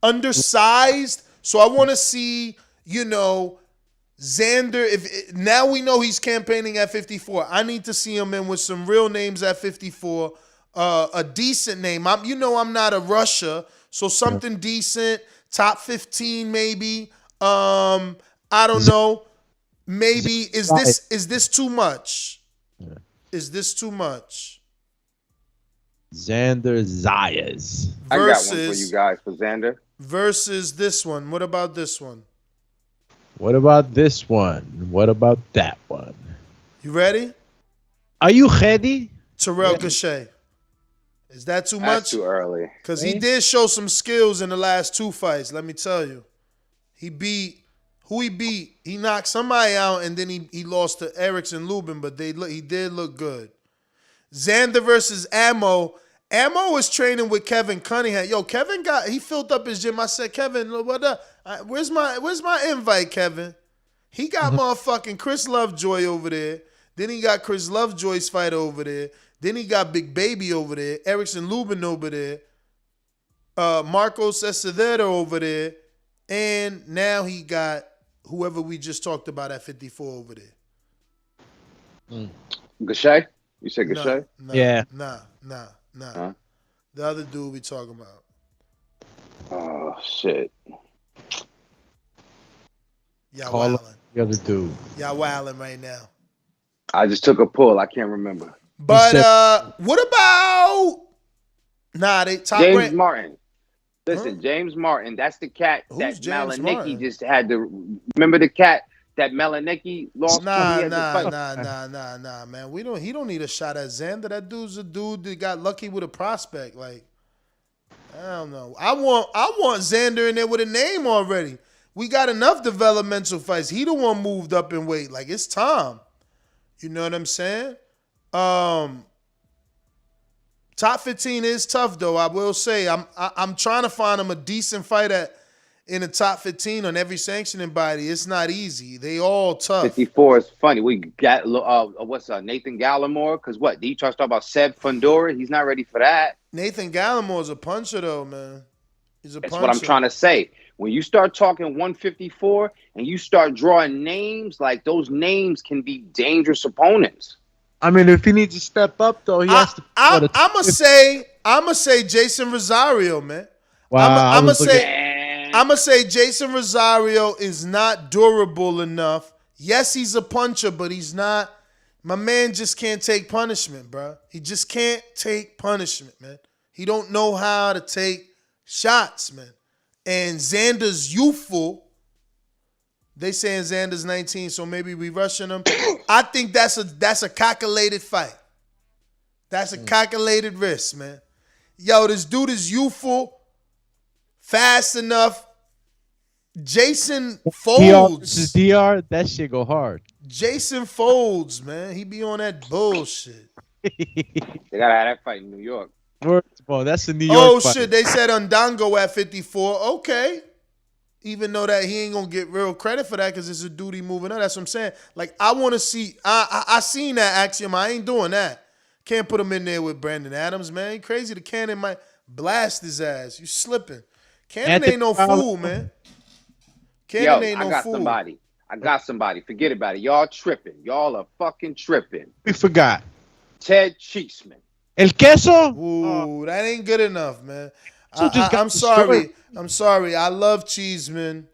undersized, so I want to see, Xander. Now we know he's campaigning at 54. I need to see him in with some real names at 54. A decent name. I'm not a rusher, so something decent, top 15 maybe. I don't know. Maybe is this too much? Is this too much? Xander Zayas. I got one for you guys for Xander. Versus this one. What about this one? What about this one? What about that one? You ready? Are you ready? Terrell Gachet. Is that too much? That's too early. Because he did show some skills in the last 2 fights, let me tell you. He beat who he beat. He knocked somebody out, and then he lost to Erickson Lubin, but he did look good. Xander versus Ammo. Ammo was training with Kevin Cunningham. Yo, Kevin he filled up his gym. I said, Kevin, what up? Where's my invite, Kevin? He got motherfucking Chris Lovejoy over there. Then he got Chris Lovejoy's fight over there. Then he got Big Baby over there, Erickson Lubin over there, Marcos Escudero over there, and now he got whoever we just talked about at 54 over there. Gachet? You said Gachet? Yeah. Nah. Huh? The other dude we talking about. Oh, shit. Y'all Call wildin'. the other dude. Y'all wildin' right now. I just took a pull. I can't remember. But what about James Martin? Listen, James Martin. That's the cat that Malinicki just had to. Remember the cat that Malinicki lost? Nah, man. He don't need a shot at Xander. That dude's a dude that got lucky with a prospect. Like, I don't know. I want Xander in there with a name already. We got enough developmental fights. He the one moved up in weight. Like, it's time. You know what I'm saying? Top 15 is tough though. I will say I'm trying to find him a decent fight in the top 15 on every sanctioning body. It's not easy. They all tough. 54 is funny. We got Nathan Gallimore? Because what? You try to talk about Seb Fundora? He's not ready for that. Nathan Gallimore's a puncher though, man. He's a puncher. That's what I'm trying to say. When you start talking 154 and you start drawing names, like those names can be dangerous opponents. I mean, if he needs to step up, though, he has to. I'm gonna say Jason Rosario, man. Wow, I'm gonna say Jason Rosario is not durable enough. Yes, he's a puncher, but he's not. My man just can't take punishment, bro. He just can't take punishment, man. He don't know how to take shots, man. And Xander's youthful. They saying Xander's 19, so maybe we rushing him. I think that's a calculated fight. That's a calculated risk, man. Yo, this dude is youthful, fast enough. Jason folds. DR, that shit go hard. Jason folds, man. He be on that bullshit. They gotta have that fight in New York. First of all, that's a New York fight. Shit, they said Undango at 54. Okay. Even though that he ain't gonna get real credit for that because it's a duty moving up. That's what I'm saying. Like, I want to see. I seen that axiom. I ain't doing that. Can't put him in there with Brandon Adams, man. He crazy. The Cannon might blast his ass. You slipping. Cannon ain't no fool, man. Cannon ain't no fool. I got somebody. Forget about it. Y'all tripping. Y'all are fucking tripping. We forgot. Ted Cheeseman. El queso? Ooh, that ain't good enough, man. I'm sorry. I'm sorry. I love Cheeseman,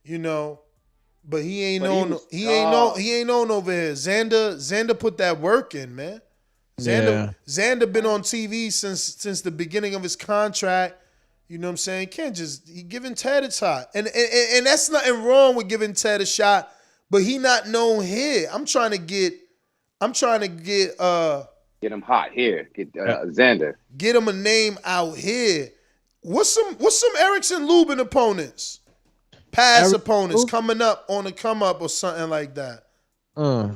you know, but he ain't known over here. Xander put that work in, man. Xander been on TV since the beginning of his contract. You know what I'm saying? He giving Ted a shot. And that's nothing wrong with giving Ted a shot, but he not known here. I'm trying to get him hot here. Get Xander. Get him a name out here. What's some Erickson Lubin opponents? Past opponents coming up on the come up or something like that.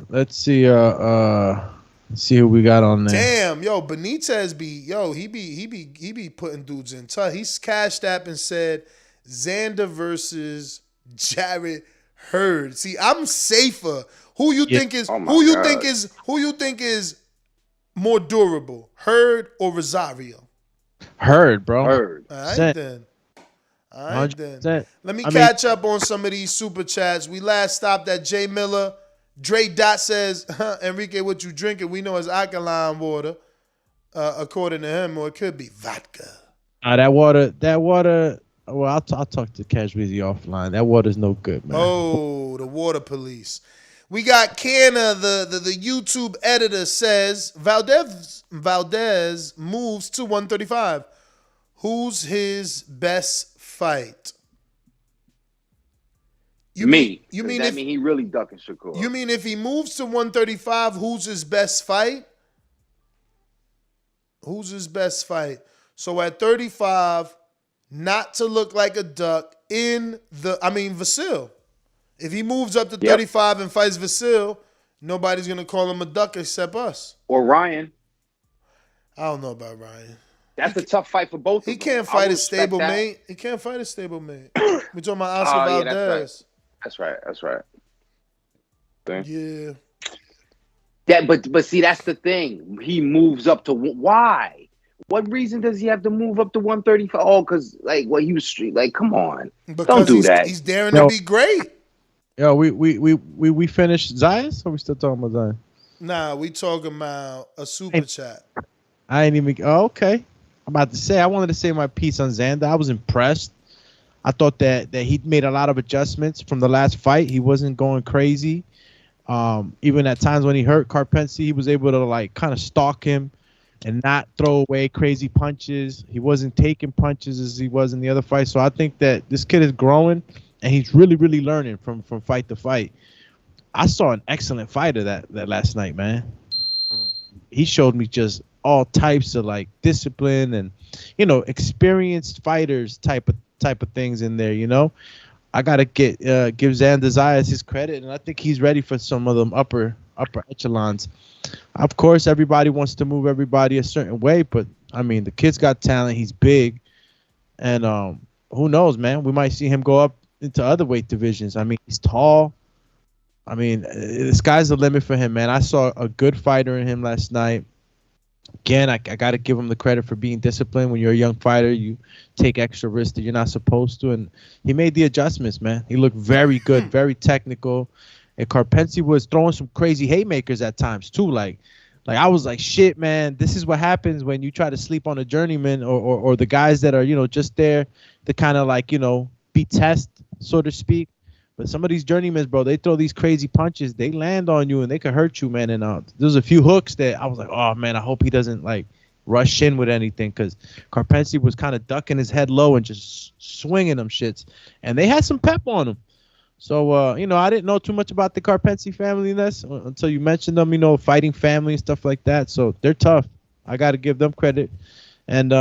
Let's see. Let's see who we got on there. Damn, Benitez he be putting dudes in tough. He's cashed app and said Xander versus Jarrett Hurd. See, I'm safer. Who you think is more durable, Hurd or Rosario? Hurd, bro. Hurd. All right then. Let me catch up on some of these super chats. We last stopped at Jay Miller. Dre Dot says, Enrique, what you drinking? We know it's alkaline water, according to him, or it could be vodka. That water. Well, I'll talk to Cash Weezy offline. That water's no good, man. Oh, the water police. We got Canna, the YouTube editor, says Valdez moves to 135. Who's his best fight? You mean he really ducking Shakur? You mean if he moves to 135, who's his best fight? Who's his best fight? So at 35, not to look like a duck Vasil. If he moves up to 35 and fights Vasil, nobody's going to call him a duck except us. Or Ryan. I don't know about Ryan. That's a tough fight for both of them. He can't fight his stablemate. He can't fight his stablemate. We're talking about Oscar Valdez. That's right. Yeah. But see, that's the thing. He moves up to why? What reason does he have to move up to 135? Oh, because he was street. Come on, don't do that. He's daring to be great. Yo, we finished Zayas, or we still talking about Zayas? Nah, we talking about a super chat. I ain't even. Oh, okay. I'm about to say. I wanted to say my piece on Xander. I was impressed. I thought that he made a lot of adjustments from the last fight. He wasn't going crazy. Even at times when he hurt Karpency, he was able to kind of stalk him and not throw away crazy punches. He wasn't taking punches as he was in the other fight. So I think that this kid is growing and he's really, really learning from fight to fight. I saw an excellent fighter that last night, man. He showed me just all types of discipline and experienced fighters type of things in there. I gotta give Xander Zayas his credit, and I think he's ready for some of them upper echelons. Of course, everybody wants to move everybody a certain way, but I mean, the kid's got talent. He's big, and who knows, man? We might see him go up into other weight divisions. I mean, he's tall. I mean, the sky's the limit for him, man. I saw a good fighter in him last night. Again, I got to give him the credit for being disciplined. When you're a young fighter, you take extra risks that you're not supposed to. And he made the adjustments, man. He looked very good, very technical. And Karpency was throwing some crazy haymakers at times, too. Like I was like, shit, man, this is what happens when you try to sleep on a journeyman or the guys that are, just there to kind of be test, so to speak. But some of these journeymen, bro, they throw these crazy punches. They land on you and they could hurt you, man. And there's a few hooks that I was like, oh, man, I hope he doesn't rush in with anything, because Karpency was kind of ducking his head low and just swinging them shits. And they had some pep on him. So, I didn't know too much about the Karpency family until you mentioned them, fighting family and stuff like that. So they're tough. I got to give them credit. And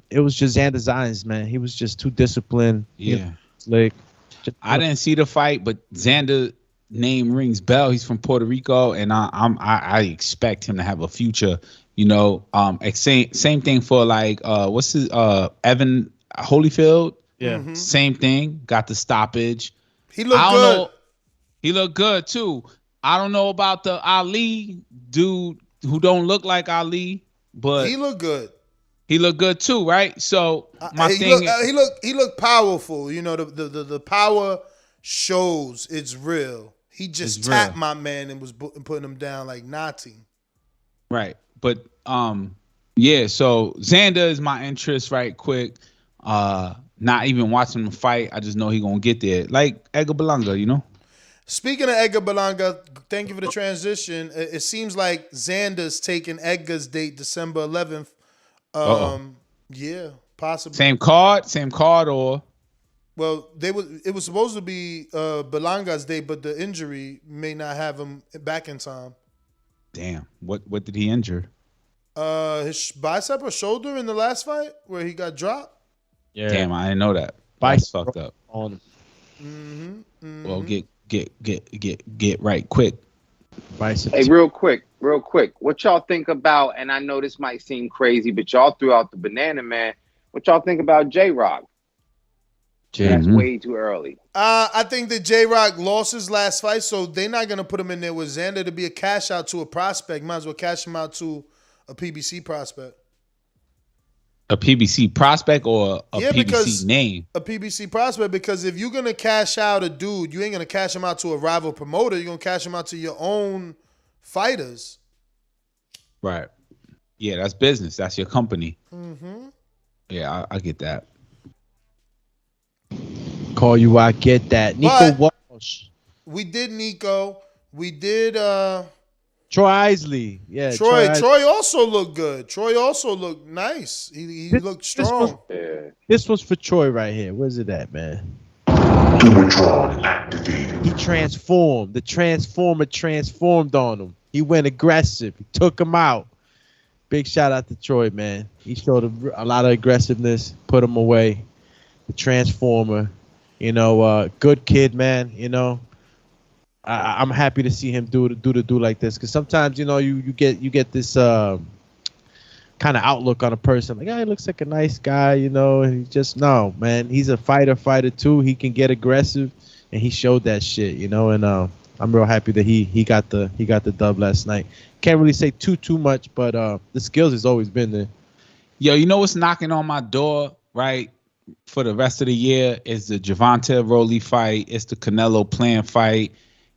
it was just Xander Zayas, man. He was just too disciplined. Yeah. I didn't see the fight, but Xander name rings bell. He's from Puerto Rico, and I expect him to have a future. Same thing for what's his Evan Holyfield. Yeah. Same thing. Got the stoppage. He looked I don't good. know. He looked good too. I don't know about the Ali dude who don't look like Ali, but He looked good. he looked good too, right? So my he thing, he looked powerful. You know, the power shows it's real. He just It's tapped real. my man and was putting him down like nothing. right? But yeah. So Xander is my interest, right? Quick. Not even watching him fight. I just know he gonna get there, like Edgar Berlanga, you know. Speaking of Edgar Berlanga, thank you for the transition. It seems like Xander's taking Edgar's date December 11th. Yeah, possibly. Same card, or Well, it was supposed to be Berlanga's date, but the injury may not have him back in time. damn. What did he injure? His bicep or shoulder in the last fight where he got dropped. Yeah. Damn, I didn't know that. That's fucked up. On Well, get right quick. bicep. Hey, real quick. What y'all think about, and I know this might seem crazy, but y'all threw out the banana man. What y'all think about J-Rock? That's way too early. I think that J-Rock lost his last fight, so they're not going to put him in there with Xander to be a cash out to a prospect. Might as well cash him out to a PBC prospect. A PBC prospect or a PBC because name? A PBC prospect, because if you're going to cash out a dude, you ain't going to cash him out to a rival promoter. You're going to cash him out to your own fighters. Right. Yeah, that's business. That's your company. Mm-hmm. Yeah, I get that. Call you, I get that. Nico Walsh. We did Nico. We did Troy Isley. Yeah. Troy also looked good. Troy also looked nice. He looked strong. This was for Troy right here. Where's it at, man? Dumatron activated. He transformed. The transformer transformed on him. He went aggressive. He took him out. Big shout out to Troy, man. He showed a lot of aggressiveness, put him away. The transformer, you know, good kid, man. You know, I'm happy to see him do like this, because sometimes, you know, you get this kind of outlook on a person like, he looks like a nice guy, you know, and he just, no, man, he's a fighter too. He can get aggressive, and he showed that shit, you know, and I'm real happy that he got the dub last night. Can't really say too much, but the skills has always been there. Yo, you know what's knocking on my door, right? For the rest of the year is the Javante Rowley fight. It's the Canelo Plan fight.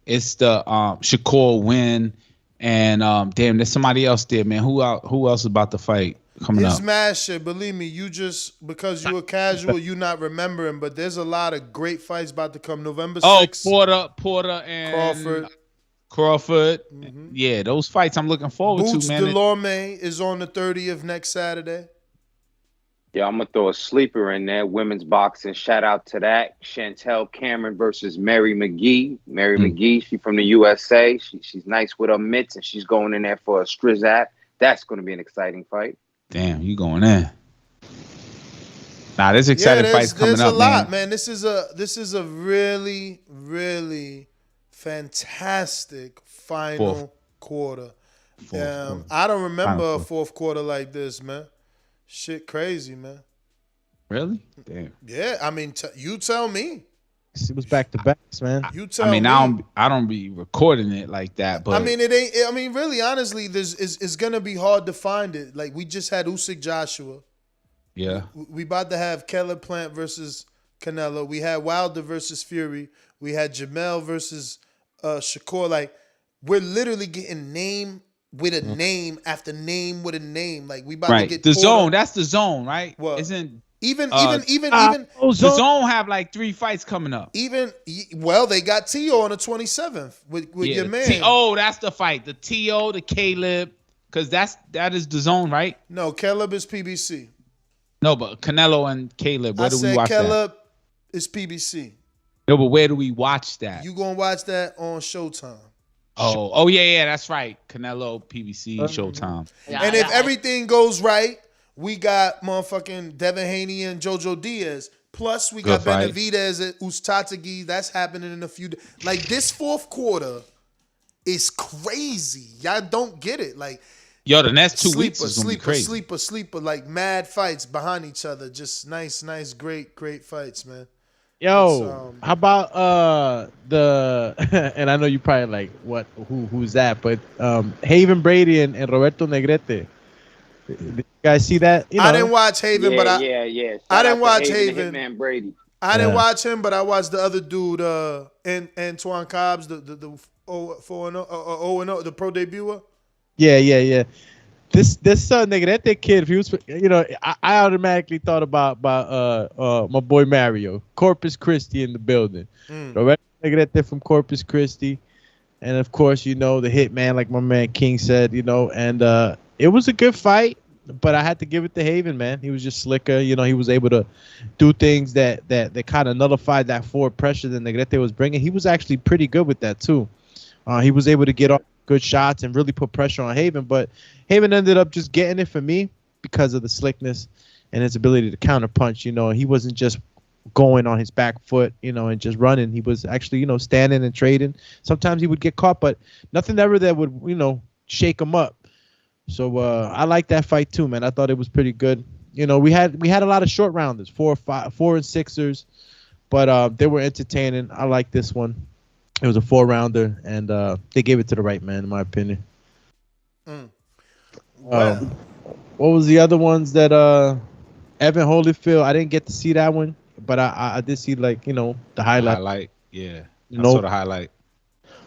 It's the Shakur win. And damn, there's somebody else there, man. Who else is about to fight coming It's up? mad shit. Believe me, you just, because you're a casual, you not remembering, but there's a lot of great fights about to come. November 6th. Porter and Crawford. Mm-hmm. Yeah, those fights I'm looking forward Boots to, man. Delorme is on the 30th next Saturday. Yeah, I'm going to throw a sleeper in there. Women's boxing. Shout out to that. Chantel Cameron versus Mary McGee. Mary McGee, she's from the USA. She's nice with her mitts, and she's going in there for a strizat. That's going to be an exciting fight. Damn, you going in. Nah, there's exciting fights coming up, There's a lot, man. man. This is a really, really fantastic final quarter. I don't remember a fourth quarter like this, man. Shit crazy, man. Really? Damn. Yeah, I mean, you tell me. It was back to backs, man. You tell me. I don't be recording it like that, but I mean, it ain't. I mean, really, honestly, it's gonna be hard to find it. Like, we just had Usyk Joshua. Yeah. We about to have Caleb Plant versus Canelo. We had Wilder versus Fury. We had Jamel versus Shakur. Like, we're literally getting name with a name after name with a name. Like, we about to get the Porter. zone. That's the zone, right? What? Isn't even the zone have like 3 fights coming up? Well, they got T.O. on the 27th with your man. That's the fight. The T.O., the Caleb, because that is the zone, right? No, Caleb is PBC. No, but Canelo and Caleb. Where do we watch Caleb that? is PBC. No, but where do we watch that? You gonna watch that on Showtime. Oh yeah, that's right. Canelo, PBC, Showtime. And if everything goes right, we got motherfucking Devin Haney and Jojo Diaz. Plus, we got Benavidez at Ustatagi. That's happening in a few days. Like, this fourth quarter is crazy. Y'all don't get it. Like, Yo, the next 2 weeks is gonna be crazy. Sleeper, like mad fights behind each other. Just nice, great fights, man. Yo, how about the and I know you probably like who's that, but Haven Brady and Roberto Negrete. Did you guys see that? I didn't watch Haven, but yeah. I didn't watch Haven. Man, Brady. I didn't watch him, but I watched the other dude, Antoine Cobb's the 0-0, the pro debuter. Yeah. This Negrete kid, if he was, I automatically thought about my boy Mario, Corpus Christi in the building. Roberto Negrete from Corpus Christi, and of course, the hitman, like my man King said, and it was a good fight, but I had to give it to Haven, man. He was just slicker. He was able to do things that kind of nullified that forward pressure that Negrete was bringing. He was actually pretty good with that too. He was able to get off good shots and really put pressure on Haven, but Haven ended up just getting it for me because of the slickness and his ability to counter punch. He wasn't just going on his back foot, and just running. He was actually, standing and trading. Sometimes he would get caught, but nothing ever that would, shake him up. So I like that fight too, man. I thought it was pretty good. We had a lot of short rounders, 4 and 6ers, but they were entertaining. I like this one. It was a 4-rounder, and they gave it to the right man, in my opinion. What was the other ones that Evan Holyfield? I didn't get to see that one, but I did see the highlight. Yeah. I saw the highlight.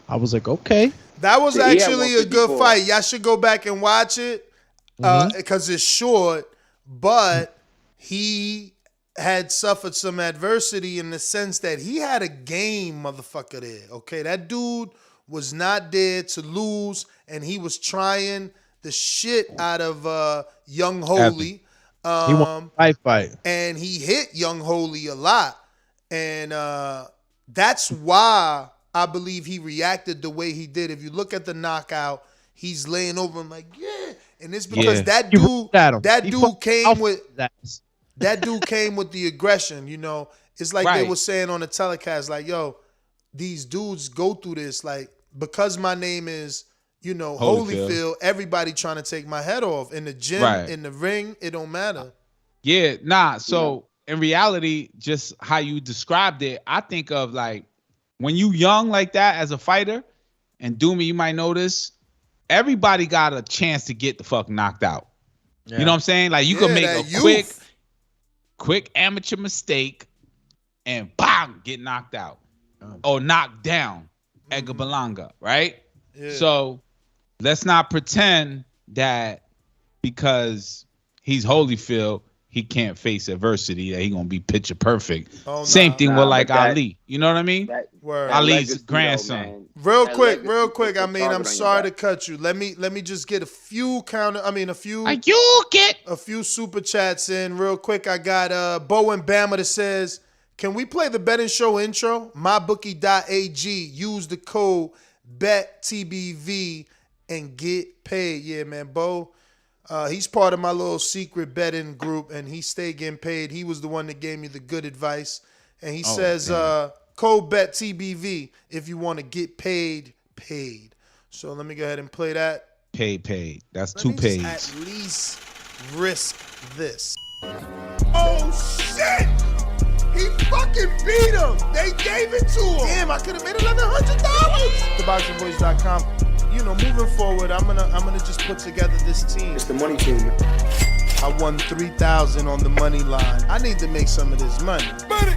I was like, okay. That was actually a good fight. Y'all should go back and watch it because it's short, but he had suffered some adversity in the sense that he had a game motherfucker there. Okay, that dude was not there to lose, and he was trying the shit out of Young Holy. He won a fight. And he hit Young Holy a lot. And that's why I believe he reacted the way he did. If you look at the knockout, he's laying over him like, yeah. And it's because that dude came with the aggression, It's like they were saying on the telecast, like, yo, these dudes go through this. Like, because my name is, Holyfield, everybody trying to take my head off. In the gym, in the ring, it don't matter. Yeah, nah. So in reality, just how you described it, I think of like when you young like that as a fighter, and Doomy, you might notice, everybody got a chance to get the fuck knocked out. Yeah. You know what I'm saying? Like you could make a quick amateur mistake and bang, get knocked out or knocked down. Edgar Berlanga, right? Yeah. So let's not pretend that because he's Holyfield, he can't face adversity, that he gonna be picture perfect. Same thing with like Ali. You know what I mean? Ali's grandson. Real quick. I mean, I'm sorry to cut you. Let me just get a few super chats in real quick. I got Bo and Bama that says, can we play the betting show intro? MyBookie.ag. Use the code BETTBV and get paid. Yeah, man, Bo. He's part of my little secret betting group, and he stay getting paid. He was the one that gave me the good advice. And he says, code BETTBV if you want to get paid. So let me go ahead and play that. Paid. That's two pays. At least risk this. Oh, shit! He fucking beat him. They gave it to him. Damn, I could have made $1,100. TheBoxingVoice.com. Moving forward, I'm gonna just put together this team. It's the money team. I won $3,000 on the money line. I need to make some of this money.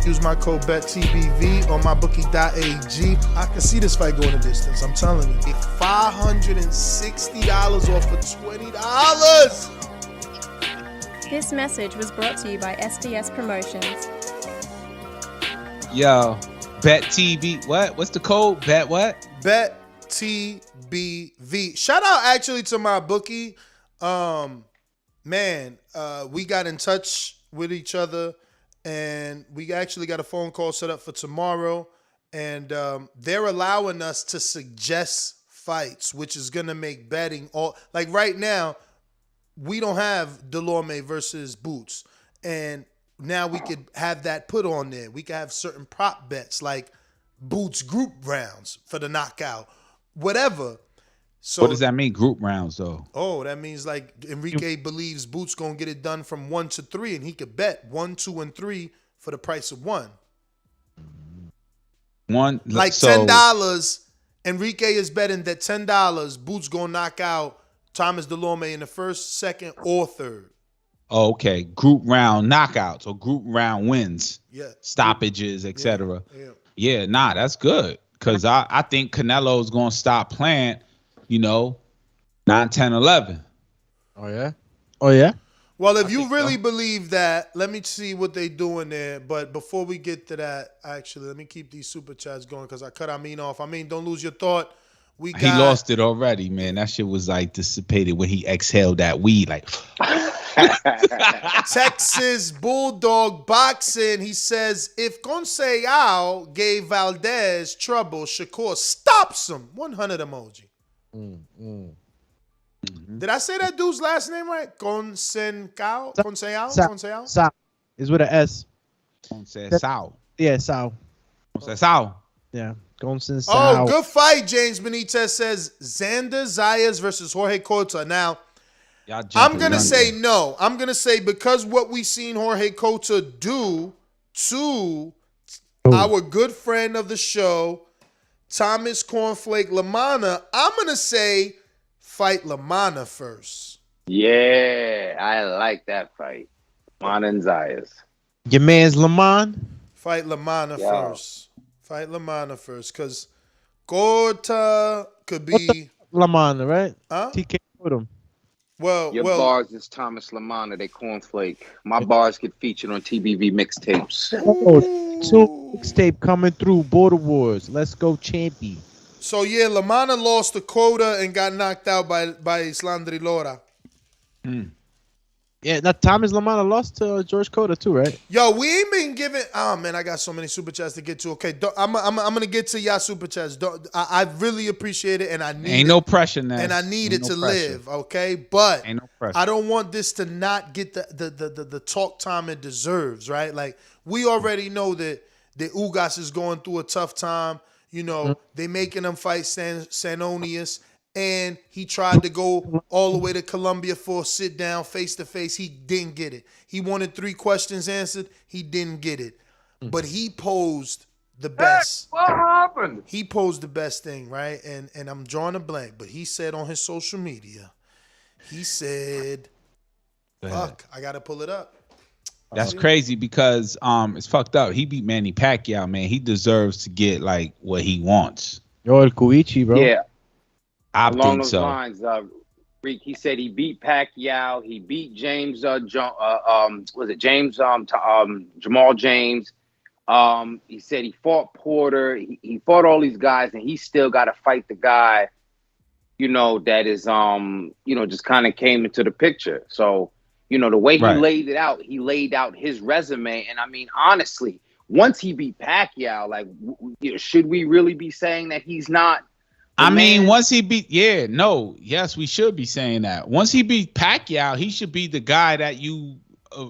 Use my code BETTBV on MyBookie.ag. I can see this fight going a distance. I'm telling you. $560 off for $20. This message was brought to you by SDS Promotions. Yo, BETTBV. What? What's the code? Bet what? BETTBV. Shout out actually to my bookie. We got in touch with each other, and we actually got a phone call set up for tomorrow, and they're allowing us to suggest fights, which is gonna make betting all like right now. We don't have Delorme versus Boots, and now we could have that put on there. We could have certain prop bets like Boots group rounds for the knockout, whatever. So what does that mean? Group rounds, though. Oh, that means like Enrique believes Boots gonna get it done from 1 to 3, and he could bet 1, 2, and 3 for the price of 1. Like $10. Enrique is betting that $10 Boots gonna knock out Thomas Delorme in the first, second, or third. Oh, okay. Group round knockouts or group round wins. Yeah. Stoppages, etc. Yeah. Nah, that's good. Because I think Canelo is going to stop playing, 9, 10, 11. Oh, yeah? Oh, yeah? Well, if you really believe that, let me see what they doing there. But before we get to that, actually, let me keep these super chats going because I cut Amin off. Don't lose your thought. He lost it already, man. That shit was like dissipated when he exhaled that weed. Like Texas Bulldog Boxing. He says if Conceição gave Valdez trouble, Shakur stops him. 100 emoji. Did I say that dude's last name right? Conceição? Sao. Is with an S. Conceição. Yeah, Sao. Conceição. Yeah. Conceição. Oh, good fight, James Benitez says. Xander Zayas versus Jorge Cota. Now, I'm going to say no. I'm going to say because what we seen Jorge Cota do to our good friend of the show, Thomas Cornflake Lamana, I'm going to say fight Lamana first. Yeah, I like that fight. Lamana and Zayas. Your man's Lamon? Fight Lamana first. Fight Lamana first, because Cota could be Lamana, right? Huh? TK with him. Your bars is Thomas Lamana, they cornflake. My bars get featured on TBV mixtapes. Oh, 2 mixtape coming through. Border Wars. Let's go, champion. So yeah, Lamana lost to Cota and got knocked out by Islandri Lora. Yeah, now Thomas Lamana lost to George Cota too, right? Yo, we ain't been giving. Oh man, I got so many super chats to get to. Okay, I'm gonna get to y'all super chats. I really appreciate it, and I need ain't no pressure now, and I need it to live. Okay, but ain't no pressure. I don't want this to not get the talk time it deserves. Right? Like we already know that Ugas is going through a tough time. They making him fight Sanonius. And he tried to go all the way to Colombia for a sit-down face-to-face. He didn't get it. He wanted 3 questions answered. He didn't get it. But he posed the best. What happened? He posed the best thing, right? And I'm drawing a blank. But he said on his social media, he said, fuck, I got to pull it up. That's crazy because it's fucked up. He beat Manny Pacquiao, man. He deserves to get, like, what he wants. Yo, El Cuichi, bro. Yeah. Along those lines, Reek, he said he beat Pacquiao, he beat James, Jamal James. He said he fought Porter, he fought all these guys, and he still got to fight the guy, that is, just kind of came into the picture. So, the way he laid it out, he laid out his resume, and I mean, honestly, once he beat Pacquiao, like, should we really be saying that he's not? Once he beat, yes, we should be saying that. Once he beat Pacquiao, he should be the guy that you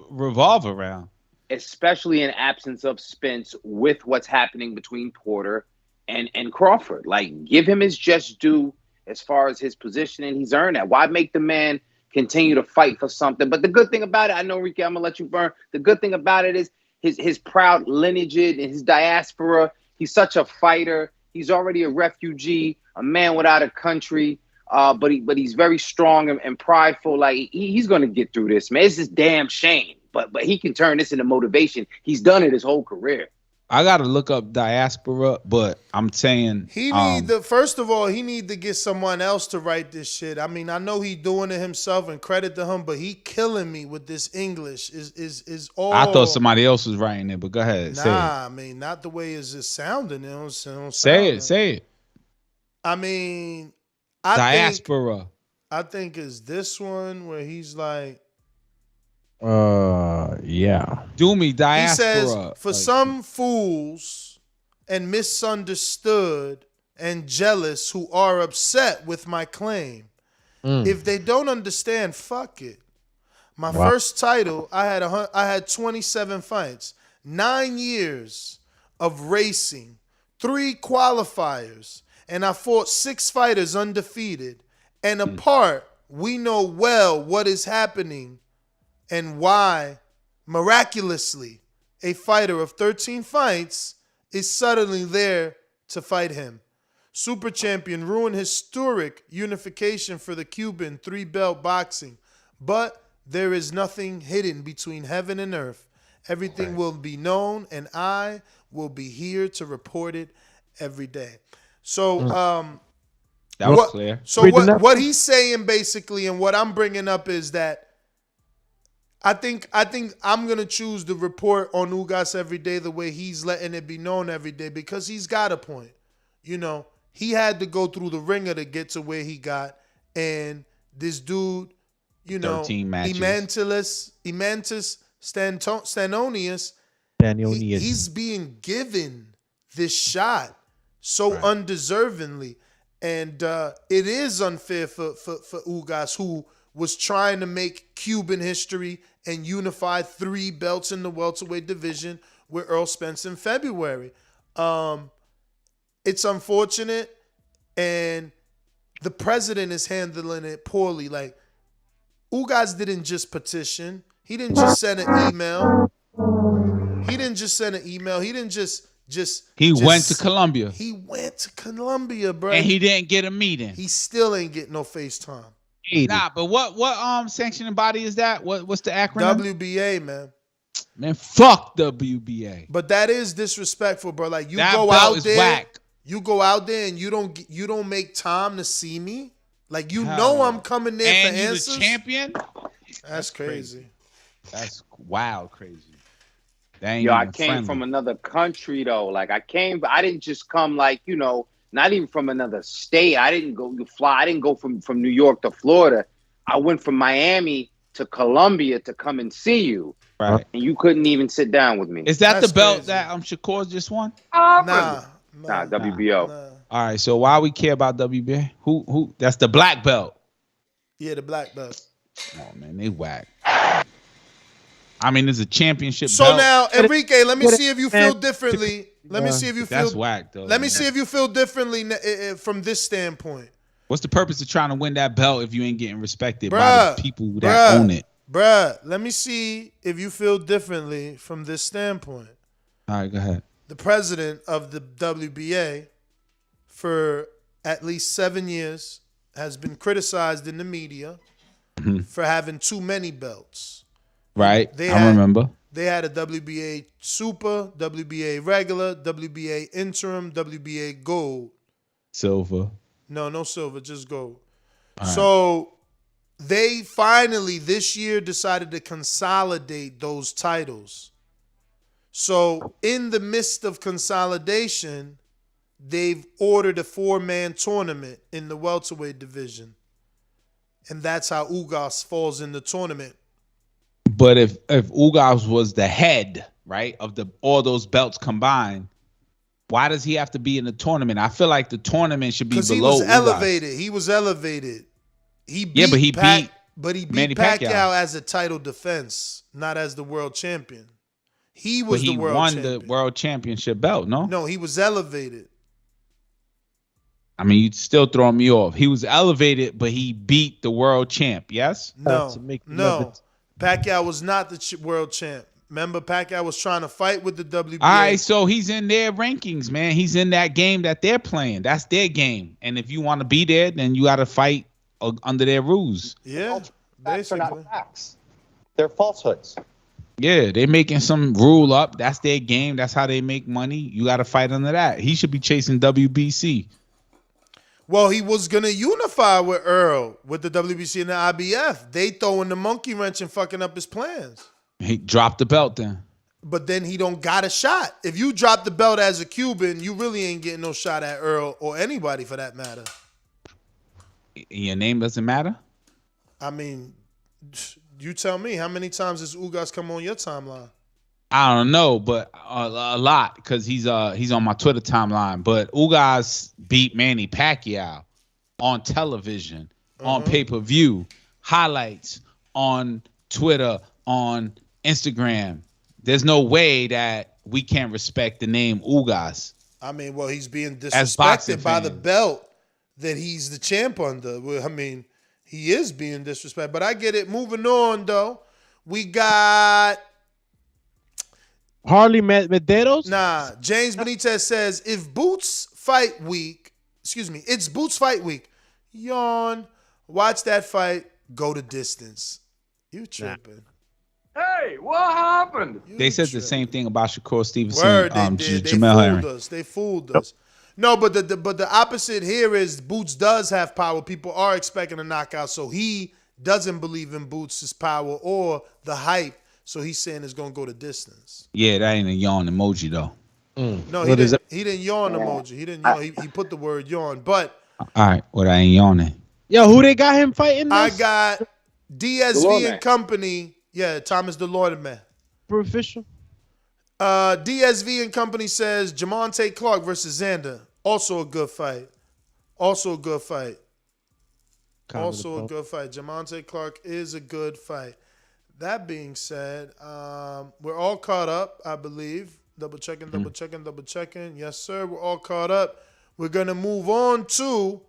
revolve around. Especially in absence of Spence with what's happening between Porter and Crawford. Like, give him his just due as far as his position, and he's earned that. Why make the man continue to fight for something? But the good thing about it, I know, Ricky, I'm going to let you burn. The good thing about it is his proud lineage and his diaspora. He's such a fighter. He's already a refugee, a man without a country, but he's very strong and prideful. Like he's gonna get through this, man. It's just damn shame, but he can turn this into motivation. He's done it his whole career. I gotta look up diaspora, but I'm saying he need first of all, he need to get someone else to write this shit. I mean, I know he doing it himself and credit to him, but he killing me with this English. Is all. I thought somebody else was writing it, but go ahead. Nah, say it. I mean, not the way it's just sounding. Say it. I mean, diaspora. I think is this one where he's like. Yeah. Do me diaspora. He says, for some fools and misunderstood and jealous who are upset with my claim, if they don't understand, fuck it. My first title, I had 27 fights, 9 years of racing, 3 qualifiers, and I fought 6 fighters undefeated. And apart, we know well what is happening and why, miraculously, a fighter of 13 fights is suddenly there to fight him. Super champion ruined historic unification for the Cuban 3-belt boxing. But there is nothing hidden between heaven and earth. Everything will be known, and I will be here to report it every day. So, that was clear. So what he's saying basically, and what I'm bringing up is that I think I'm gonna choose to report on Ugas every day the way he's letting it be known every day, because he's got a point. You know, he had to go through the ringer to get to where he got, and this dude, you know, Emantis Stanonius, he's being given this shot so undeservingly. And it is unfair for Ugas, who was trying to make Cuban history and unify 3 belts in the welterweight division with Errol Spence in February. It's unfortunate, and the president is handling it poorly. Like, Ugas didn't just petition. He didn't just send an email. He didn't just went to Colombia. He went to Colombia, bro. And he didn't get a meeting. He still ain't getting no FaceTime. Nah, but what sanctioning body is that? What's the acronym? WBA, man. Man, fuck WBA. But that is disrespectful, bro. Like, you that go belt out is there, whack. You go out there and you don't make time to see me. Like, you know I'm coming there and for you answers. The champion? That's crazy. That's wild crazy. Yo, I came from another country though. Like, I didn't just come, like, you know, not even from another state. I didn't go from New York to Florida. I went from Miami to Colombia to come and see you. Right. And you couldn't even sit down with me. Is that the belt that Shakur just won? Nah, WBO. Nah. All right, so why we care about WBA? Who? That's the black belt. Yeah, the black belt. Oh man, they whack. I mean, there's a championship so belt. Now, Enrique, let me see if you feel differently. Let me see if you feel. That's whack, though. Let me see if you feel differently from this standpoint. What's the purpose of trying to win that belt if you ain't getting respected by the people that own it? Bruh, let me see if you feel differently from this standpoint. All right, go ahead. The president of the WBA for at least 7 years has been criticized in the media for having too many belts. Right, I remember. They had a WBA Super, WBA Regular, WBA Interim, WBA Gold. Silver. No silver, just gold. So they finally this year decided to consolidate those titles. So in the midst of consolidation, they've ordered a 4-man tournament in the welterweight division. And that's how Ugas falls in the tournament. But if Ugas was the head, right, of all those belts combined, why does he have to be in the tournament? I feel like the tournament should be below Ugas. Because he was elevated. He beat Pacquiao as a title defense, not as the world champion. He was the world champion. He won the world championship belt, no? No, he was elevated. I mean, you still throwing me off. He was elevated, but he beat the world champ, yes? No. Pacquiao was not the world champ. Remember, Pacquiao was trying to fight with the WBA. All right, so he's in their rankings, man. He's in that game that they're playing. That's their game. And if you want to be there, then you got to fight under their rules. Yeah, basically. Facts are not facts. They're falsehoods. Yeah, they're making some rule up. That's their game. That's how they make money. You got to fight under that. He should be chasing WBC. Well, he was going to unify with Earl, with the WBC and the IBF. They throwing the monkey wrench and fucking up his plans. He dropped the belt then. But then he don't got a shot. If you drop the belt as a Cuban, you really ain't getting no shot at Earl or anybody for that matter. Your name doesn't matter? I mean, you tell me, how many times has Ugas come on your timeline? I don't know, but a lot, because he's on my Twitter timeline. But Ugas beat Manny Pacquiao on television, on pay-per-view, highlights on Twitter, on Instagram. There's no way that we can't respect the name Ugas. I mean, well, he's being As boxing disrespected by the fans. belt that he's the champ under. Well, I mean, he is being disrespected, but I get it. Moving on, though, we got Harley Mederos? Nah, James Benitez says if Boots fight week, it's Boots fight week. Yawn. Watch that fight. Go the distance. You tripping? Hey, what happened? They said the same thing about Shakur Stevenson. Word, they did. They Jamel fooled Herring. us. They fooled us. No, but the opposite here is Boots does have power. People are expecting a knockout, so he doesn't believe in Boots' power or the hype. So he's saying it's gonna go the distance. Yeah, that ain't a yawn emoji though. No, he didn't yawn emoji. He didn't yawn. He put the word yawn. But All right, well, I ain't yawning. Yo, who they got him fighting this? I got DSV and Company. Yeah, Thomas DeLorme. For official? DSV and Company says Jamonte Clark versus Xander. Also a good fight. Also a good fight. Jamonte Clark is a good fight. That being said, we're all caught up, I believe. Double checking. Yes, sir. We're all caught up. We're going to move on to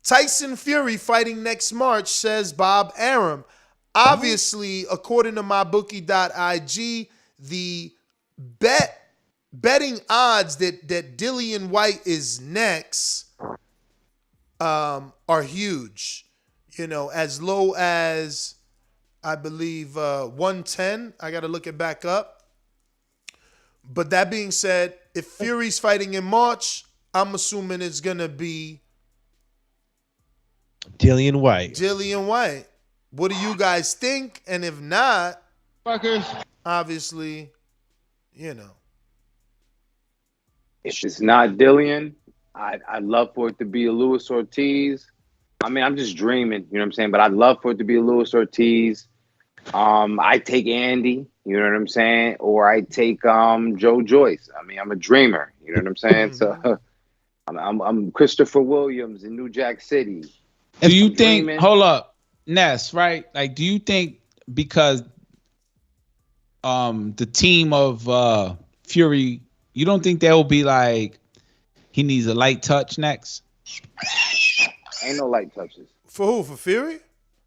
Tyson Fury fighting next March, says Bob Arum. Obviously, according to mybookie.ig, the betting odds that Dillian Whyte is next are huge. You know, as low as I believe 110. I got to look it back up. But that being said, if Fury's fighting in March, I'm assuming it's going to be Dillian Whyte. What do you guys think? And if not, fuckers, obviously, you know. If it's not Dillian, I'd love for it to be a Luis Ortiz. I mean, I'm just dreaming, you know what I'm saying? But I'd love for it to be a Luis Ortiz. I take Andy, you know what I'm saying? Or I take Joe Joyce. I mean, I'm a dreamer, you know what I'm saying? So I'm Christopher Williams in New Jack City. Do you think, hold up, Ness, right? Like, do you think because the team of Fury, you don't think they'll be like, he needs a light touch next? Ain't no light touches. For who? For Fury?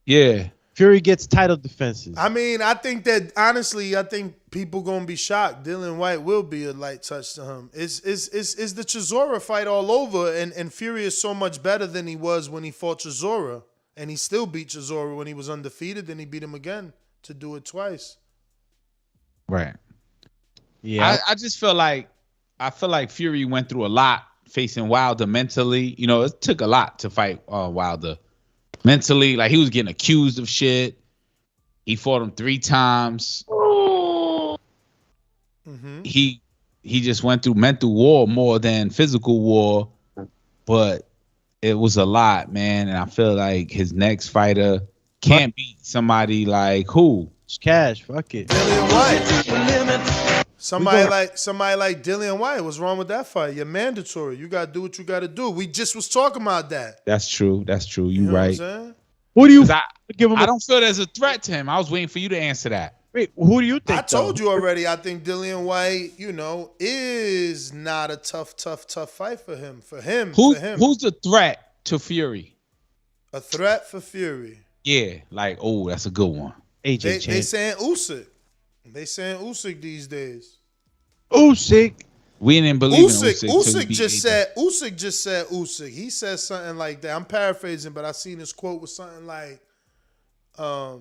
Yeah. Fury gets title defenses. I mean, I think that, honestly, I think people going to be shocked. Dillian Whyte will be a light touch to him. It's the Chisora fight all over, and Fury is so much better than he was when he fought Chisora. And he still beat Chisora when he was undefeated. Then he beat him again to do it twice. Right. Yeah. I just feel like Fury went through a lot facing Wilder mentally. You know, it took a lot to fight Wilder mentally. Like, he was getting accused of shit. He fought him 3 times. Mm-hmm. He just went through mental war more than physical war, but it was a lot, man. And I feel like his next fighter can't beat somebody like who? It's cash. Fuck it. Dillian Whyte. Somebody like Dillian Whyte. What's wrong with that fight? You're mandatory. You gotta do what you gotta do. We just was talking about that. That's true. You know right. What I'm saying? Who do you give him? I don't feel there's a threat to him. I was waiting for you to answer that. Wait, who do you think? I told you already. I think Dillian Whyte, you know, is not a tough fight for him. Who's the threat to Fury? A threat for Fury. Yeah, like, oh, that's a good one. AJ They saying Usyk. They saying Usyk these days. Usyk. We didn't believe in Usyk. Usyk just said Usyk. He said something like that. I'm paraphrasing, but I seen this quote with something like, I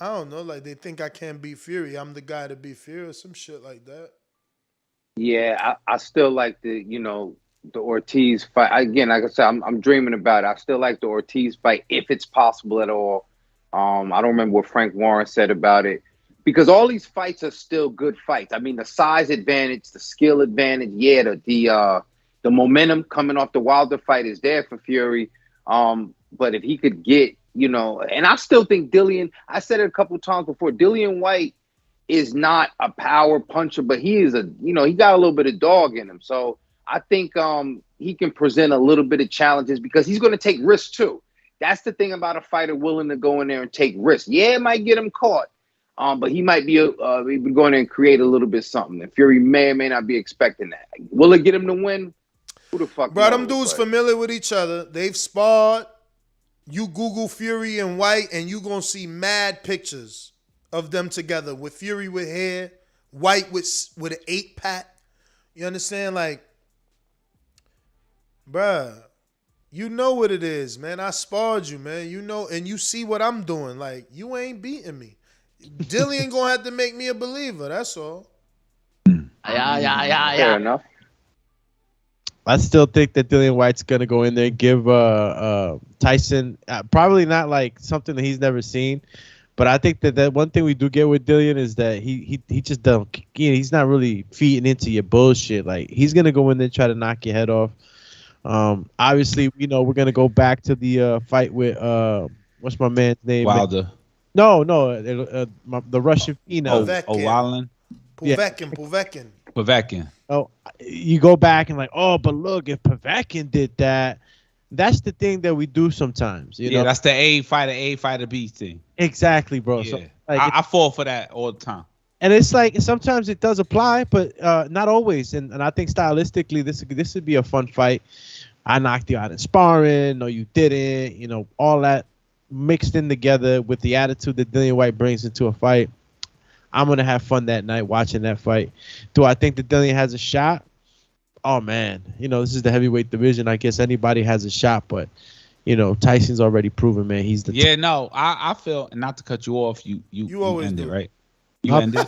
don't know, like they think I can't beat Fury. I'm the guy to beat Fury or some shit like that. Yeah, I still like the Ortiz fight. Again, like I said, I'm dreaming about it. I still like the Ortiz fight if it's possible at all. I don't remember what Frank Warren said about it. Because all these fights are still good fights. I mean, the size advantage, the skill advantage, yeah, the momentum coming off the Wilder fight is there for Fury. But if he could get, and I still think Dillian, I said it a couple times before, Dillian Whyte is not a power puncher, but he is he got a little bit of dog in him. So I think he can present a little bit of challenges because he's going to take risks too. That's the thing about a fighter willing to go in there and take risks. Yeah, it might get him caught. But he might be going to create a little bit something. And Fury may or may not be expecting that. Will it get him to win? Who the fuck Bro, knows? them dudes familiar with each other. They've sparred. You Google Fury and Whyte, and you gonna see mad pictures of them together with Fury with hair, Whyte with an 8-pack. You understand? Like, bruh, you know what it is, man. I sparred you, man. You know, and you see what I'm doing. Like, you ain't beating me. Dillian gonna have to make me a believer. That's all. Fair enough. I still think that Dillian Whyte's gonna go in there and give Tyson probably not like something that he's never seen, but I think that one thing we do get with Dillian is that he just don't, he's not really feeding into your bullshit. Like, he's gonna go in there and try to knock your head off. Obviously, you know, we're gonna go back to the fight with what's my man's name? Wilder. No, the Russian phenom. Wallen. Povetkin. Oh, you go back and like, oh, but look, if Povetkin did that, that's the thing that we do sometimes. You know? That's the A fighter B thing. Exactly, bro. Yeah. So, like, I fall for that all the time. And it's like sometimes it does apply, but not always. And I think stylistically, this would be a fun fight. I knocked you out in sparring. No, you didn't. You know, all that mixed in together with the attitude that Dillian Whyte brings into a fight. I'm going to have fun that night watching that fight. Do I think that Dillian has a shot? Oh, man. You know, this is the heavyweight division. I guess anybody has a shot, but, you know, Tyson's already proven, man. He's the no, I feel, not to cut you off, you always ended, do. right? You ended?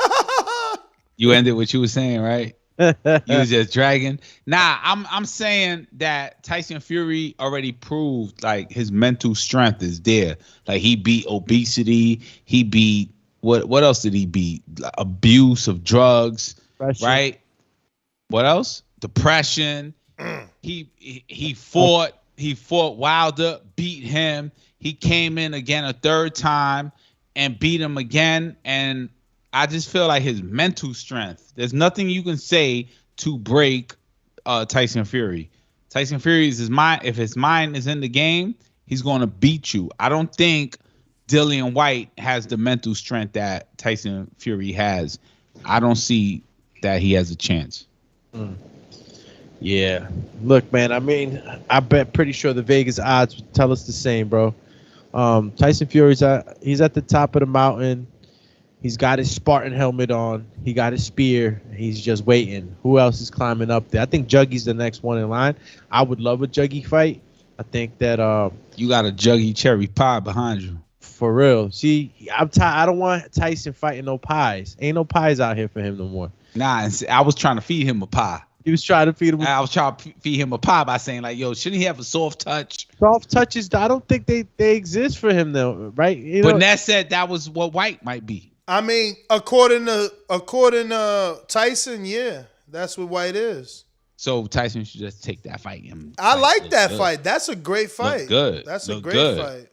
You ended what you were saying, right? You was just dragging. Nah, I'm saying that Tyson Fury already proved, like, his mental strength is there. Like, he beat obesity. He beat what else did he beat? Abuse of drugs, right? What else? Depression. He fought Wilder, beat him. He came in again a third time and beat him again. And I just feel like his mental strength, there's nothing you can say to break Tyson Fury. Tyson Fury is his mind. If his mind is in the game, he's going to beat you. I don't think Dillian Whyte has the mental strength that Tyson Fury has. I don't see that he has a chance. Yeah. Look, man, I mean, I bet pretty sure the Vegas odds would tell us the same, bro. Tyson Fury's he's at the top of the mountain. He's got his Spartan helmet on. He got his spear. He's just waiting. Who else is climbing up there? I think Juggy's the next one in line. I would love a Juggy fight. I think that you got a Juggy cherry pie behind you. For real. See, I'm tired. I don't want Tyson fighting no pies. Ain't no pies out here for him no more. Nah, I was trying to feed him a pie. He was trying to feed him. I was trying to feed him a pie by saying, like, yo, shouldn't he have a soft touch? Soft touches, I don't think they exist for him though, right? You know, but Ness said that was what Whyte might be. I mean, according to Tyson, yeah, that's what Whyte is. So Tyson should just take that fight. I like that fight. That's a great fight. Look good. That's a great fight.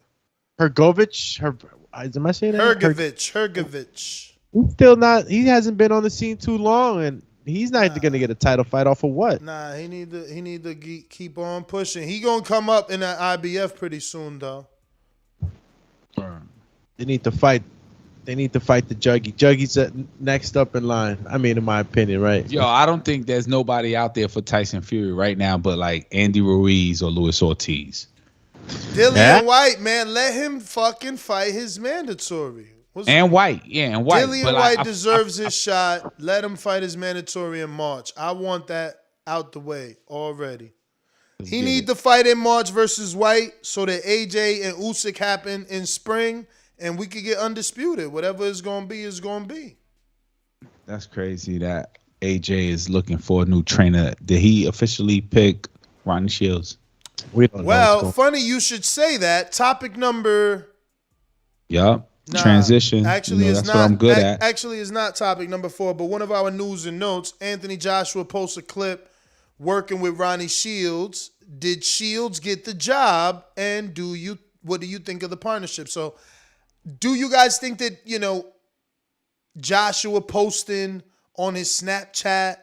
Hergovich, am I saying that? Hergovich. He's still not. He hasn't been on the scene too long, and he's not going to get a title fight off of what? Nah, he need to keep on pushing. He gonna come up in that IBF pretty soon, though. They need to fight. They need to fight the Juggy. Juggy's next up in line. I mean, in my opinion, right? Yo, I don't think there's nobody out there for Tyson Fury right now, but like Andy Ruiz or Luis Ortiz. Dillian Whyte, man, let him fucking fight his mandatory. And Whyte. Dillian Whyte deserves his shot. Let him fight his mandatory in March. I want that out the way already. He need to fight in March versus Whyte so that AJ and Usyk happen in spring and we could get undisputed. Whatever it's going to be is going to be. That's crazy that AJ is looking for a new trainer. Did he officially pick Ronnie Shields? We don't know. Well, funny you should say that. Topic number... Yup. Transition. Actually, that's it's not. what I'm good at. Actually, it's not topic number 4. But one of our news and notes, Anthony Joshua posts a clip working with Ronnie Shields. Did Shields get the job? And what do you think of the partnership? So, do you guys think that Joshua posting on his Snapchat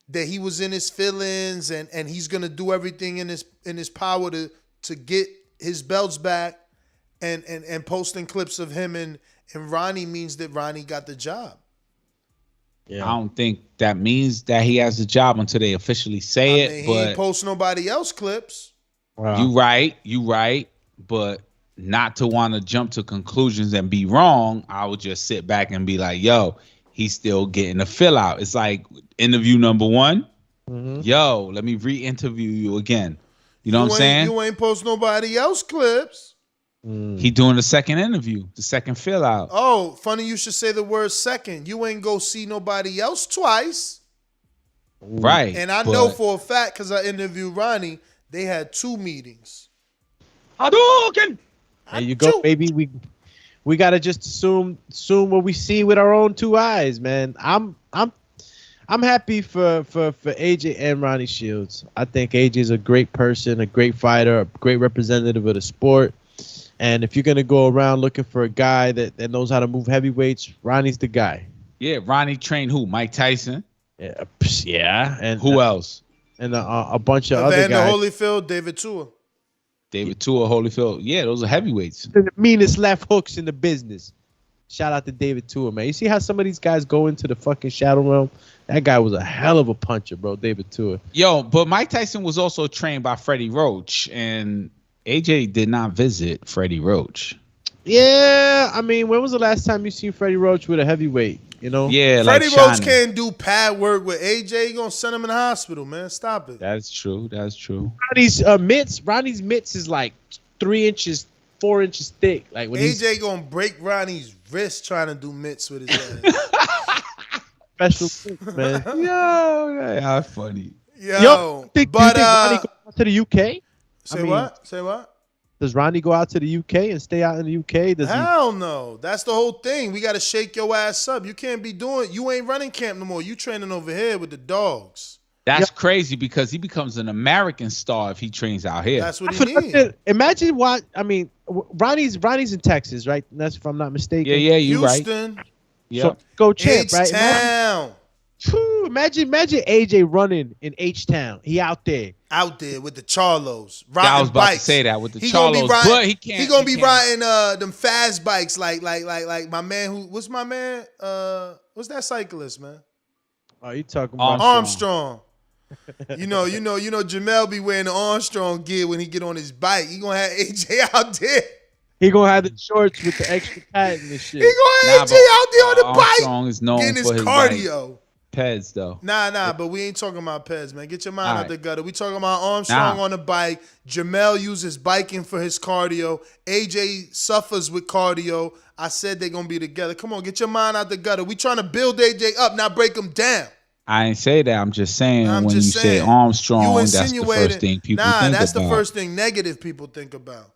that he was in his feelings and he's gonna do everything in his power to get his belts back? And posting clips of him and and Ronnie means that Ronnie got the job. I don't think that means that he has the job until they officially say it. He But ain't post nobody else clips. you right. But not to want to jump to conclusions and be wrong, I would just sit back and be like, yo, he's still getting a fill out. It's like interview number 1. Yo, let me re-interview you again. You know what I'm saying? You ain't post nobody else clips. He doing the second interview, the second fill out. Oh, funny you should say the word second. You ain't go see nobody else twice. Right. And I know for a fact, because I interviewed Ronnie, they had 2 meetings. Hadouken! There you go, baby. We gotta just assume what we see with our own 2 eyes, man. I'm happy for AJ and Ronnie Shields. I think AJ's a great person, a great fighter, a great representative of the sport. And if you're gonna go around looking for a guy that knows how to move heavyweights, Ronnie's the guy. Yeah, Ronnie trained who? Mike Tyson? Yeah. And who else? And a bunch of other guys. Holyfield, David Tua, Holyfield. Yeah, those are heavyweights. The meanest left hooks in the business. Shout out to David Tua, man. You see how some of these guys go into the fucking shadow realm? That guy was a hell of a puncher, bro, David Tua. Yo, but Mike Tyson was also trained by Freddie Roach, and AJ did not visit Freddie Roach. Yeah, I mean, when was the last time you seen Freddie Roach with a heavyweight? You know? Yeah, Freddie like Roach can't do pad work with AJ. You gonna send him in the hospital, man. Stop it. That's true. Ronnie's mitts is like 3 inches, 4 inches thick. Like when AJ gonna break Ronnie's wrist trying to do mitts with his ass. Special man. Yo, how funny. Yo, do you think Ronnie go out to the UK? Say what? Does Ronnie go out to the UK and stay out in the UK? Hell no. That's the whole thing. We got to shake your ass up. You can't be doing. You ain't running camp no more. You training over here with the dogs. That's crazy because he becomes an American star if he trains out here. That's what he needs. Imagine what I mean. Ronnie's in Texas, right? That's if I'm not mistaken. Yeah, you right. Houston. Yeah. So go champ, right? H-Town. Imagine AJ running in H-Town. He out there with the Charlos. I was about bikes. to say that with the He Charlos, but he can't. He gonna be riding them fast bikes like my man. What's my man? What's that cyclist, man? Oh, you talking about Armstrong? you know, Jamel be wearing the Armstrong gear when he get on his bike. He gonna have AJ out there. He gonna have the shorts with the extra pad and shit. He gonna have AJ out there on the bike. Armstrong is known getting for his his cardio. Peds though. Nah, but we ain't talking about Peds, man. Get your mind out the gutter. We talking about Armstrong on the bike. Jamel uses biking for his cardio. AJ suffers with cardio. I said they're gonna be together. Come on, get your mind out the gutter. We trying to build AJ up, not break him down. I ain't say that. I'm just saying when you say Armstrong, that's the first thing people think about. Nah, that's the first thing negative people think about.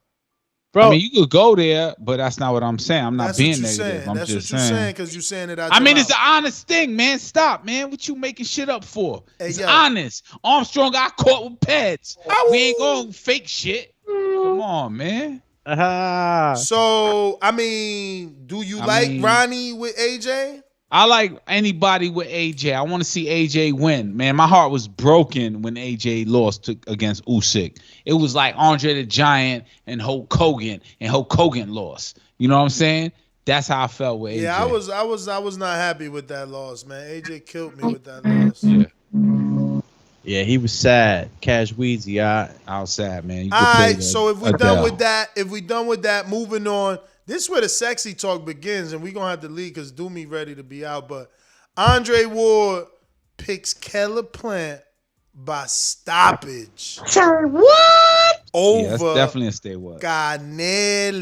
Bro, I mean, you could go there, but that's not what I'm saying. I'm not being negative. Saying. I'm that's just what you're saying because you're saying it out your mouth. it's an honest thing, man. Stop, man. What you making shit up for? It's honest. Armstrong got caught with pets. We ain't going fake shit. Come on, man. So, I mean, do you like Ronnie with AJ? I like anybody with AJ. I want to see AJ win. Man, my heart was broken when AJ lost against Usyk. It was like Andre the Giant and Hulk Hogan, and Hulk Hogan lost. You know what I'm saying? That's how I felt with AJ. Yeah, I was not happy with that loss, man. AJ killed me with that loss. Yeah, he was sad. Cash Weezy, I was sad, man. All right, so if we're done with that, moving on. This is where the sexy talk begins, and we're going to have to leave because Doomy ready to be out. But Andre Ward picks Keller Plant by stoppage. Sorry, what? Over that's definitely a stay what. Canelo.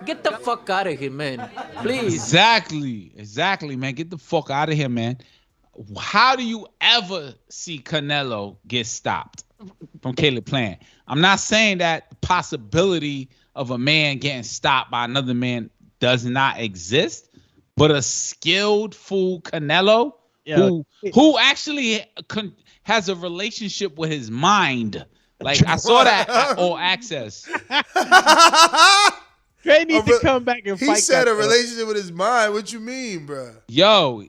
Get the fuck out of here, man. Please. Exactly, man. Get the fuck out of here, man. How do you ever see Canelo get stopped from Caleb Plant? I'm not saying that the possibility of a man getting stopped by another man does not exist, but a skilled full Canelo who actually has a relationship with his mind. Like I saw that at All Access. Trey needs to come back and fight. He said a relationship with his mind. What you mean, bro? Yo,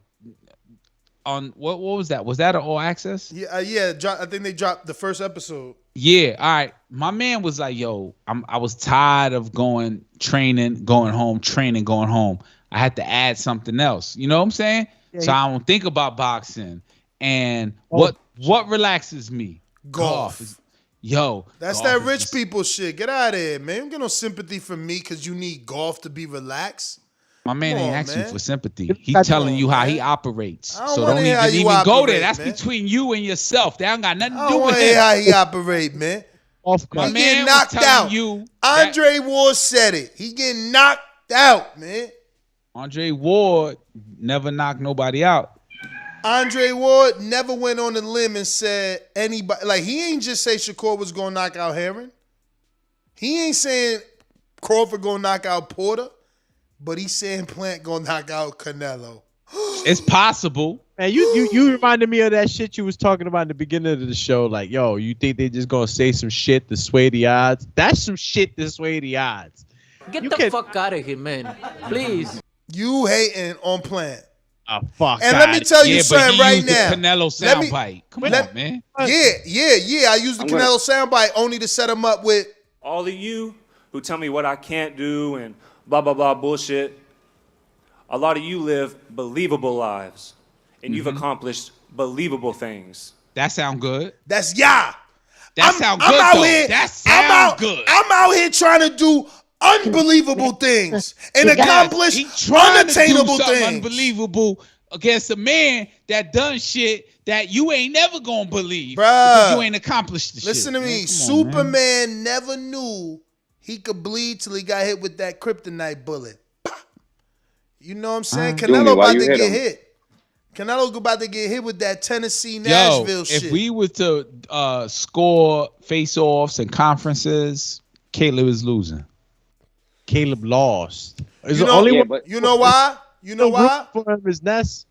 on what was that? Was that an All Access? Yeah, I think they dropped the first episode. Yeah, all right. My man was like, "Yo, I was tired of going training, going home, training, going home. I had to add something else. You know what I'm saying? So I don't think about boxing. And what relaxes me? Golf. Yo, that's that rich people shit. Get out of here, man. You don't get no sympathy from me because you need golf to be relaxed. My man ain't asking for sympathy. He's telling you how he operates. So don't even go there. That's between you and yourself. That don't got nothing to do with it. How he operate, man. My he man getting knocked out. Andre Ward said it. He getting knocked out, man. Andre Ward never knocked nobody out. Andre Ward never went on the limb and said anybody. Like, he ain't just say Shakur was going to knock out Herring. He ain't saying Crawford going to knock out Porter. But he's saying Plant going to knock out Canelo. It's possible. Man, you reminded me of that shit you was talking about in the beginning of the show. Like, yo, you think they just going to say some shit to sway the odds? That's some shit to sway the odds. Get the fuck out of here, man. Please. You hating on Plant. Fuck. And let me tell you something right now. Canelo soundbite. Come on, man. Yeah. I used the Canelo soundbite only to set him up with all of you who tell me what I can't do and blah, blah, blah bullshit. A lot of you live believable lives, and you've accomplished believable things. That sound good. That's That sound good, though. That sound good. I'm out here trying to do unbelievable things and accomplish unattainable things. Unbelievable against a man that done shit that you ain't never gonna believe. Bruh, because you ain't accomplished the shit. Listen to me. Superman never knew he could bleed till he got hit with that kryptonite bullet. You know what I'm saying? Canelo about to get hit. Canelo about to get hit with that Tennessee Nashville shit. If we were to score face-offs and conferences, Caleb is losing. Caleb lost. You know why? You know why? For him is Ness.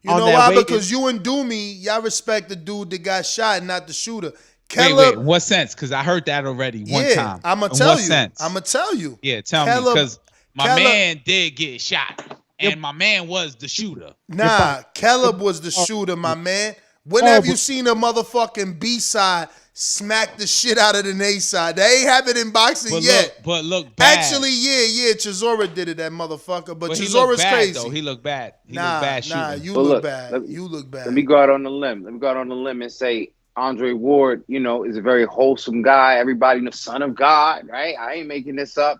You know why? Because you and Doomy, y'all respect the dude that got shot and not the shooter. Wait, what sense? Because I heard that already one time. I'm going to tell you. I'm going to tell you. Yeah, tell me. Because my man did get shot, and my man was the shooter. Nah, Caleb was the shooter, my man. When have you seen a motherfucking B-side smack the shit out of the A-side? They ain't have it in boxing yet. But look bad. Actually, yeah, Chisora did it, that motherfucker. But he Chisora's crazy. Though. He looked bad. You look bad. You look bad. Let me go out on the limb and say Andre Ward, is a very wholesome guy. Everybody, the son of God, right? I ain't making this up.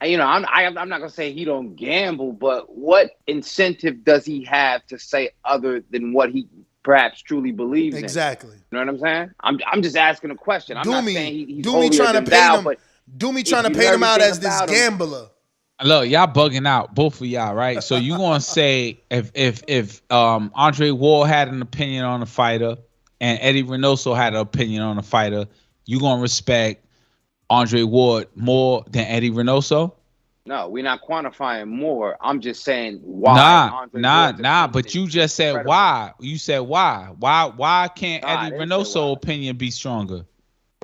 I'm not gonna say he don't gamble, but what incentive does he have to say other than what he perhaps truly believes in? Exactly. You know what I'm saying? I'm just asking a question. I'm not saying he's Doomy trying to paint him. Doomy trying to paint him out as this gambler. Look, y'all bugging out, both of y'all, right? So you gonna say if Andre Ward had an opinion on a fighter and Eddie Reynoso had an opinion on a fighter, you gonna respect Andre Ward more than Eddie Reynoso? No, we're not quantifying more. I'm just saying why. Nah. But you just said incredible. Why. You said why. Why can't Eddie Reynoso's opinion be stronger?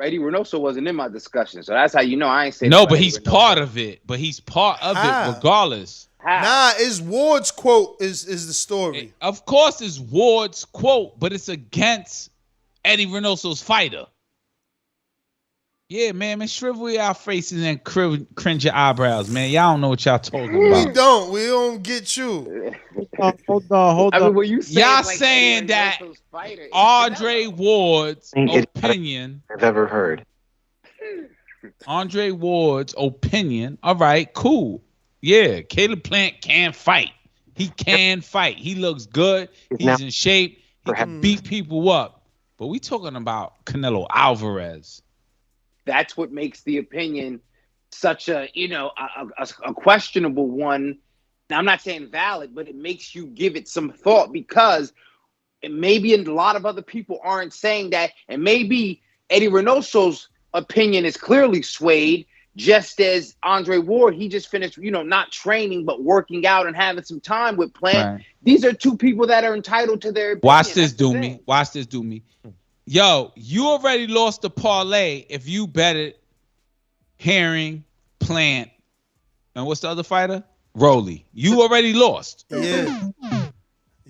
Eddie Reynoso wasn't in my discussion, so that's how you know I ain't saying. No, but he's part of it. But he's part of it regardless. Nah, it's Ward's quote is the story. Of course, it's Ward's quote, but it's against Eddie Reynoso's fighter. Yeah, man, shrivel your faces and cringe your eyebrows, man. Y'all don't know what y'all talking about. We don't get you. Hold on. I mean, when you say y'all saying that Andre Ward's opinion I've ever heard. Andre Ward's opinion. All right, cool. Yeah, Caleb Plant can fight. He can fight. He looks good. He's in shape. He can beat people up. But we talking about Canelo Alvarez. That's what makes the opinion such a questionable one. Now, I'm not saying valid, but it makes you give it some thought because maybe a lot of other people aren't saying that. And maybe Eddie Reynoso's opinion is clearly swayed, just as Andre Ward, he just finished, not training, but working out and having some time with Plant. Right. These are two people that are entitled to their opinion. Watch this, do me. Yo, you already lost the parlay if you betted Herring, Plant, and what's the other fighter? Rolly. You already lost. Yeah.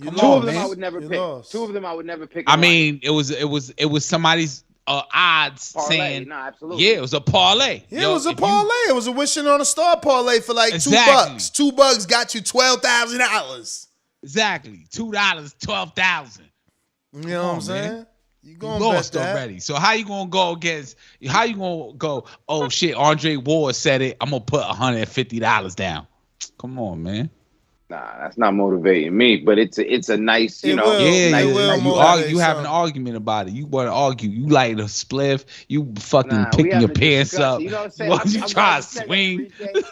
Two of them I would never pick. Lost. Two of them I would never pick. I mean, it was somebody's odds parlay. saying, nah, absolutely. yeah, it was a parlay. Yeah, it was a parlay. It was a wishing on a star parlay for like $2. $2 got you $12,000. Exactly. $2, $12,000. You know what I'm saying? Man. You lost already. So how you gonna go against? How you gonna go? Oh shit! Andre Ward said it. I'm gonna put $150 down. Come on, man. Nah, that's not motivating me. But it's a nice, you know. You have an argument about it. You want to argue. You light a spliff. You fucking picking your pants up. You know what I'm saying? You try to swing. You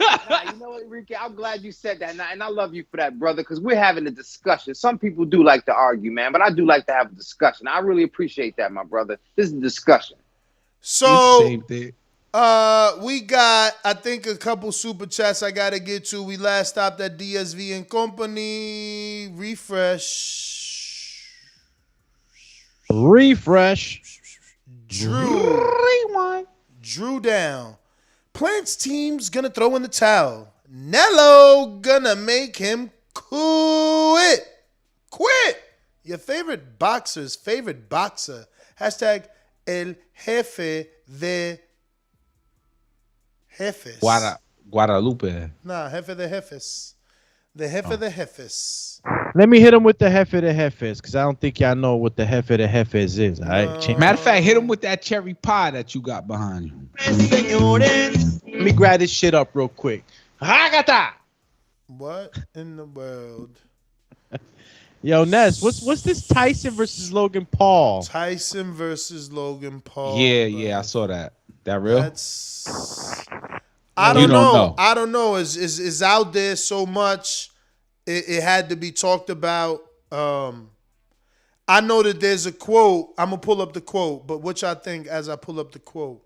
know what, Enrique? I'm glad you said that, and I love you for that, brother, because we're having a discussion. Some people do like to argue, man, but I do like to have a discussion. I really appreciate that, my brother. This is a discussion. So, we got, I think, a couple super chats I got to get to. We last stopped at DSV and Company. Refresh. Drew. Rewind. Drew down. Plants team's going to throw in the towel. Nello gonna make him quit. Your favorite boxer's favorite boxer. Hashtag El Jefe de Jefes. Guadalupe. Nah, Jefe de Jefes. The Jefe de Jefes. Let me hit him with the Jefe de Jefes, because I don't think y'all know what the Jefe de Jefes is. All right? Matter of fact, hit him with that cherry pie that you got behind you. Let me grab this shit up real quick. Hagata! What in the world? Yo, Ness, what's this Tyson versus Logan Paul? Tyson versus Logan Paul. Yeah, I saw that. That real? I don't know. I don't know. Is out there so much. It had to be talked about. I know that there's a quote. I'm gonna pull up the quote, but what y'all think as I pull up the quote?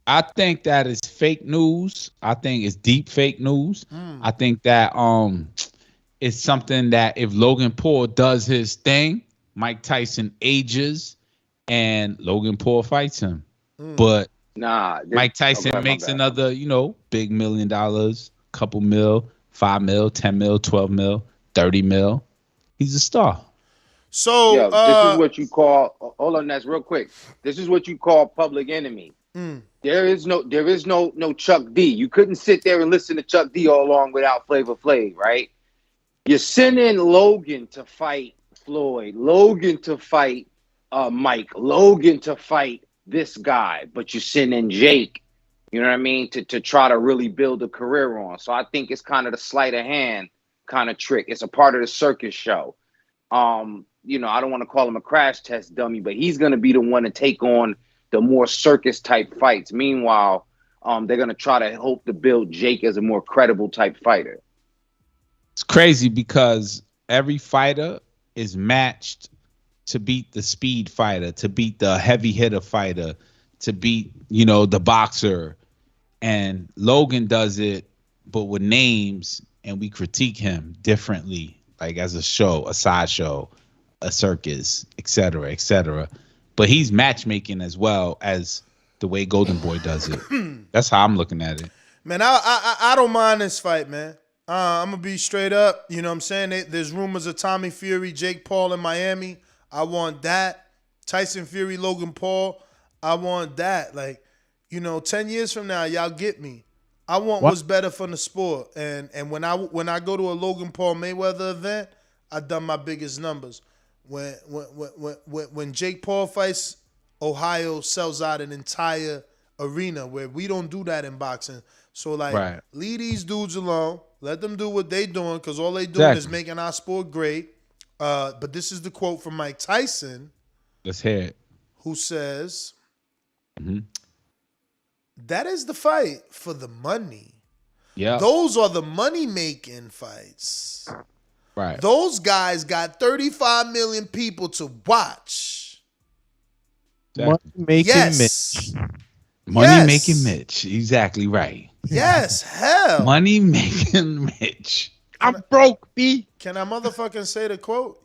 I think that is fake news. I think it's deep fake news. I think that it's something that if Logan Paul does his thing, Mike Tyson ages and Logan Paul fights him. But Mike Tyson makes another, big $1 million, couple mil, 5 mil, 10 mil, 12 mil, 30 mil. He's a star. So this is what you call. Hold on, that's real quick. This is what you call public enemy. There is no Chuck D. You couldn't sit there and listen to Chuck D all along without Flavor Flav, right? You're sending Logan to fight Floyd, Logan to fight Mike, Logan to fight this guy, but you're sending Jake, you know what I mean, to try to really build a career on. So I think it's kind of the sleight of hand kind of trick. It's a part of the circus show. I don't want to call him a crash test dummy, but he's going to be the one to take on the more circus type fights. Meanwhile, they're going to try to hope to build Jake as a more credible type fighter. It's crazy because every fighter is matched to beat the speed fighter, to beat the heavy hitter fighter, to beat, the boxer. And Logan does it, but with names, and we critique him differently, like as a show, a sideshow, a circus, et cetera, but he's matchmaking as well as the way Golden Boy does it. That's how I'm looking at it. Man, I don't mind this fight, man. I'm going to be straight up. You know what I'm saying? There's rumors of Tommy Fury, Jake Paul in Miami. I want that. Tyson Fury, Logan Paul. I want that. 10 years from now, y'all get me. I want what's better for the sport. And when I go to a Logan Paul Mayweather event, I done my biggest numbers. When Jake Paul fights, Ohio sells out an entire arena where we don't do that in boxing. So leave these dudes alone. Let them do what they doing, because all they doing is making our sport great. But this is the quote from Mike Tyson. Let's hear it. Who says, that is the fight for the money. Yeah. Those are the money-making fights. Right. Those guys got 35 million people to watch. Money-making Mitch. Money-making Mitch. Exactly right. Yes, hell. Money-making Mitch. I'm broke, B. Can I motherfucking say the quote?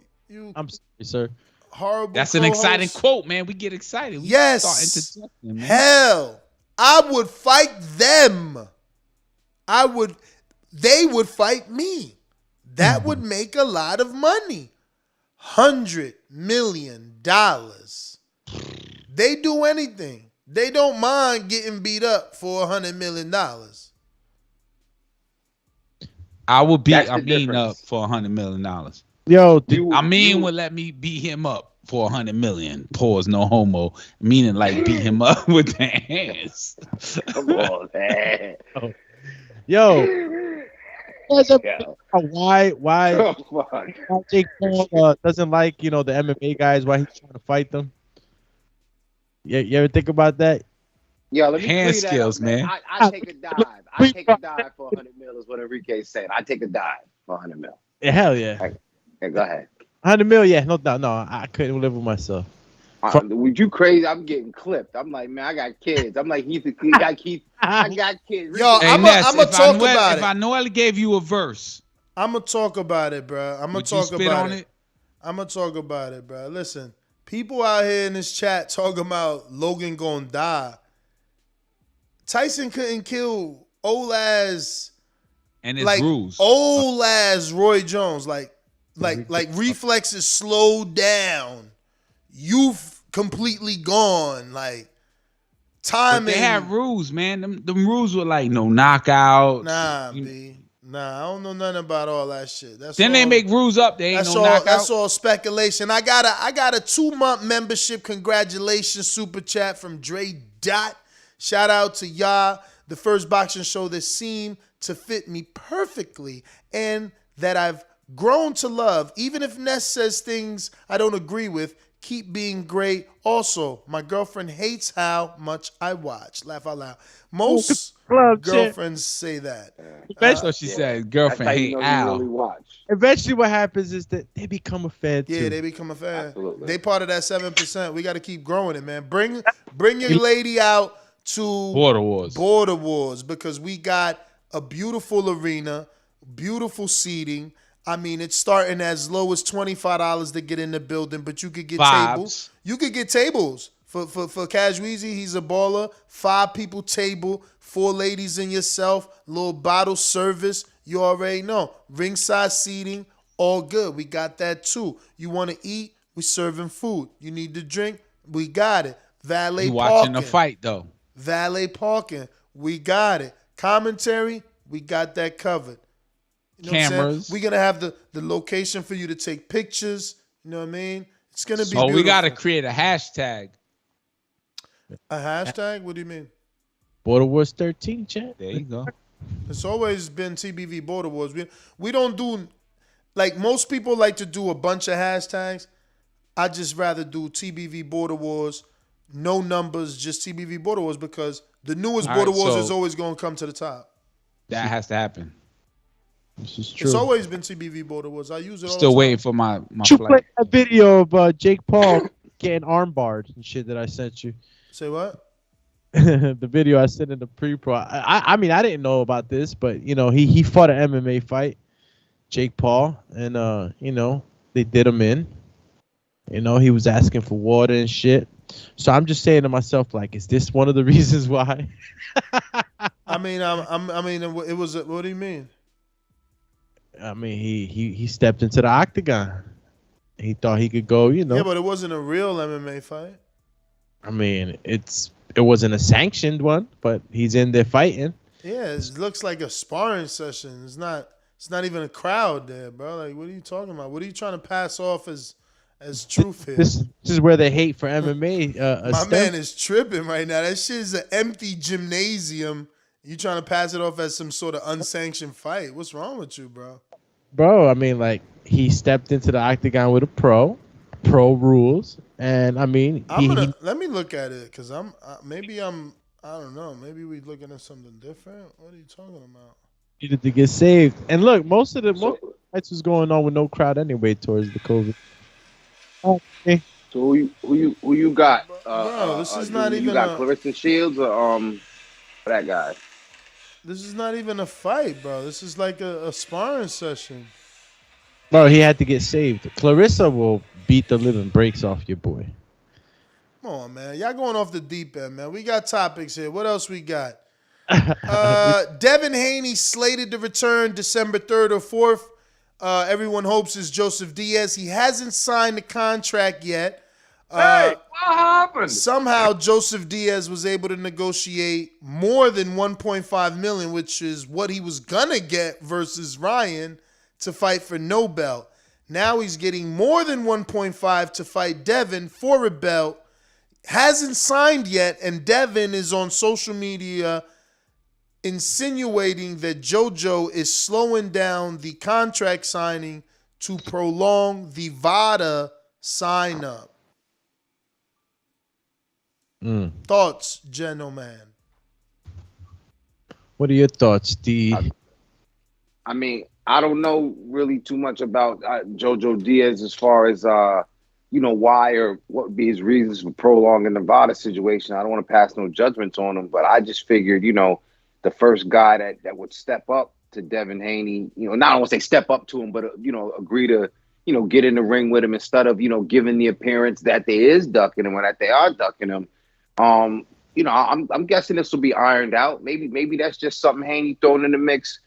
I'm sorry, sir. Horrible. That's an exciting quote, man. We get excited. We yes. start interjecting, man. Hell. I would fight them. They would fight me. That would make a lot of money. $100 million. They do anything. They don't mind getting beat up for $100 million. I would beat Amin up for $100 million. Yo, Amin would let me beat him up for $100 million. Pause, no homo. Meaning like beat him up with their hands. Come on, man. Yo. Why Jake Paul doesn't like, the MMA guys, why he's trying to fight them? You ever think about that? Yo, let me hand clear skills, that up, man. I take a dive. I take a dive for 100 mil is what Enrique said. I take a dive for 100 mil. Yeah, hell yeah. Okay, go ahead. 100 mil, yeah. No, I couldn't live with myself. Would you crazy? I'm getting clipped. I'm like, man, I got kids. I'm like, I got kids. Yo, I'm gonna talk about it. If I know I gave you a verse, I'm gonna talk about it, bro. I'm gonna would you talk spit about on it. it. I'm gonna talk about it, bro. Listen, people out here in this chat talking about Logan gonna die. Tyson couldn't kill old ass and his rules. Old ass Roy Jones, like reflexes slowed down, youth completely gone, like timing. But they had rules, man. Them rules were like no knockout. Nah, B. Nah, I don't know nothing about all that shit. They make rules up. They ain't no knockout. That's all speculation. I got a 2-month membership. Congratulations, super chat from Dre Dot. Shout out to y'all, the first boxing show that seemed to fit me perfectly and that I've grown to love. Even if Ness says things I don't agree with, keep being great. Also, my girlfriend hates how much I watch. Laugh out loud. Most girlfriends say that. That's what she said. Girlfriend hate Al. Really Eventually what happens is that they become a fan too. Yeah, they become a fan. Absolutely. They part of that 7%. We got to keep growing it, man. Bring your lady out to Border Wars because we got a beautiful arena, beautiful seating. I mean, it's starting as low as $25 to get in the building, but you could get tables. You could get tables for Cash Weezy. He's a baller. 5 people table, 4 ladies and yourself, little bottle service. You already know. Ringside seating, all good. We got that too. You want to eat? We serving food. You need to drink? We got it. Valet parking. Watching the fight though. Valet parking, we got it. Commentary, we got that covered. You know Cameras. We're gonna have the location for you to take pictures. You know what I mean? It's gonna be So beautiful. we gotta create a hashtag. A hashtag? What do you mean? Border Wars 13, chat. There you go. It's always been TBV Border Wars. We don't do, like most people like to do a bunch of hashtags. I just rather do TBV Border Wars, no numbers, just TBV Border Wars because the newest Border Wars is always going to come to the top. That has to happen. This is true. It's always been TBV Border Wars. I use it all Still the time. waiting for my You flight. played that video of Jake Paul getting armbarred and shit that I sent you. Say what? The video I sent in the pre-pro. I mean, I didn't know about this, but, he fought an MMA fight, Jake Paul, and, they did him in. He was asking for water and shit. So I'm just saying to myself, like, is this one of the reasons why? I mean, it was. What do you mean? I mean, he stepped into the octagon. He thought he could go, Yeah, but it wasn't a real MMA fight. I mean, it wasn't a sanctioned one, but he's in there fighting. Yeah, it looks like a sparring session. It's not even a crowd there, bro. Like, what are you talking about? What are you trying to pass off as truth here? This is where they hate for MMA. My man is tripping right now. That shit is an empty gymnasium. You trying to pass it off as some sort of unsanctioned fight. What's wrong with you, bro? Bro, I mean, like, he stepped into the octagon with a pro rules. And, I mean, let me look at it because I don't know. Maybe we looking at something different. What are you talking about? Needed to get saved. And look, most of the fights was going on with no crowd anyway towards the COVID. Okay. So who you got? Bro, this is not even. You got Clarissa Shields or that guy? This is not even a fight, bro. This is like a sparring session. Bro, he had to get saved. Clarissa will beat the living breaks off your boy. Come on, man. Y'all going off the deep end, man. We got topics here. What else we got? Devin Haney slated to return December 3rd or 4th. everyone hopes is Joseph Diaz. He hasn't signed the contract yet. Hey, what happened? Somehow Joseph Diaz was able to negotiate more than $1.5 million, which is what he was gonna get versus Ryan to fight for no belt. Now he's getting more than 1.5 to fight Devin for a belt. Hasn't signed yet, and Devin is on social media insinuating that JoJo is slowing down the contract signing to prolong the VADA sign-up. Thoughts, gentlemen? What are your thoughts, D? I mean, I don't know really too much about JoJo Diaz as far as, why or what would be his reasons for prolonging the VADA situation. I don't want to pass no judgments on him, but I just figured, the first guy that would step up to Devin Haney, not I want to say step up to him, but, agree to, get in the ring with him instead of, giving the appearance that they is ducking him or that they are ducking him. I'm guessing this will be ironed out. Maybe that's just something Haney thrown in the mix,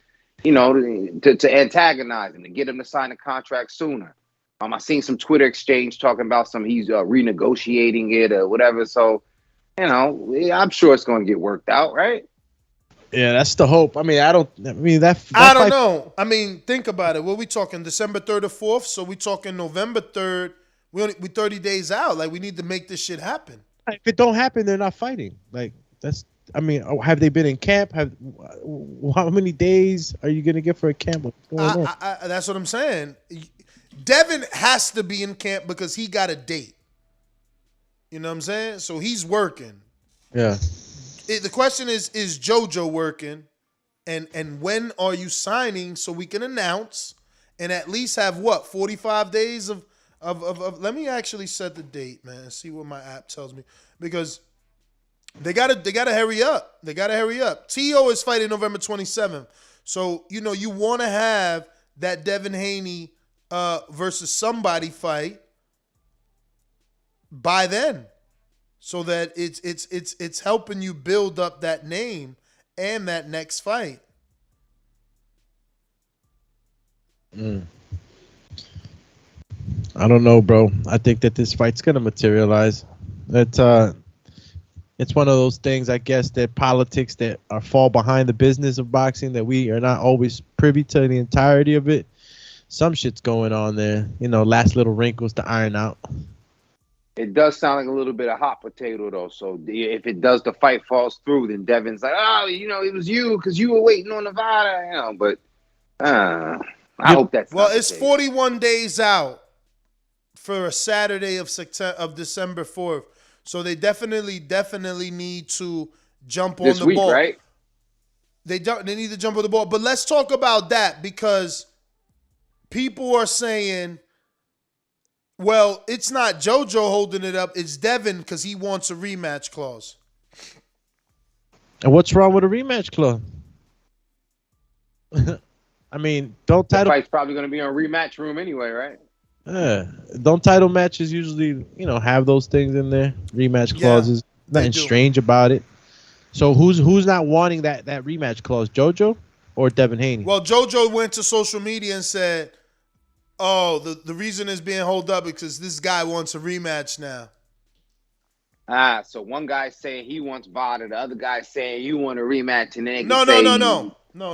to antagonize him, to get him to sign a contract sooner. I seen some Twitter exchange talking about he's renegotiating it or whatever. So, I'm sure it's going to get worked out, right? Yeah, that's the hope. I don't know. I mean, think about it. What we talking, December 3rd or 4th? So we talking November 3rd. We 30 days out. Like, we need to make this shit happen. If it don't happen, they're not fighting. Like, have they been in camp? How many days are you going to get for a camp? What's going on? That's what I'm saying. Devin has to be in camp because he got a date. You know what I'm saying? So he's working. Yeah. The question is JoJo working? And when are you signing so we can announce and at least have 45 days of let me actually set the date, man, and see what my app tells me. Because they gotta hurry up. They gotta hurry up. T.O. is fighting November 27th. So, you want to have that Devin Haney versus somebody fight by then. So that it's helping you build up that name and that next fight. I don't know, bro. I think that this fight's gonna materialize. It's one of those things, I guess, that politics that fall behind the business of boxing, that we are not always privy to the entirety of it. Some shit's going on there. Last little wrinkles to iron out. It does sound like a little bit of hot potato, though. So if the fight falls through, then Devin's like, it was you because you were waiting on Nevada. But I hope that's it's 41 days out for a Saturday of December 4th. So they definitely need to jump on the ball. Right? They need to jump on the ball. But let's talk about that, because people are saying, well, it's not JoJo holding it up. It's Devin because he wants a rematch clause. And what's wrong with a rematch clause? Don't title. The fight's probably going to be on Rematch Room anyway, right? Yeah. Don't title matches usually, have those things in there? Rematch clauses. Nothing strange about it. So who's not wanting that rematch clause? JoJo or Devin Haney? Well, JoJo went to social media and said, oh, the reason it's being held up because this guy wants a rematch now. So one guy's saying he wants VADA, the other guy's saying you want a rematch, and then No.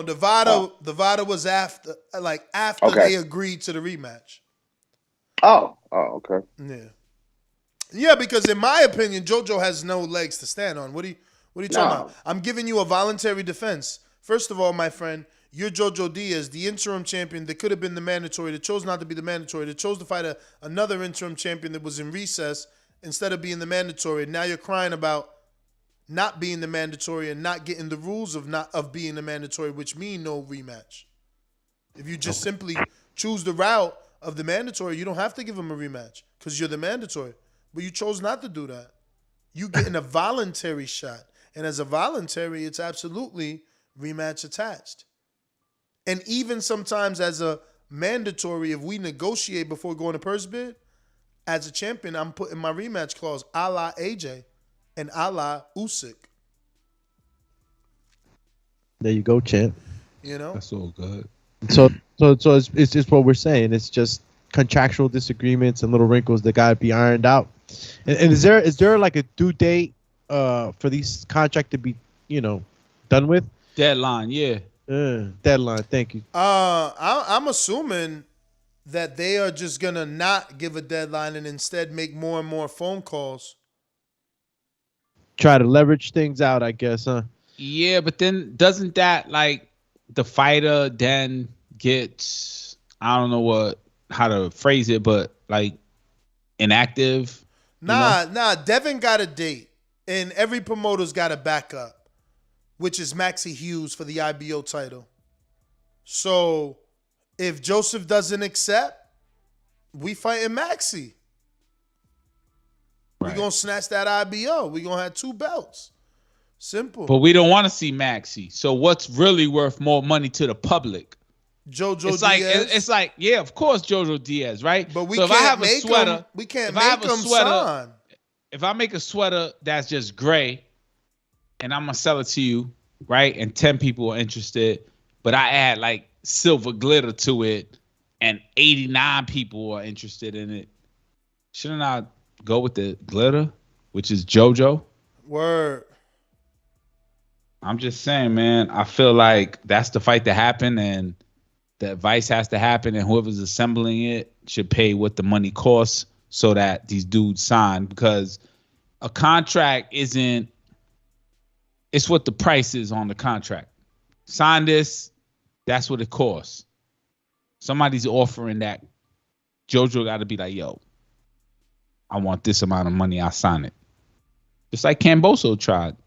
The VADA was after they agreed to the rematch. Oh, okay. Yeah, because in my opinion, JoJo has no legs to stand on. What are you talking about? I'm giving you a voluntary defense. First of all, my friend, you're JoJo Diaz, the interim champion that could have been the mandatory, that chose not to be the mandatory, that chose to fight another interim champion that was in recess instead of being the mandatory. And now you're crying about not being the mandatory and not getting the rules of being the mandatory, which mean no rematch. If you just simply choose the route of the mandatory, you don't have to give him a rematch because you're the mandatory. But you chose not to do that. You getting a voluntary shot. And as a voluntary, it's absolutely rematch attached. And even sometimes as a mandatory, if we negotiate before going to purse bid, as a champion, I'm putting my rematch clause a la AJ and a la Usyk. There you go, champ. You know? That's all good. So So it's what we're saying. It's just contractual disagreements and little wrinkles that gotta be ironed out. And is there like a due date for these contract to be done with? Deadline, yeah. Deadline. Thank you. I'm assuming that they are just gonna not give a deadline and instead make more and more phone calls. Try to leverage things out, I guess, huh? Yeah, but then doesn't that like the fighter then gets, I don't know how to phrase it, but like inactive? Nah. Devin got a date, and every promoter's got a backup, which is Maxie Hughes for the IBO title. So if Joseph doesn't accept, we fighting Maxie. We're going to snatch that IBO. We're going to have 2 belts. Simple. But we don't want to see Maxie. So what's really worth more money to the public? Jojo Diaz. It's like, yeah, of course, Jojo Diaz, right? But we can't make him. We can't make him sign. If I make a sweater that's just gray, and I'm gonna sell it to you, right? And 10 people are interested, but I add like silver glitter to it, and 89 people are interested in it. Shouldn't I go with the glitter, which is JoJo? Word. I'm just saying, man. I feel like that's the fight that happened, and the advice has to happen, and whoever's assembling it should pay what the money costs so that these dudes sign, because a contract isn't, it's what the price is on the contract. Sign this, that's what it costs. Somebody's offering that. JoJo got to be like, yo, I want this amount of money, I'll sign it. Just like Camboso tried.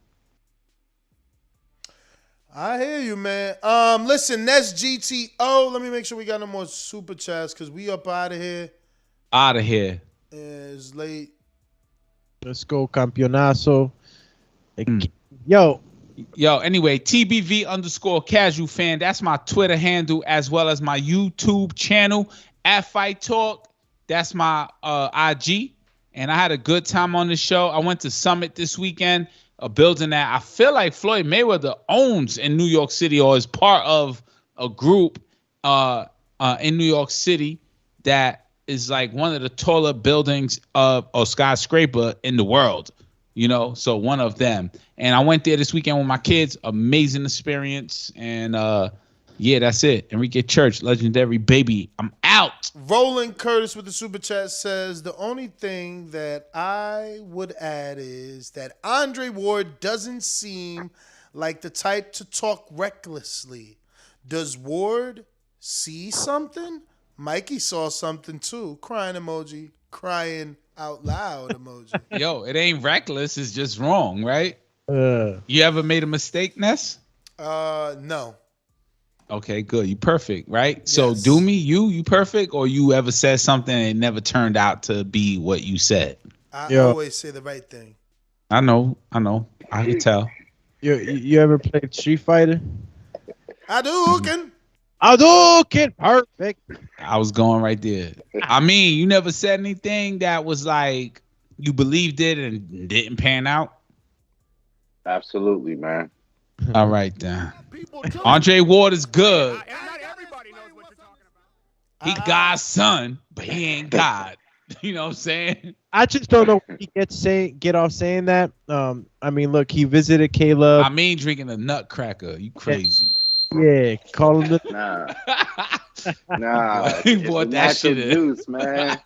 I hear you, man. Listen, that's GTO. Let me make sure we got no more super chats because we up out of here. Out of here. It's late. Let's go, Campeonazo. Yo, anyway, TBV_casual fan. That's my Twitter handle as well as my YouTube channel at Fight Talk. That's my IG. And I had a good time on the show. I went to Summit this weekend, a building that I feel like Floyd Mayweather owns in New York City or is part of a group in New York City that is like one of the taller buildings or skyscraper in the world, so one of them. And I went there this weekend with my kids. Amazing experience. And yeah, that's it. Enrique Church, legendary baby. I'm out. Roland Curtis with the super chat says, the only thing that I would add is that Andre Ward doesn't seem like the type to talk recklessly. Does Ward see something? Mikey saw something too. Crying emoji. Crying out loud emoji. Yo, it ain't reckless. It's just wrong, right? You ever made a mistake, Ness? No. Okay, good. You perfect, right? Yes. So do me, you perfect, or you ever said something and it never turned out to be what you said? I always say the right thing. I know. I can tell. You ever played Street Fighter? Hadouken. Perfect. I was going right there. I mean, you never said anything that was like you believed it and didn't pan out? Absolutely, man. All right, then. Andre Ward is good. Not everybody knows what you're talking about. He God's son, but he ain't God. You know what I'm saying? I just don't know when he get off saying that. I mean, look, he visited Caleb. I mean, drinking a nutcracker. You crazy? Yeah, call him the. Nah. He bought that shit in. Juice, man.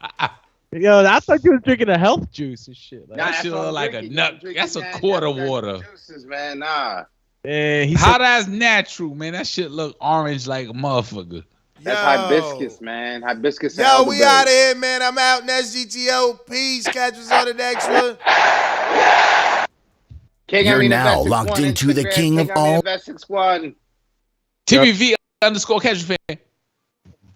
Yo, I thought you was drinking a health juice and shit. Like, that shit look like a nut. That's a quarter water. Juices, man. Nah. Yeah, how that's natural, man? That shit look orange like a motherfucker. That's hibiscus, man. Hibiscus. Yo, we out of here, man. I'm out. That's GTO. Peace. Catch us on the next one. You're now locked into the king of all. TBV_casual fan.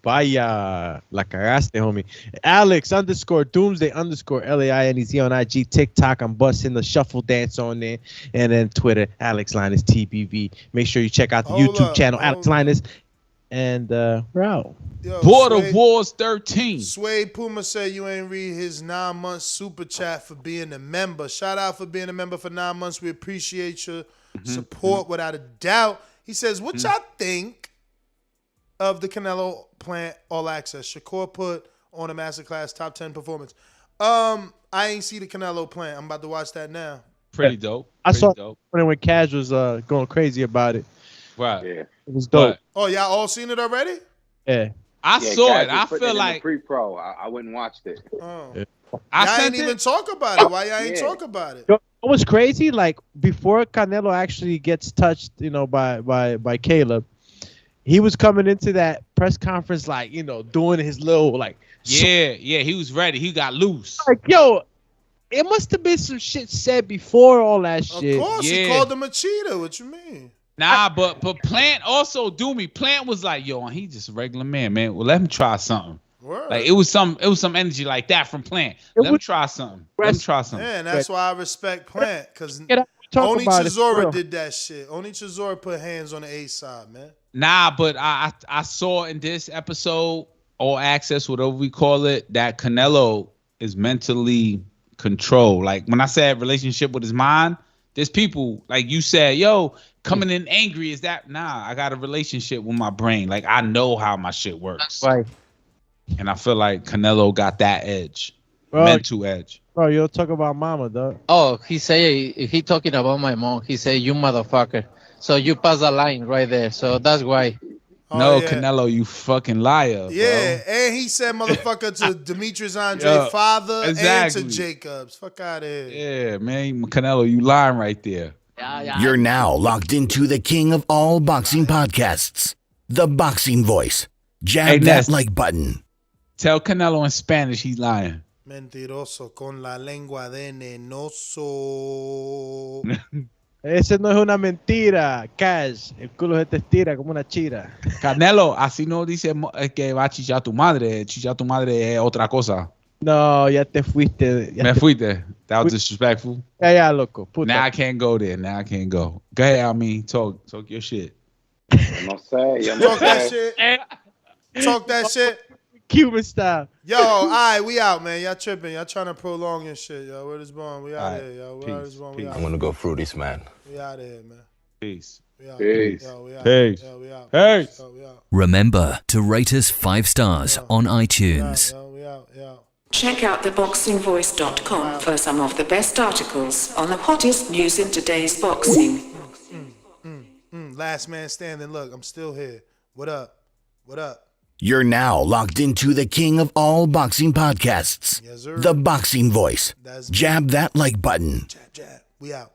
Vaya, la cagaste, homie. Alex_Doomsday_LAINEZ on IG, TikTok. I'm busting the shuffle dance on there. And then Twitter, Alex Linus TBV. Make sure you check out the YouTube channel, Alex Linus. And we're out. Border Wars 13. Sway Puma said you ain't read his 9-month super chat for being a member. Shout out for being a member for 9 months. We appreciate your support without a doubt. He says, what y'all think of the Canelo Plant All Access. Shakur put on a masterclass top 10 performance. I ain't see the Canelo Plant. I'm about to watch that now. Pretty dope. I saw dope. when Kaz was going crazy about it. Right. Yeah. It was dope. Oh, y'all all seen it already? Yeah. I saw it. I feel like pre-pro. I went and watched it. Oh. Yeah. Y'all ain't even talk about it. Why y'all ain't talk about it? Yo, it was crazy. Like before Canelo actually gets touched, by Caleb, he was coming into that press conference like, doing his little like. Yeah, he was ready. He got loose. Like, yo, it must have been some shit said before all that shit. Of course, he called him a cheater. What you mean? Nah, but Plant also do me. Plant was like, yo, he just a regular man. Well, let him try something. Word. Like it was some energy like that from Plant. Let him try something. Yeah, and that's why I respect Plant, because Oni about Chisora did that shit. Oni Chisora put hands on the A side, man. Nah, but I saw in this episode, All Access, whatever we call it, that Canelo is mentally controlled. Like when I said relationship with his mind, there's people like you said, yo, coming in angry, is that? Nah, I got a relationship with my brain. Like I know how my shit works. Right. And I feel like Canelo got that edge, mental edge. Bro, you don't talk about mama, dog. Oh, he talking about my mom. He say, you motherfucker. So you pass the line right there. So that's why. No, yeah. Canelo, you fucking liar. Yeah, bro. And he said motherfucker to Demetrius Andre father exactly. and to Jacobs. Fuck out of here. Yeah, man. Canelo, you lying right there. You're now locked into the king of all boxing podcasts, the Boxing Voice. Jab that like button. Tell Canelo in Spanish he's lying. Mentiroso con la lengua venenoso. Ese no es una mentira, Cash. El culo se te estira como una chira. Canelo, así no dice que va a chillar tu madre. Chillar tu madre es otra cosa. No, ya te fuiste. Me fuiste. That was disrespectful. Ya, loco. Puta. Now I can't go there. Now I can't go. Go ahead, talk your shit. No sé. Talk that shit. Talk that shit. Cuban style. Yo, all right, we out, man. Y'all tripping. Y'all trying to prolong and shit, yo. Where this going? We out here, yo. Where this going? We out. I'm gonna go fruities, man. We out here, man. Peace. We out. Peace. Yo, we out. Peace. Yo, we out. Peace. Yo, we out. Remember to rate us 5 stars on iTunes. We out. Check out theboxingvoice.com for some of the best articles on the hottest news in today's boxing. Last man standing. Look, I'm still here. What up? What up? You're now locked into the king of all boxing podcasts, yes, sir. The Boxing Voice. That's Jab that like button. Jab. We out.